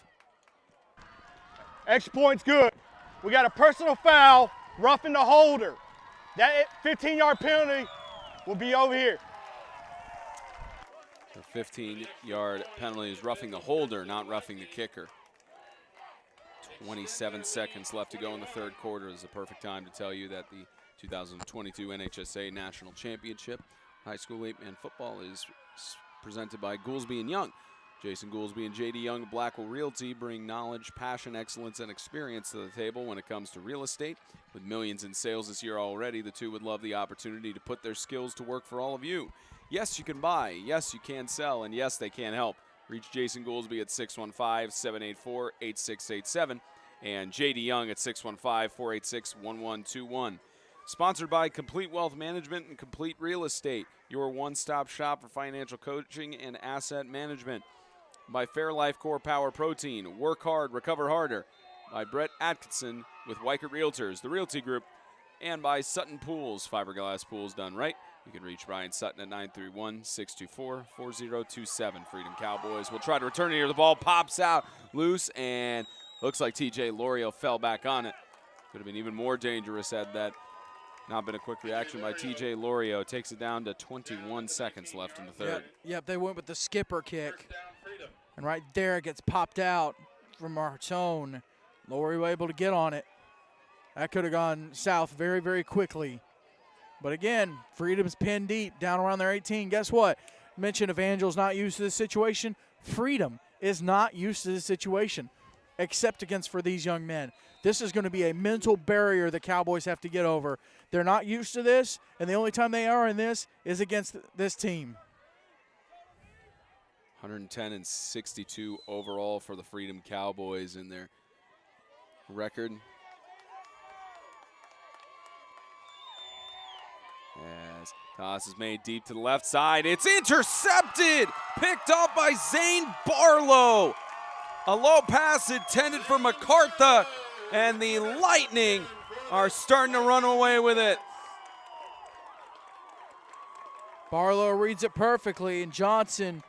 Extra point's good. We got a personal foul, roughing the holder. That 15-yard penalty will be over here. The 15-yard penalty is roughing the holder, not roughing the kicker. 27 seconds left to go in the 3rd quarter. This is the perfect time to tell you that the 2022 NHSA National Championship High School 8-man football is presented by Goolesby and Young. Jason Goolesby and J.D. Young of Blackwell Realty bring knowledge, passion, excellence, and experience to the table when it comes to real estate. With millions in sales this year already, the two would love the opportunity to put their skills to work for all of you. Yes, you can buy. Yes, you can sell. And yes, they can help. Reach Jason Goolesby at 615-784-8687 and J.D. Young at 615-486-1121. Sponsored by Complete Wealth Management and Complete Real Estate, your one-stop shop for financial coaching and asset management. By Fairlife Core Power Protein, work hard, recover harder. By Brett Atkinson with Weichert Realtors, the Realty Group. And by Sutton Pools, fiberglass pools done right. You can reach Brian Sutton at 931-624-4027. Freedom Cowboys will try to return it here. The ball pops out loose, and looks like TJ Lorio fell back on it. Could have been even more dangerous had that Not been a quick reaction by TJ Lorio. Takes it down to 21 seconds left in the third. Yep, they went with the skipper kick. First down, Freedom. And right there it gets popped out from Martone. Lorio able to get on it. That could have gone south very, very quickly. But again, Freedom's pinned deep down around their 18. Guess what? Mentioned Evangel's not used to this situation. Freedom is not used to this situation, except against for these young men. This is going to be a mental barrier the Cowboys have to get over. They're not used to this, and the only time they are in this is against this team. 110 and 62 overall for the Freedom Cowboys in their record. As toss is made deep to the left side. It's intercepted! Picked off by Zane Barlow. A low pass intended for MacArthur, and the Lightning are starting to run away with it. Barlow reads it perfectly, and Johnson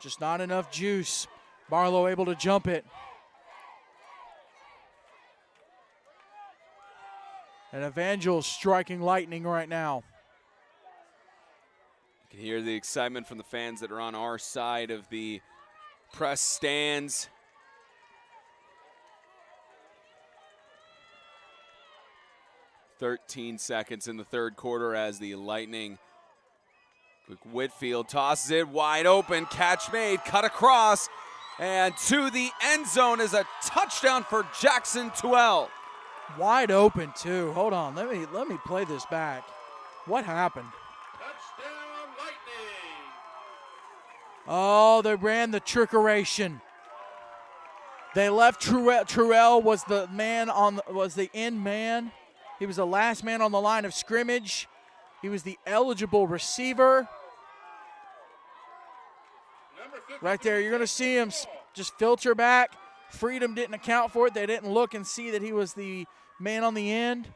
just not enough juice. Barlow able to jump it. And Evangel striking lightning right now. You can hear the excitement from the fans that are on our side of the press stands. "13 seconds in the third quarter as the Lightning. Whitfield tosses it wide open, catch made, cut across, and to the end zone is a touchdown for Jackson Tuell. Wide open too. Hold on, let me play this back. What happened? Touchdown, Lightning. Oh, they ran the trickeration. They left Truell was the man was the end man. He was the last man on the line of scrimmage. He was the eligible receiver. Right there, you're going to see him just filter back. Freedom didn't account for it. They didn't look and see that he was the man on the end.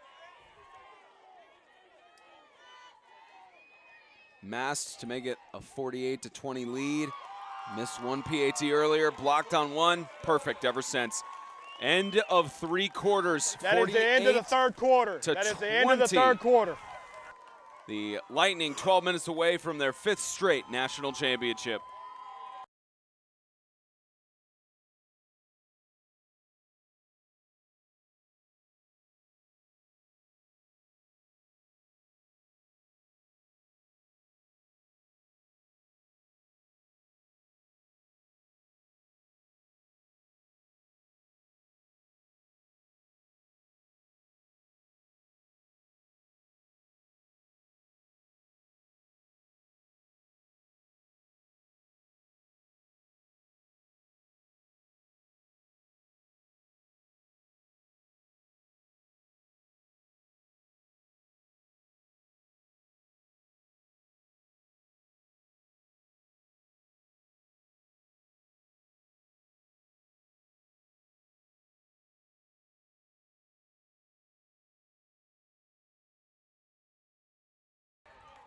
Mast to make it a 48-20 lead. Missed one PAT earlier, blocked on one. Perfect ever since. End of three quarters. That is the end of the third quarter. That is the end of the third quarter. The Lightning 12 minutes away from their fifth straight national championship.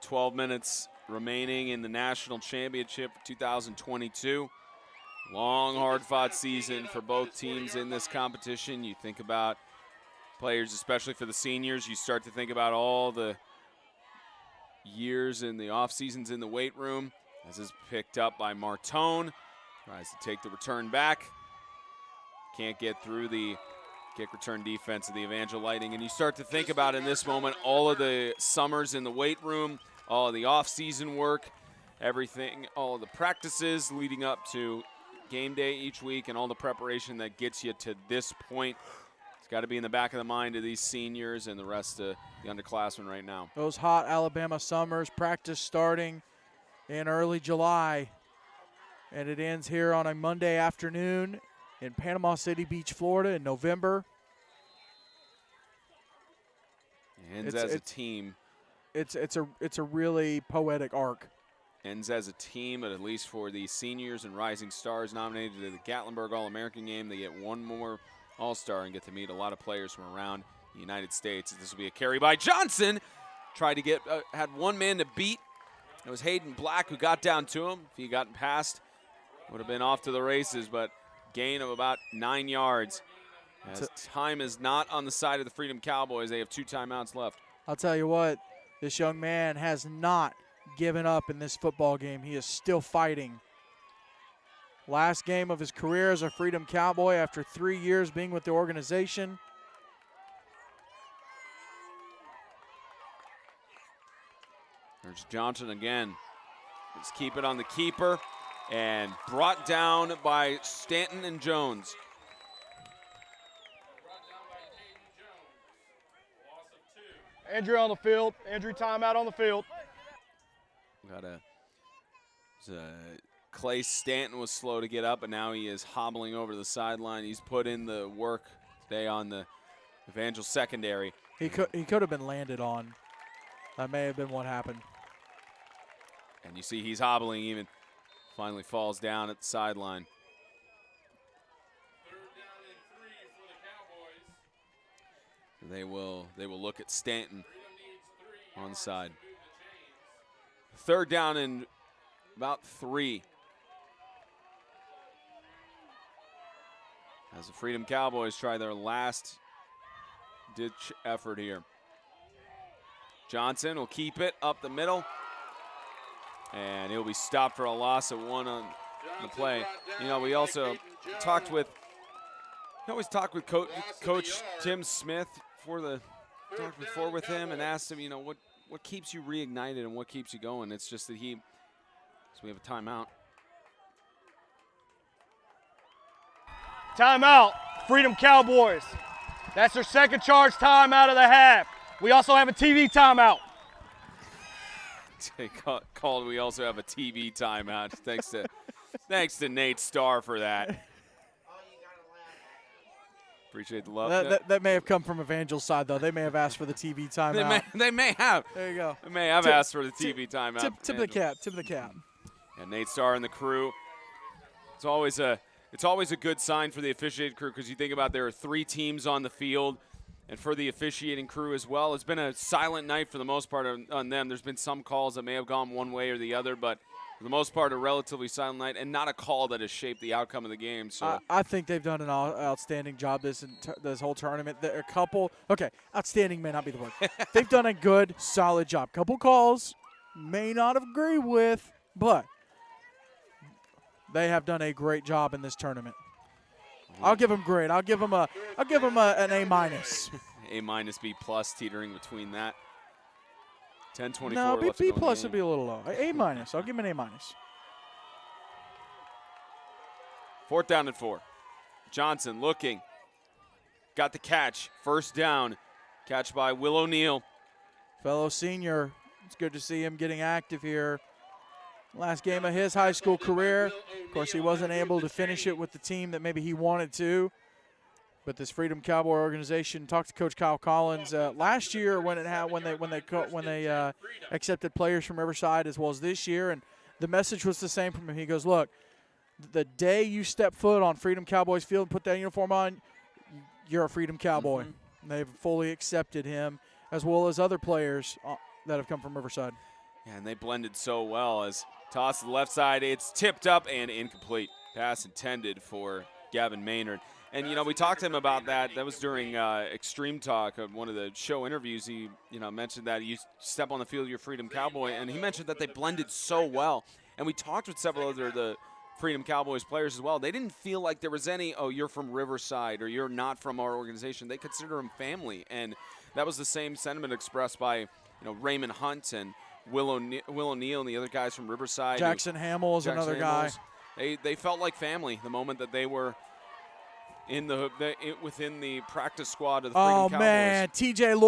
"12 minutes remaining in the national championship for 2022. Long, hard-fought season for both teams in this competition. You think about players, especially for the seniors, you start to think about all the years in the off seasons in the weight room. This is picked up by Martone. Tries to take the return back. Can't get through the kick return defense of the Evangel Lightning. And you start to think about in this moment all of the summers in the weight room, all of the off-season work, everything, all of the practices leading up to game day each week, and all the preparation that gets you to this point. It's got to be in the back of the mind of these seniors and the rest of the underclassmen right now. Those hot Alabama summers, practice starting in early July, and it ends here on a Monday afternoon in Panama City Beach, Florida in November. Ends as a team. It's a really poetic arc. Ends as a team, but at least for the seniors and rising stars nominated to the Gatlinburg All-American game, they get one more All-Star and get to meet a lot of players from around the United States. This will be a carry by Johnson. Tried to get, had one man to beat. It was Hayden Black who got down to him. If he gotten past, would have been off to the races, but gain of about 9 yards. As time is not on the side of the Freedom Cowboys. They have 2 timeouts left. I'll tell you what, this young man has not given up in this football game. He is still fighting. Last game of his career as a Freedom Cowboy after 3 years being with the organization. There's Johnson again. Let's keep it on the keeper and brought down by Stanton and Jones. Injury on the field. Injury timeout on the field. Clay Stanton was slow to get up, but now he is hobbling over the sideline. He's put in the work today on the Evangel secondary. He could have been landed on. That may have been what happened. And you see he's hobbling even. Finally falls down at the sideline. 3rd down and 3 for the Cowboys. They will look at Stanton Freedom needs 3 on the yards side. to move the chains. 3rd down and about 3. As the Freedom Cowboys try their last ditch effort here. Johnson will keep it up the middle. And he'll be stopped for a loss of 1 on the play. You know, we also talked with, Coach Tim Smith talked before with him and asked him, you know, what keeps you reignited and what keeps you going? It's just that so we have a timeout. Timeout. Freedom Cowboys. That's their 2nd charge timeout of the half. We also have a TV timeout. Called. We also have a TV timeout. Thanks to Nate Starr for that. Appreciate the love. That may have come from Evangel's side, though. They may have asked for the TV timeout. They may have. There you go. They may have asked for the TV timeout. Tip of the cap. Tip of the cap. And Nate Starr and the crew. It's always a good sign for the officiating crew because you think about there are 3 teams on the field. And for the officiating crew as well, it's been a silent night for the most part on them. There's been some calls that may have gone one way or the other, but for the most part, a relatively silent night and not a call that has shaped the outcome of the game. So I think they've done an outstanding job this whole tournament. There are a couple – okay, outstanding may not be the word. They've done a good, solid job. Couple calls may not agree with, but they have done a great job in this tournament. I'll give them grade. I'll give them an A minus. A minus, B plus, teetering between that. 10-24. No, left B to go in plus the would be a little low. A minus. I'll give him an A minus. 4th down and 4. Johnson looking. Got the catch. 1st down. Catch by Will O'Neal. Fellow senior. It's good to see him getting active here. Last game of his high school career. Of course, he wasn't able to finish it with the team that maybe he wanted to. But this Freedom Cowboy organization, talked to Coach Kyle Collins last year when they accepted players from Riverside, as well as this year, and the message was the same from him. He goes, "Look, the day you step foot on Freedom Cowboys field and put that uniform on, you're a Freedom Cowboy." Mm-hmm. They've fully accepted him, as well as other players that have come from Riverside. Yeah, and they blended so well as toss to the left side. It's tipped up and incomplete. Pass intended for Gavin Maynard. And, you know, we talked to him about that. That was during Extreme Talk, one of the show interviews. He, mentioned that you step on the field, you're Freedom Cowboy. And he mentioned that they blended so well. And we talked with several other the Freedom Cowboys players as well. They didn't feel like there was any, oh, you're from Riverside or you're not from our organization. They consider them family. And that was the same sentiment expressed by, Raymond Hunt and Will O'Neal and the other guys from Riverside. Jackson Hamill is another guy. They felt like family the moment that they were within the practice squad of the Freedom Cowboys. Oh, man. TJ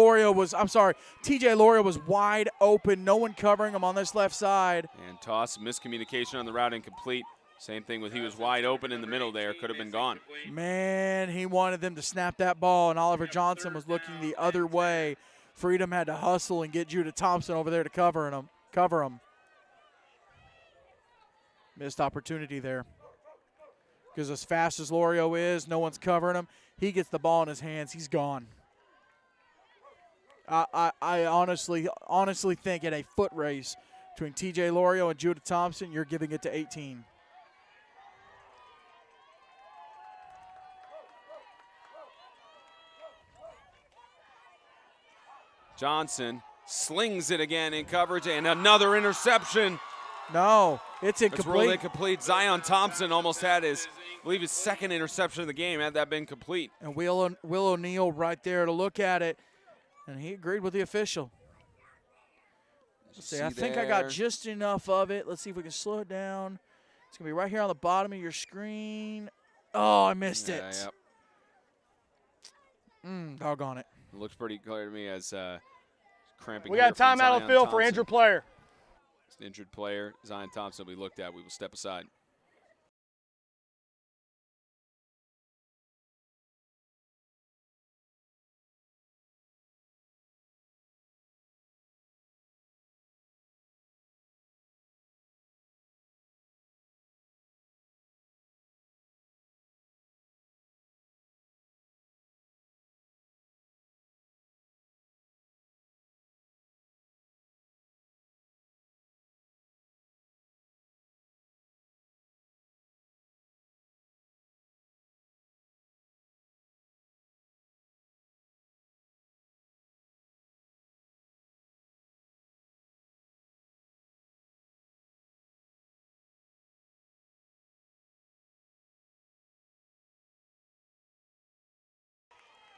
Lorio was wide open. No one covering him on this left side. And toss, miscommunication on the route, incomplete. Same thing with he was wide open in the middle there. Could have been gone. Man, he wanted them to snap that ball, and Oliver Johnson was looking the other way. Freedom had to hustle and get Judah Thompson over there to cover him. Missed opportunity there. Because as fast as Lorio is, no one's covering him. He gets the ball in his hands. He's gone. I honestly think in a foot race between TJ Lorio and Judah Thompson, you're giving it to 18. Johnson slings it again in coverage, and another interception. No, it's It's ruled incomplete. incomplete. Zion Thompson almost had I believe his second interception of the game had that been complete. And Will O'Neal right there to look at it, and he agreed with the official. Let's see, I think I got just enough of it. Let's see if we can slow it down. It's going to be right here on the bottom of your screen. Oh, I missed it. Yep. Doggone it. It looks pretty clear to me as cramping. We got a timeout on the field for injured player. It's an injured player. Zion Thompson will be looked at. We will step aside.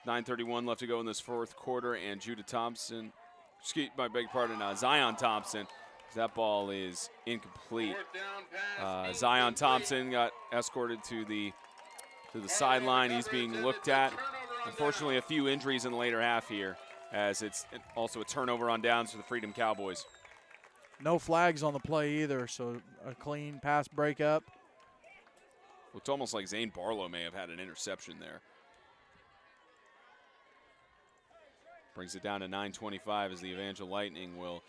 .9:31 left to go in this fourth quarter, and Zion Thompson. That ball is incomplete. Zion Thompson got escorted to the sideline. He's being looked at. Unfortunately, a few injuries in the later half here, as it's also a turnover on downs for the Freedom Cowboys. No flags on the play either, so a clean pass breakup. Looked almost like Zane Barlow may have had an interception there. Brings it down to 9:25 as the Evangel Lightning will,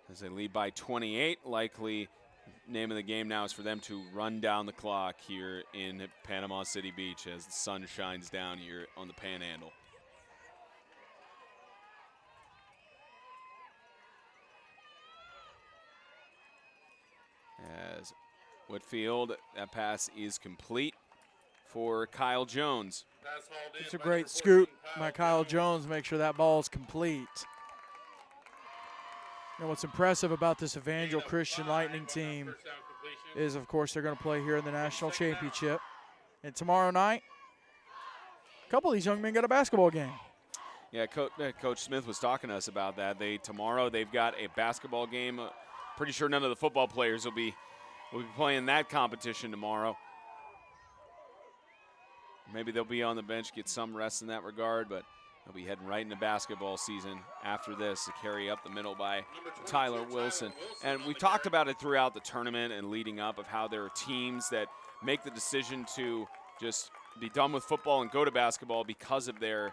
as they lead by 28, likely name of the game now is for them to run down the clock here in Panama City Beach as the sun shines down here on the Panhandle. As Whitfield, that pass is complete for Kyle Jones. It's a great scoop by Kyle Jones. Make sure that ball is complete. And what's impressive about this Evangel Christian Lightning team is, of course, they're going to play here in the national championship. And tomorrow night, a couple of these young men got a basketball game. Yeah, Coach Smith was talking to us about that. Tomorrow they've got a basketball game. Pretty sure none of the football players will be playing that competition tomorrow. Maybe they'll be on the bench, get some rest in that regard, but they'll be heading right into basketball season after this to carry up the middle by Tyler Wilson. And we talked about it throughout the tournament and leading up of how there are teams that make the decision to just be done with football and go to basketball because of their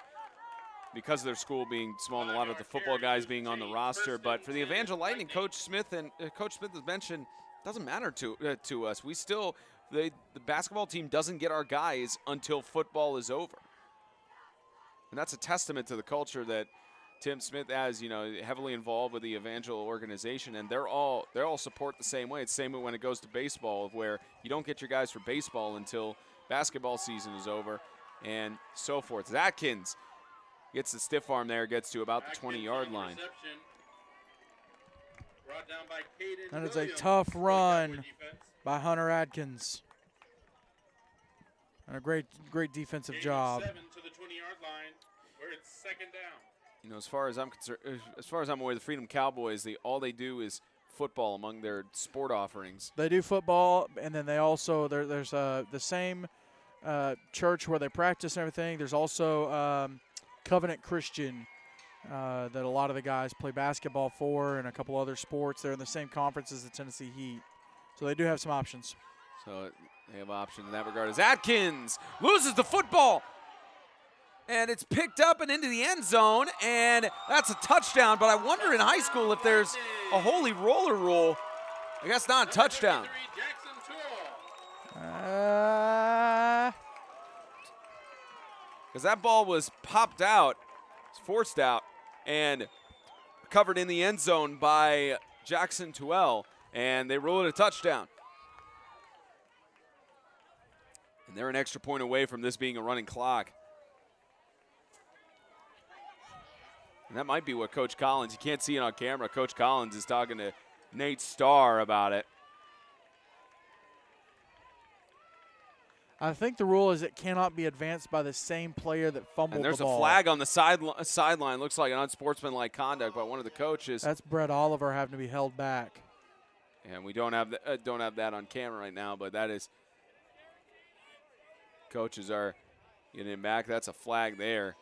school being small and a lot of the football guys being on the roster. But for the Evangel Lightning, Coach Smith has mentioned, doesn't matter to us. We still. The basketball team doesn't get our guys until football is over. And that's a testament to the culture that Tim Smith has, heavily involved with the Evangel organization, and they're all support the same way. It's the same way when it goes to baseball, where you don't get your guys for baseball until basketball season is over, and so forth. Atkins gets the stiff arm there, gets to about the 20-yard line. And it's a tough run by Hunter Adkins. And a great defensive job. To the 20-yard line, where it's second down. As far as I'm concerned, as far as I'm aware, the Freedom Cowboys, all they do is football among their sport offerings. They do football, and then they also there's the same church where they practice and everything. There's also Covenant Christian that a lot of the guys play basketball for, and a couple other sports. They're in the same conference as the Tennessee Heat. So they do have some options. So they have options in that regard. As Atkins loses the football, and it's picked up and into the end zone, and that's a touchdown. But I wonder in high school if there's a holy roller rule. I guess not a touchdown. Because that ball was popped out, forced out, and covered in the end zone by Jackson Tuell. And they rule it a touchdown. And they're an extra point away from this being a running clock. And that might be what Coach Collins, you can't see it on camera, Coach Collins is talking to Nate Starr about it. I think the rule is it cannot be advanced by the same player that fumbled And there's the ball. a flag on the sideline. Looks like an unsportsmanlike conduct by one of the coaches. That's Brett Oliver having to be held back. And we don't have that on camera right now, but that is coaches are getting him back. That's a flag there.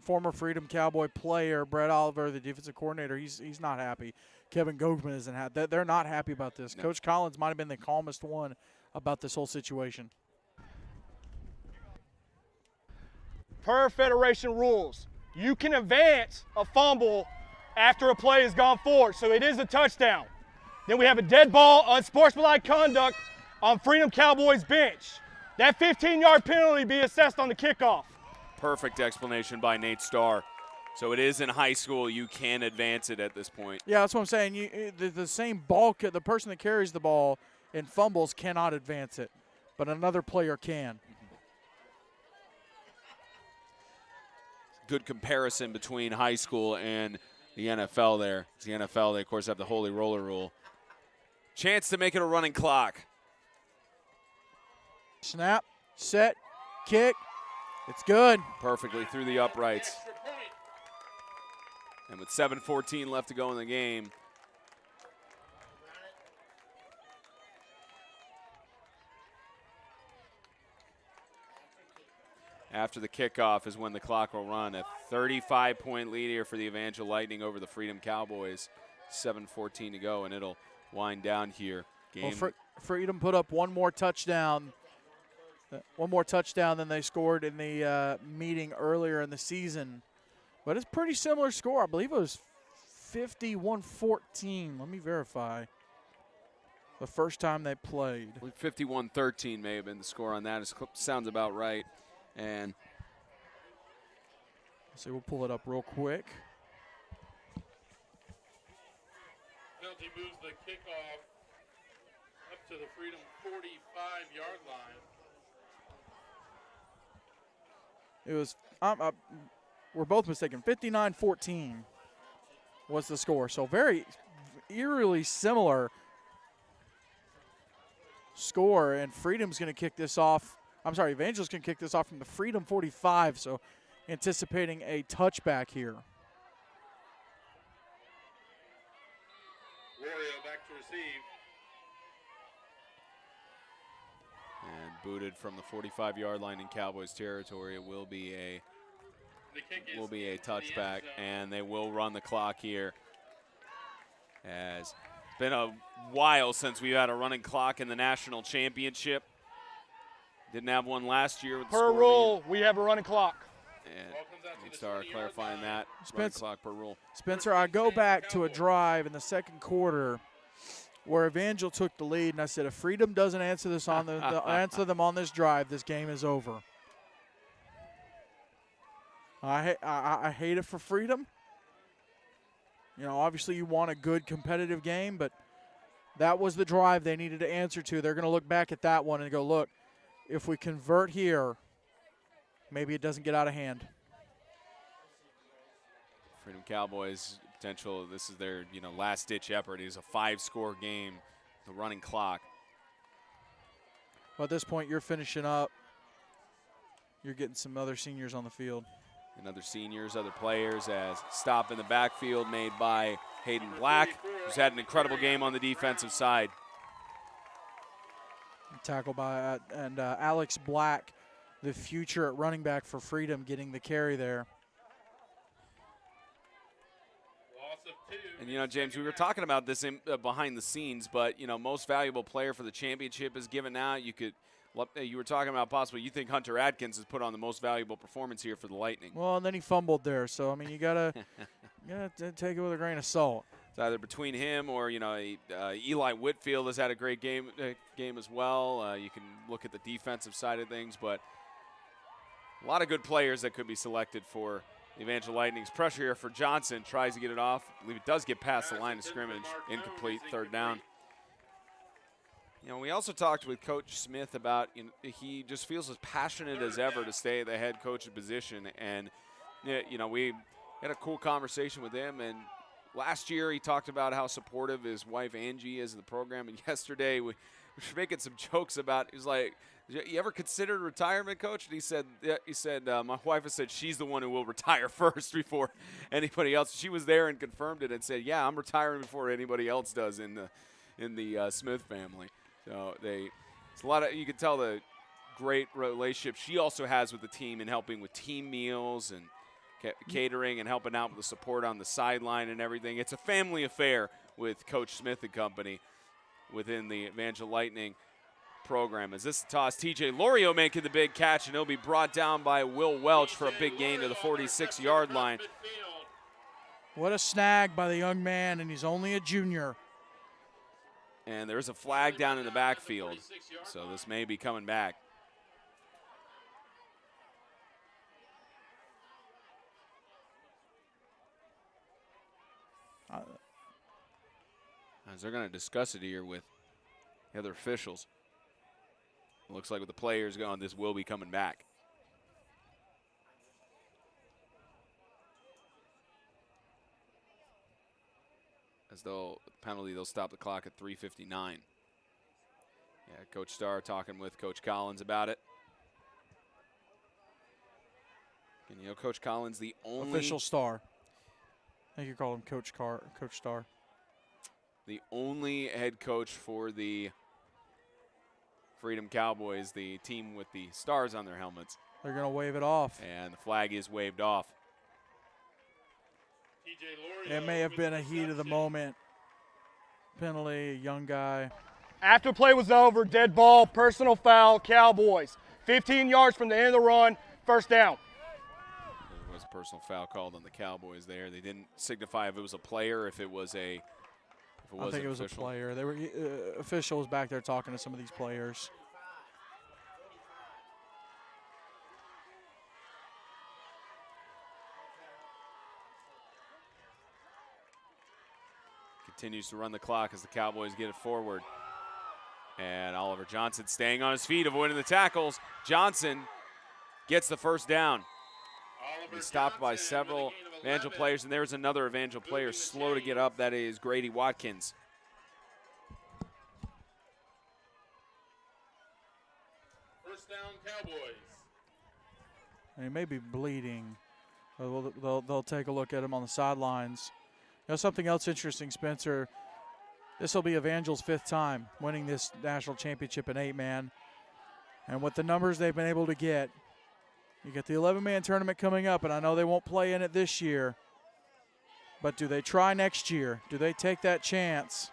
Former Freedom Cowboy player Brett Oliver, the defensive coordinator, he's not happy. Kevin Gogman isn't happy. They're not happy about this. No. Coach Collins might have been the calmest one about this whole situation. Per Federation rules, you can advance a fumble after a play has gone forward, so it is a touchdown. Then we have a dead ball, unsportsmanlike conduct on Freedom Cowboys bench. That 15-yard penalty be assessed on the kickoff. Perfect explanation by Nate Starr. So it is in high school. You can advance it at this point. Yeah, that's what I'm saying. The same ball, the person that carries the ball and fumbles cannot advance it, but another player can. Good comparison between high school and the NFL there. The NFL, they, of course, have the holy roller rule. Chance to make it a running clock. Snap, set, kick. It's good. Perfectly through the uprights. And with 7:14 left to go in the game, after the kickoff is when the clock will run. A 35-point lead here for the Evangel Lightning over the Freedom Cowboys. 7:14 to go, and it'll wind down here. Game. Well, Freedom put up one more touchdown than they scored in the meeting earlier in the season. But it's a pretty similar score. I believe it was 51-14. Let me verify. The first time they played. 51-13 may have been the score on that. It sounds about right. And so we'll pull it up real quick. Penalty moves the kickoff up to the Freedom 45-yard line. It was, we're both mistaken, 59-14 was the score. So very eerily similar score, and Freedom's going to kick this off. I'm sorry, Evangel's going to kick this off from the Freedom 45, so anticipating a touchback here. Wario back to receive. And booted from the 45-yard line in Cowboys territory. It will be a touchback, and they will run the clock here. As it's been a while since we've had a running clock in the national championship. Didn't have one last year. With the Per rule, we have a running clock. And Nate Starr clarifying that. Running clock per rule. Spencer, I go back to a drive in the second quarter where Evangel took the lead, and I said, if Freedom doesn't answer this on answer them on this drive, this game is over. I hate it for Freedom. You know, obviously you want a good competitive game, but that was the drive they needed to answer to. They're going to look back at that one and go, look, if we convert here, maybe it doesn't get out of hand. Freedom Cowboys potential. This is their last-ditch effort. It is a 5-score game. The running clock. Well, at this point, you're finishing up. You're getting some other seniors on the field. And other seniors, other players, as stop in the backfield made by Hayden Black, who's had an incredible game on the defensive side. Tackle by Alex Black, the future at running back for Freedom, getting the carry there. And James, we were talking about this behind the scenes, but most valuable player for the championship is given out. You were talking about possibly you think Hunter Adkins has put on the most valuable performance here for the Lightning. Well, and then he fumbled there, so I mean you gotta take it with a grain of salt. It's either between him or Eli Whitfield has had a great game as well. You can look at the defensive side of things, but a lot of good players that could be selected for the Evangel Lightning's. Pressure here for Johnson, tries to get it off. I believe it does get past the line of scrimmage. Incomplete, third down. We also talked with Coach Smith about he just feels as passionate as ever to stay at the head coach's position, and we had a cool conversation with him, and last year he talked about how supportive his wife Angie is of the program, and yesterday we were making some jokes about, he was like, you ever considered retirement, Coach? And he said, my wife has said she's the one who will retire first before anybody else. She was there and confirmed it and said, yeah, I'm retiring before anybody else does in the Smith family. So it's a lot of, you can tell the great relationship she also has with the team in helping with team meals and catering and helping out with the support on the sideline and everything. It's a family affair with Coach Smith and company within the Evangel Lightning program. As this toss, TJ Lorio making the big catch, and he'll be brought down by Will Welch for a big gain to the 46-yard line. What a snag by the young man, and he's only a junior. And there's a flag down in the backfield, so this may be coming back. As they're going to discuss it here with the other officials. It looks like with the players going, this will be coming back. As they'll penalty, they'll stop the clock at 3:59. Yeah, Coach Starr talking with Coach Collins about it. And you know, Coach Collins, the only official star. I think you call him Coach Starr. The only head coach for the Freedom Cowboys, the team with the stars on their helmets. They're going to wave it off. And the flag is waved off. It may have been a heat of the moment. Penalty, a young guy. After play was over, dead ball, personal foul, Cowboys. 15 yards from the end of the run, first down. There was a personal foul called on the Cowboys there. They didn't signify if it was a player, if it was a I think it was official. a player. They were officials back there talking to some of these players. Continues to run the clock as the Cowboys get it forward. And Oliver Johnson staying on his feet, avoiding the tackles. Johnson gets the first down. He's stopped by several Evangel players, and there's another Evangel player slow to get up. That is Grady Watkins. First down, Cowboys. And he may be bleeding. They'll take a look at him on the sidelines. You know, something else interesting, Spencer. This will be Evangel's 5th time winning this national championship in 8-man. And with the numbers they've been able to get, you get the 11-man tournament coming up, and I know they won't play in it this year. But do they try next year? Do they take that chance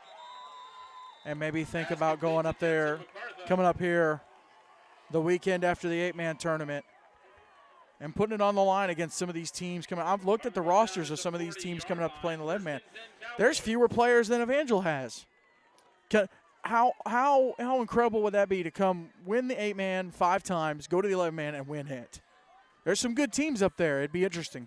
and maybe think about going up there, coming up here the weekend after the 8-man tournament and putting it on the line against some of these teams coming? I've looked at the rosters of some of these teams coming up to play in the 11-man. There's fewer players than Evangel has. How incredible would that be to come win the 8-man 5 times, go to the 11-man, and win it? There's some good teams up there. It'd be interesting.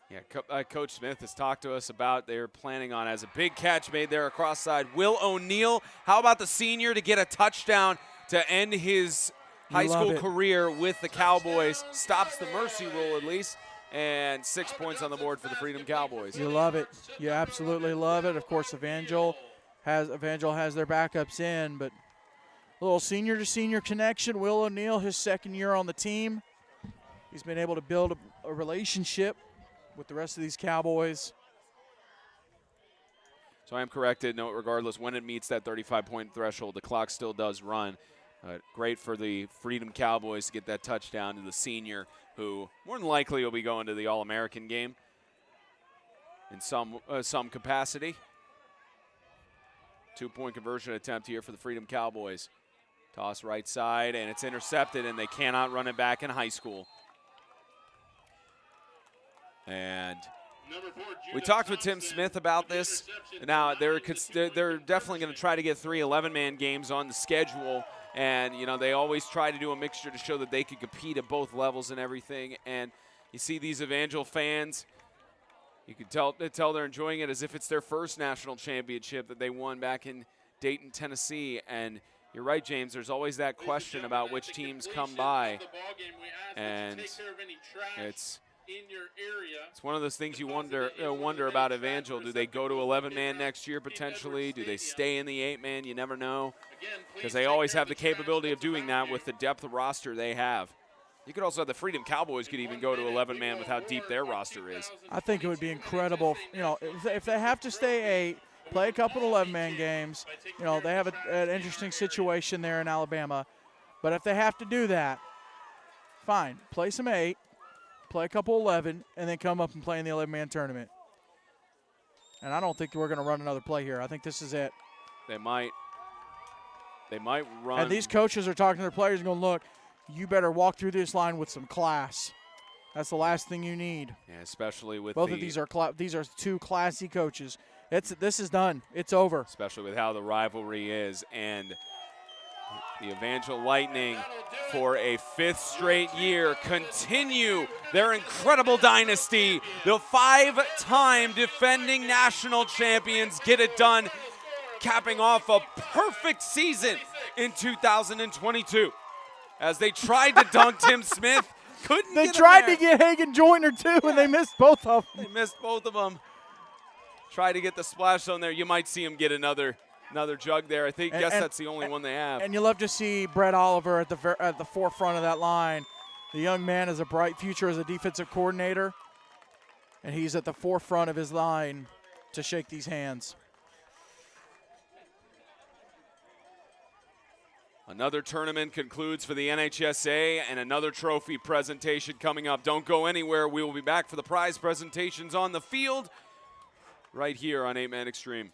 Yeah, Coach Smith has talked to us about they're planning on, as a big catch made there across side, Will O'Neal. How about the senior to get a touchdown to end his high school career with the Cowboys? Stops the mercy rule at least, and 6 points on the board for the Freedom Cowboys. You love it. You absolutely love it. Of course, Evangel has their backups in, but a little senior-to-senior connection. Will O'Neal, his 2nd year on the team. He's been able to build a relationship with the rest of these Cowboys. So I am corrected. No, regardless, when it meets that 35-point threshold, the clock still does run. Great for the Freedom Cowboys to get that touchdown to the senior, who more than likely will be going to the All-American game in some capacity. 2-point conversion attempt here for the Freedom Cowboys. Toss right side, and it's intercepted, and they cannot run it back in high school. And we talked with Tim Smith about this. Now, they're definitely going to try to get 3 11-man games on the schedule. And, you know, they always try to do a mixture to show that they can compete at both levels and everything. And you see these Evangel fans, you can tell they're enjoying it as if it's their first national championship that they won back in Dayton, Tennessee. And you're right, James, there's always that question about which teams come by. And it's in your area. It's one of those things you wonder about Evangel. Do they go to 11-man next year potentially? Do they stay in the 8-man? You never know, because they always have the capability of doing that with the depth of roster they have. You could also have the Freedom Cowboys could even go to 11-man with how deep their roster is. I think it would be incredible. You know, if they have to stay 8, play a couple 11-man games. You know, they have an interesting situation there in Alabama. But if they have to do that, fine. Play some 8, play a couple 11, and then come up and play in the 11-man tournament. And I don't think we're going to run another play here. I think this is it. They might run. And these coaches are talking to their players and going, look, you better walk through this line with some class. That's the last thing you need. Yeah, especially with both of these are two classy coaches. This is done. It's over. Especially with how the rivalry is, and the Evangel Lightning for a 5th straight year continue their incredible dynasty. The 5-time defending national champions get it done, capping off a perfect season in 2022. As they tried to dunk Tim Smith, couldn't They get tried him there. to get Hagen Joyner too, and they missed both of them. They missed both of them. Tried to get the splash zone there. You might see him get another jug there. I think that's the only one they have. And you love to see Brett Oliver at the forefront of that line. The young man has a bright future as a defensive coordinator, and he's at the forefront of his line to shake these hands. Another tournament concludes for the NHSA, and another trophy presentation coming up. Don't go anywhere. We will be back for the prize presentations on the field right here on 8-Man Extreme.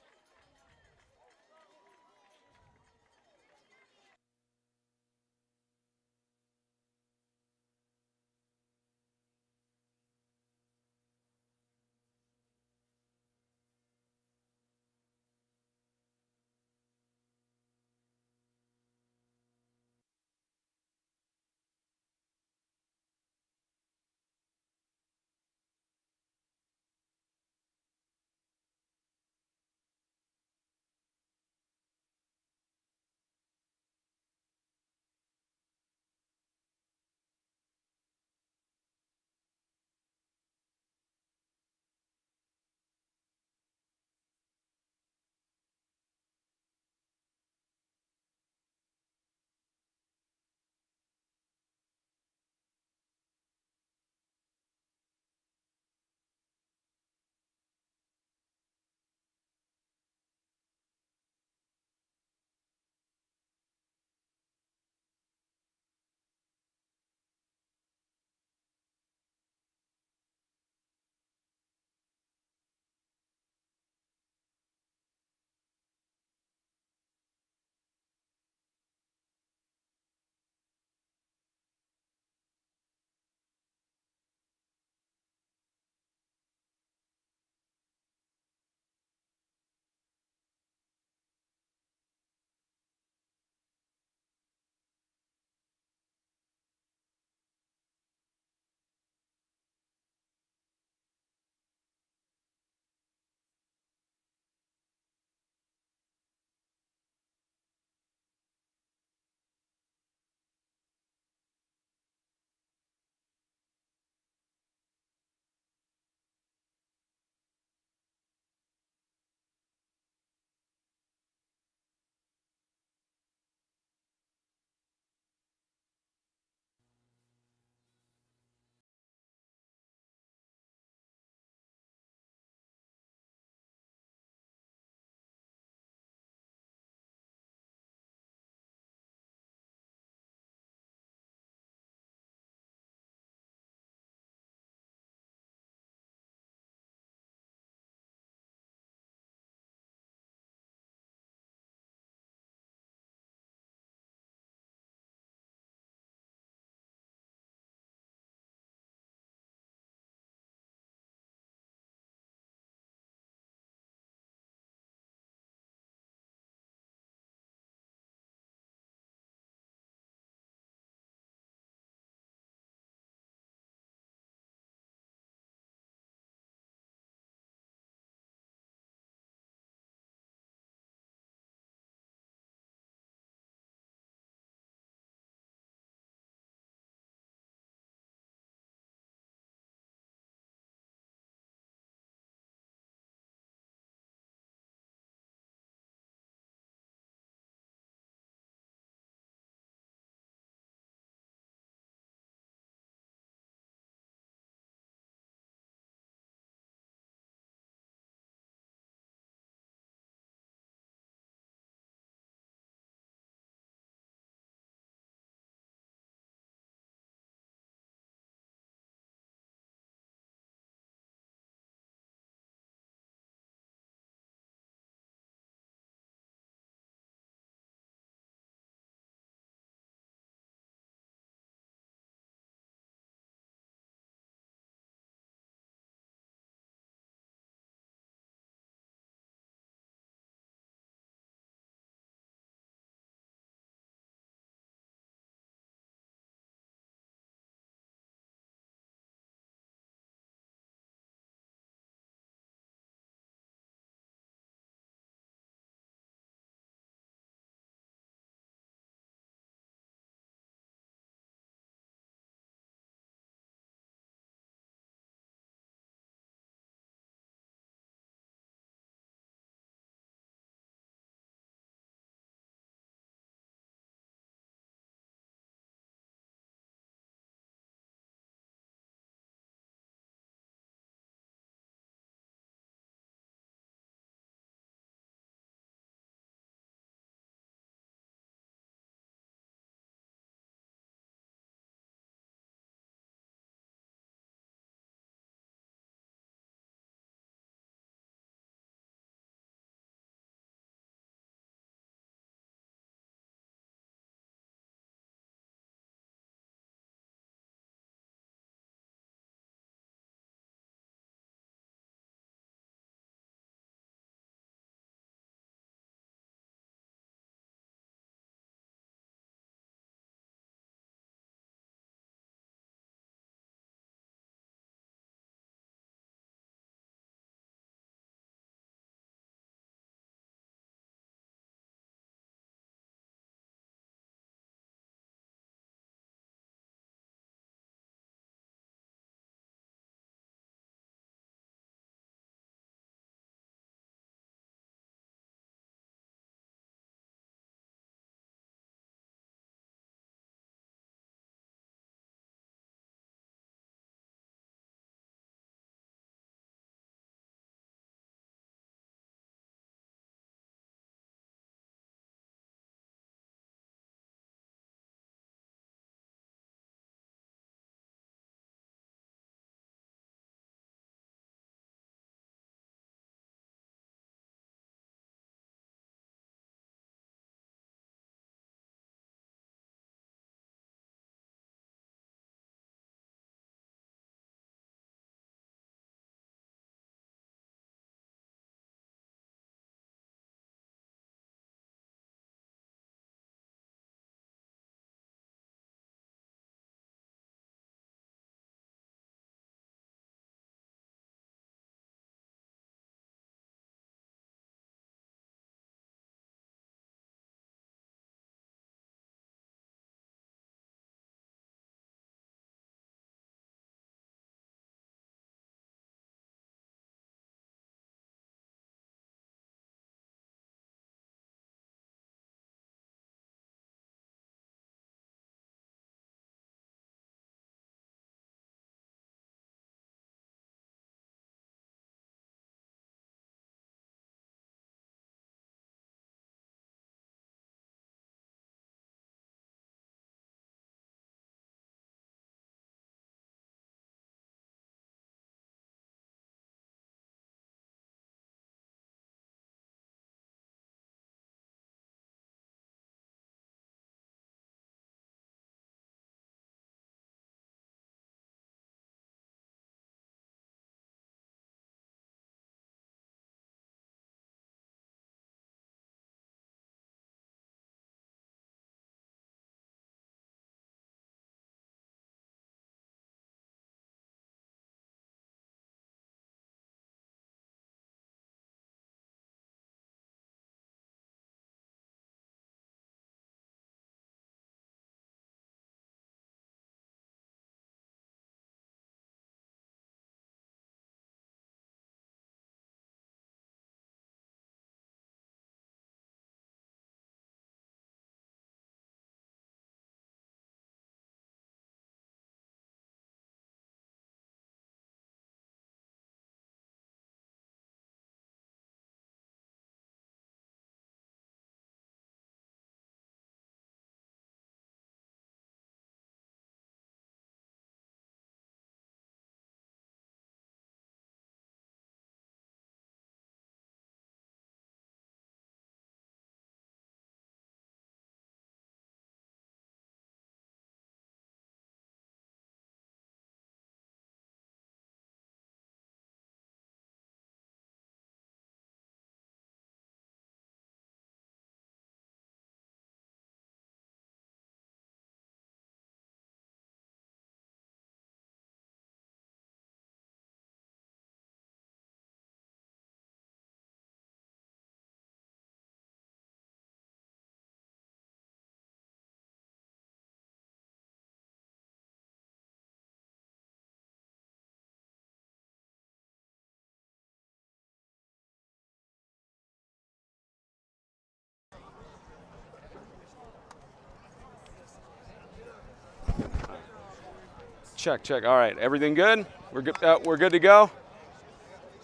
Check, check. All right, everything good? We're good to go?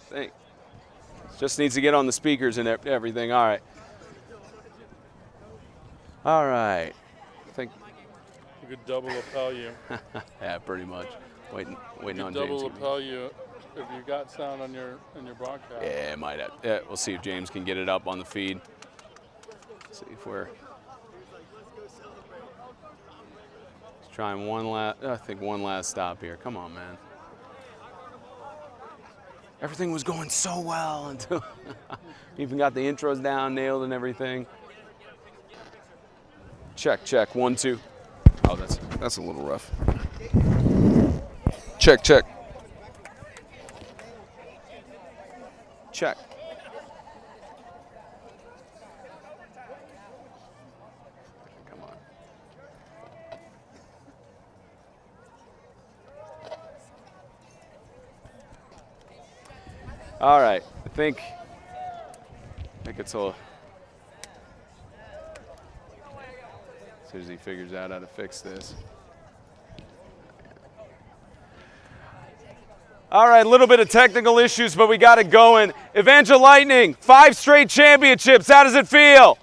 Thanks. Just needs to get on the speakers and everything. All right. All right. I think. You could double lapel you. Yeah, pretty much. Waiting on James. Double lapel you if you got sound on your broadcast. Yeah, it might have. Yeah, we'll see if James can get it up on the feed. See if we're. Let's try one last stop here. Come on, man. Everything was going so well until even got the intros down, nailed and everything. Check, check, 1, 2. Oh, that's a little rough. Check, check. Check. Come on. All right, I think it's all. As soon as he figures out how to fix this. All right, a little bit of technical issues, but we got it going. Evangel Lightning, 5 straight championships. How does it feel?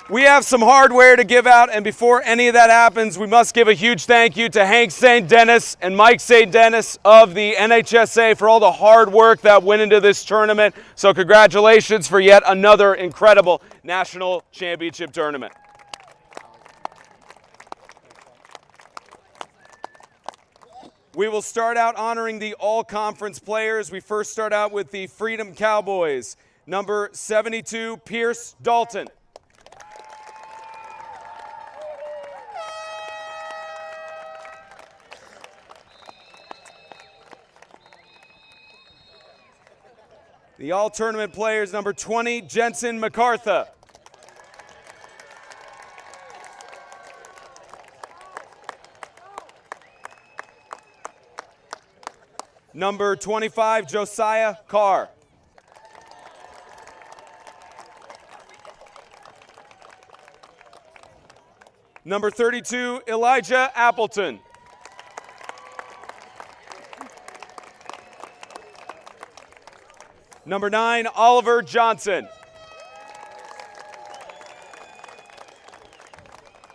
We have some hardware to give out, and before any of that happens, we must give a huge thank you to Hank St. Dennis and Mike St. Dennis of the NHSA for all the hard work that went into this tournament. So congratulations for yet another incredible national championship tournament. We will start out honoring the all-conference players. We first start out with the Freedom Cowboys. Number 72, Pierce Dalton. The all-tournament players, number 20, Jensen MacArthur. Number 25, Josiah Carr. Number 32, Elijah Appleton. Number 9, Oliver Johnson.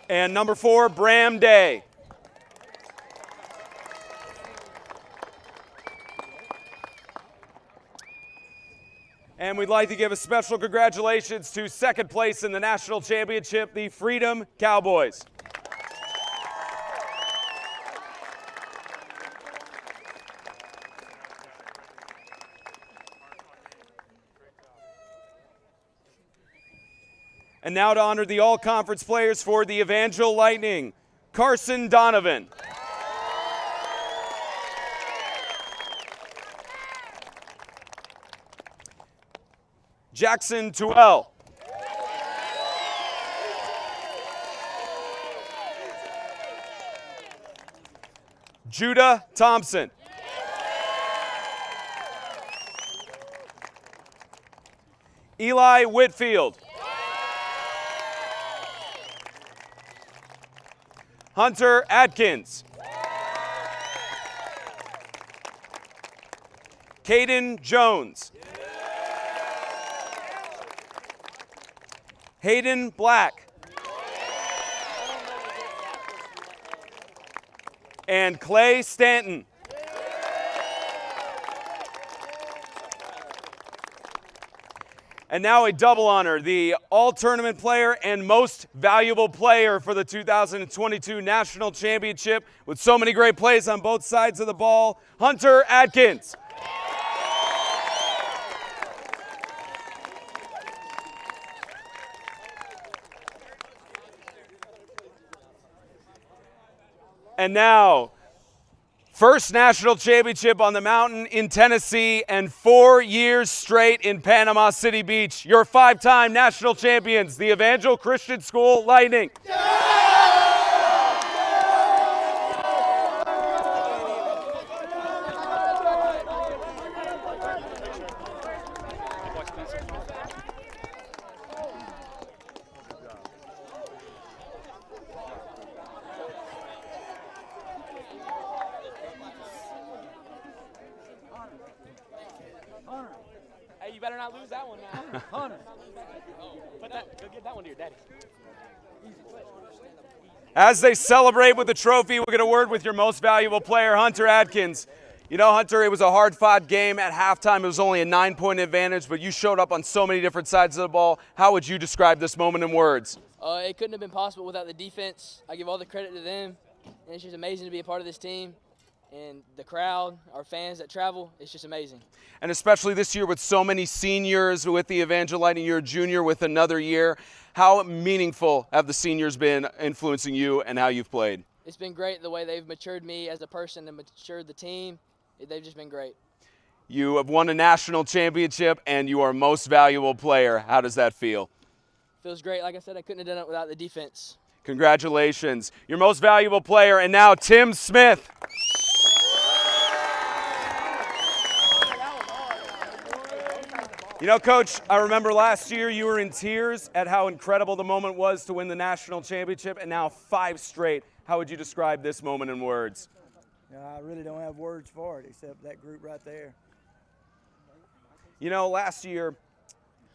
And number 4, Bram Day. And we'd like to give a special congratulations to second place in the national championship, the Freedom Cowboys. And now to honor the all-conference players for the Evangel Lightning, Carson Donovan. Jackson Tuell. Judah Thompson. Eli Whitfield. Hunter Atkins. Caden Jones. Hayden Black. And Clay Stanton. And now a double honor, the all-tournament player and most valuable player for the 2022 National Championship with so many great plays on both sides of the ball, Hunter Atkins. And now, first national championship on the mountain in Tennessee and 4 years straight in Panama City Beach. Your 5-time national champions, the Evangel Christian School Lightning. lose that one now. Hunter. Go get that one to your daddy. As they celebrate with the trophy, we'll get a word with your most valuable player, Hunter Adkins. You know, Hunter, it was a hard-fought game. At halftime, it was only a 9-point advantage, but you showed up on so many different sides of the ball. How would you describe this moment in words? It couldn't have been possible without the defense. I give all the credit to them, and it's just amazing to be a part of this team. And the crowd, our fans that travel, it's just amazing. And especially this year with so many seniors with the Evangel Lightning, you're a junior with another year. How meaningful have the seniors been influencing you and how you've played? It's been great the way they've matured me as a person and matured the team. They've just been great. You have won a national championship and you are most valuable player. How does that feel? Feels great. Like I said, I couldn't have done it without the defense. Congratulations. Your most valuable player, and now Tim Smith. You know, Coach, I remember last year you were in tears at how incredible the moment was to win the national championship, and now 5 straight. How would you describe this moment in words? I really don't have words for it except that group right there. You know, last year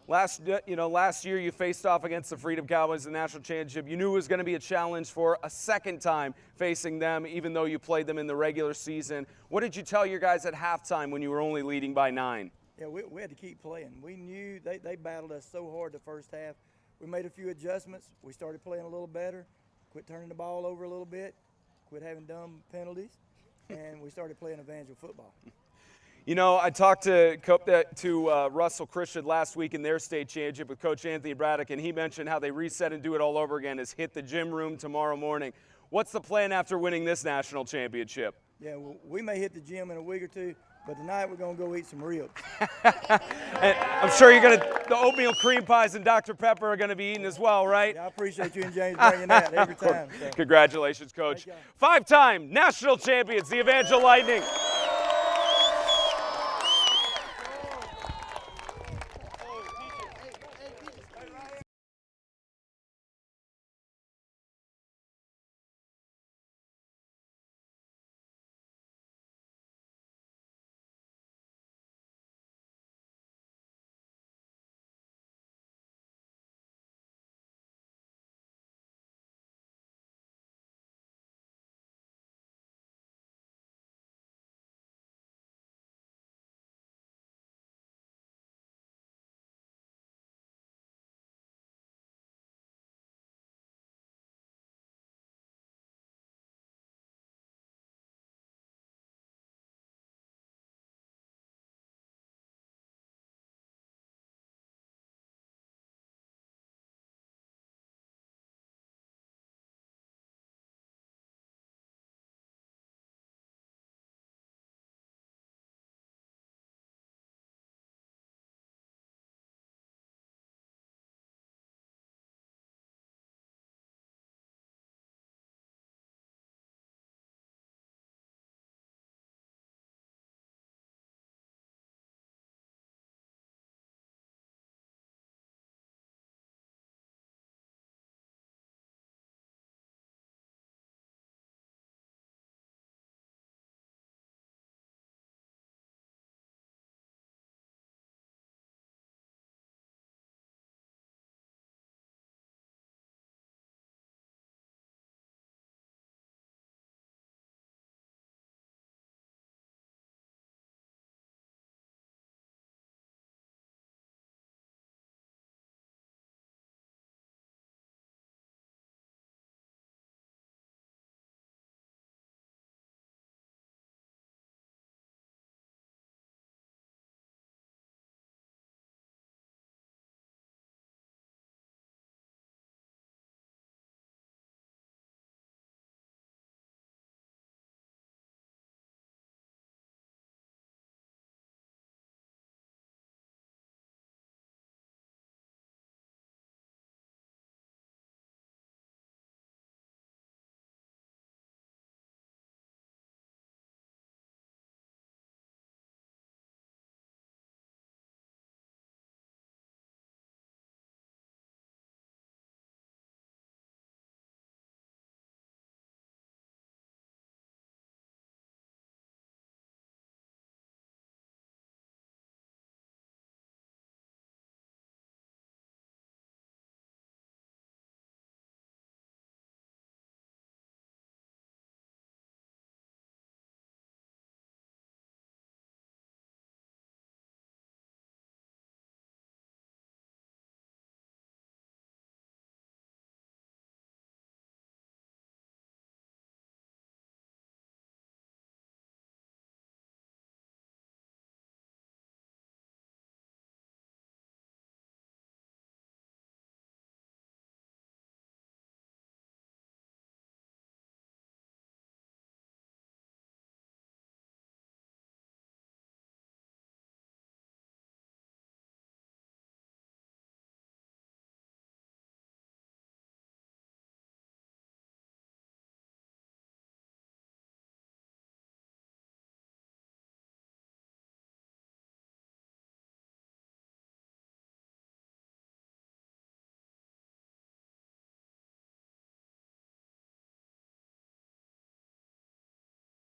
you faced off against the Freedom Cowboys in the national championship. You knew it was going to be a challenge for a second time facing them, even though you played them in the regular season. What did you tell your guys at halftime when you were only leading by 9? Yeah, we had to keep playing. We knew they battled us so hard the first half. We made a few adjustments. We started playing a little better, quit turning the ball over a little bit, quit having dumb penalties, and we started playing Evangel football. You know, I talked to Russell Christian last week in their state championship with Coach Anthony Braddock, and he mentioned how they reset and do it all over again is hit the gym room tomorrow morning. What's the plan after winning this national championship? Yeah, well, we may hit the gym in a week or two, but tonight we're going to go eat some ribs. And I'm sure the oatmeal cream pies and Dr. Pepper are going to be eaten as well, right? Yeah, I appreciate you and James bringing that every time. So. Congratulations, Coach. 5-time national champions, the Evangel Lightning.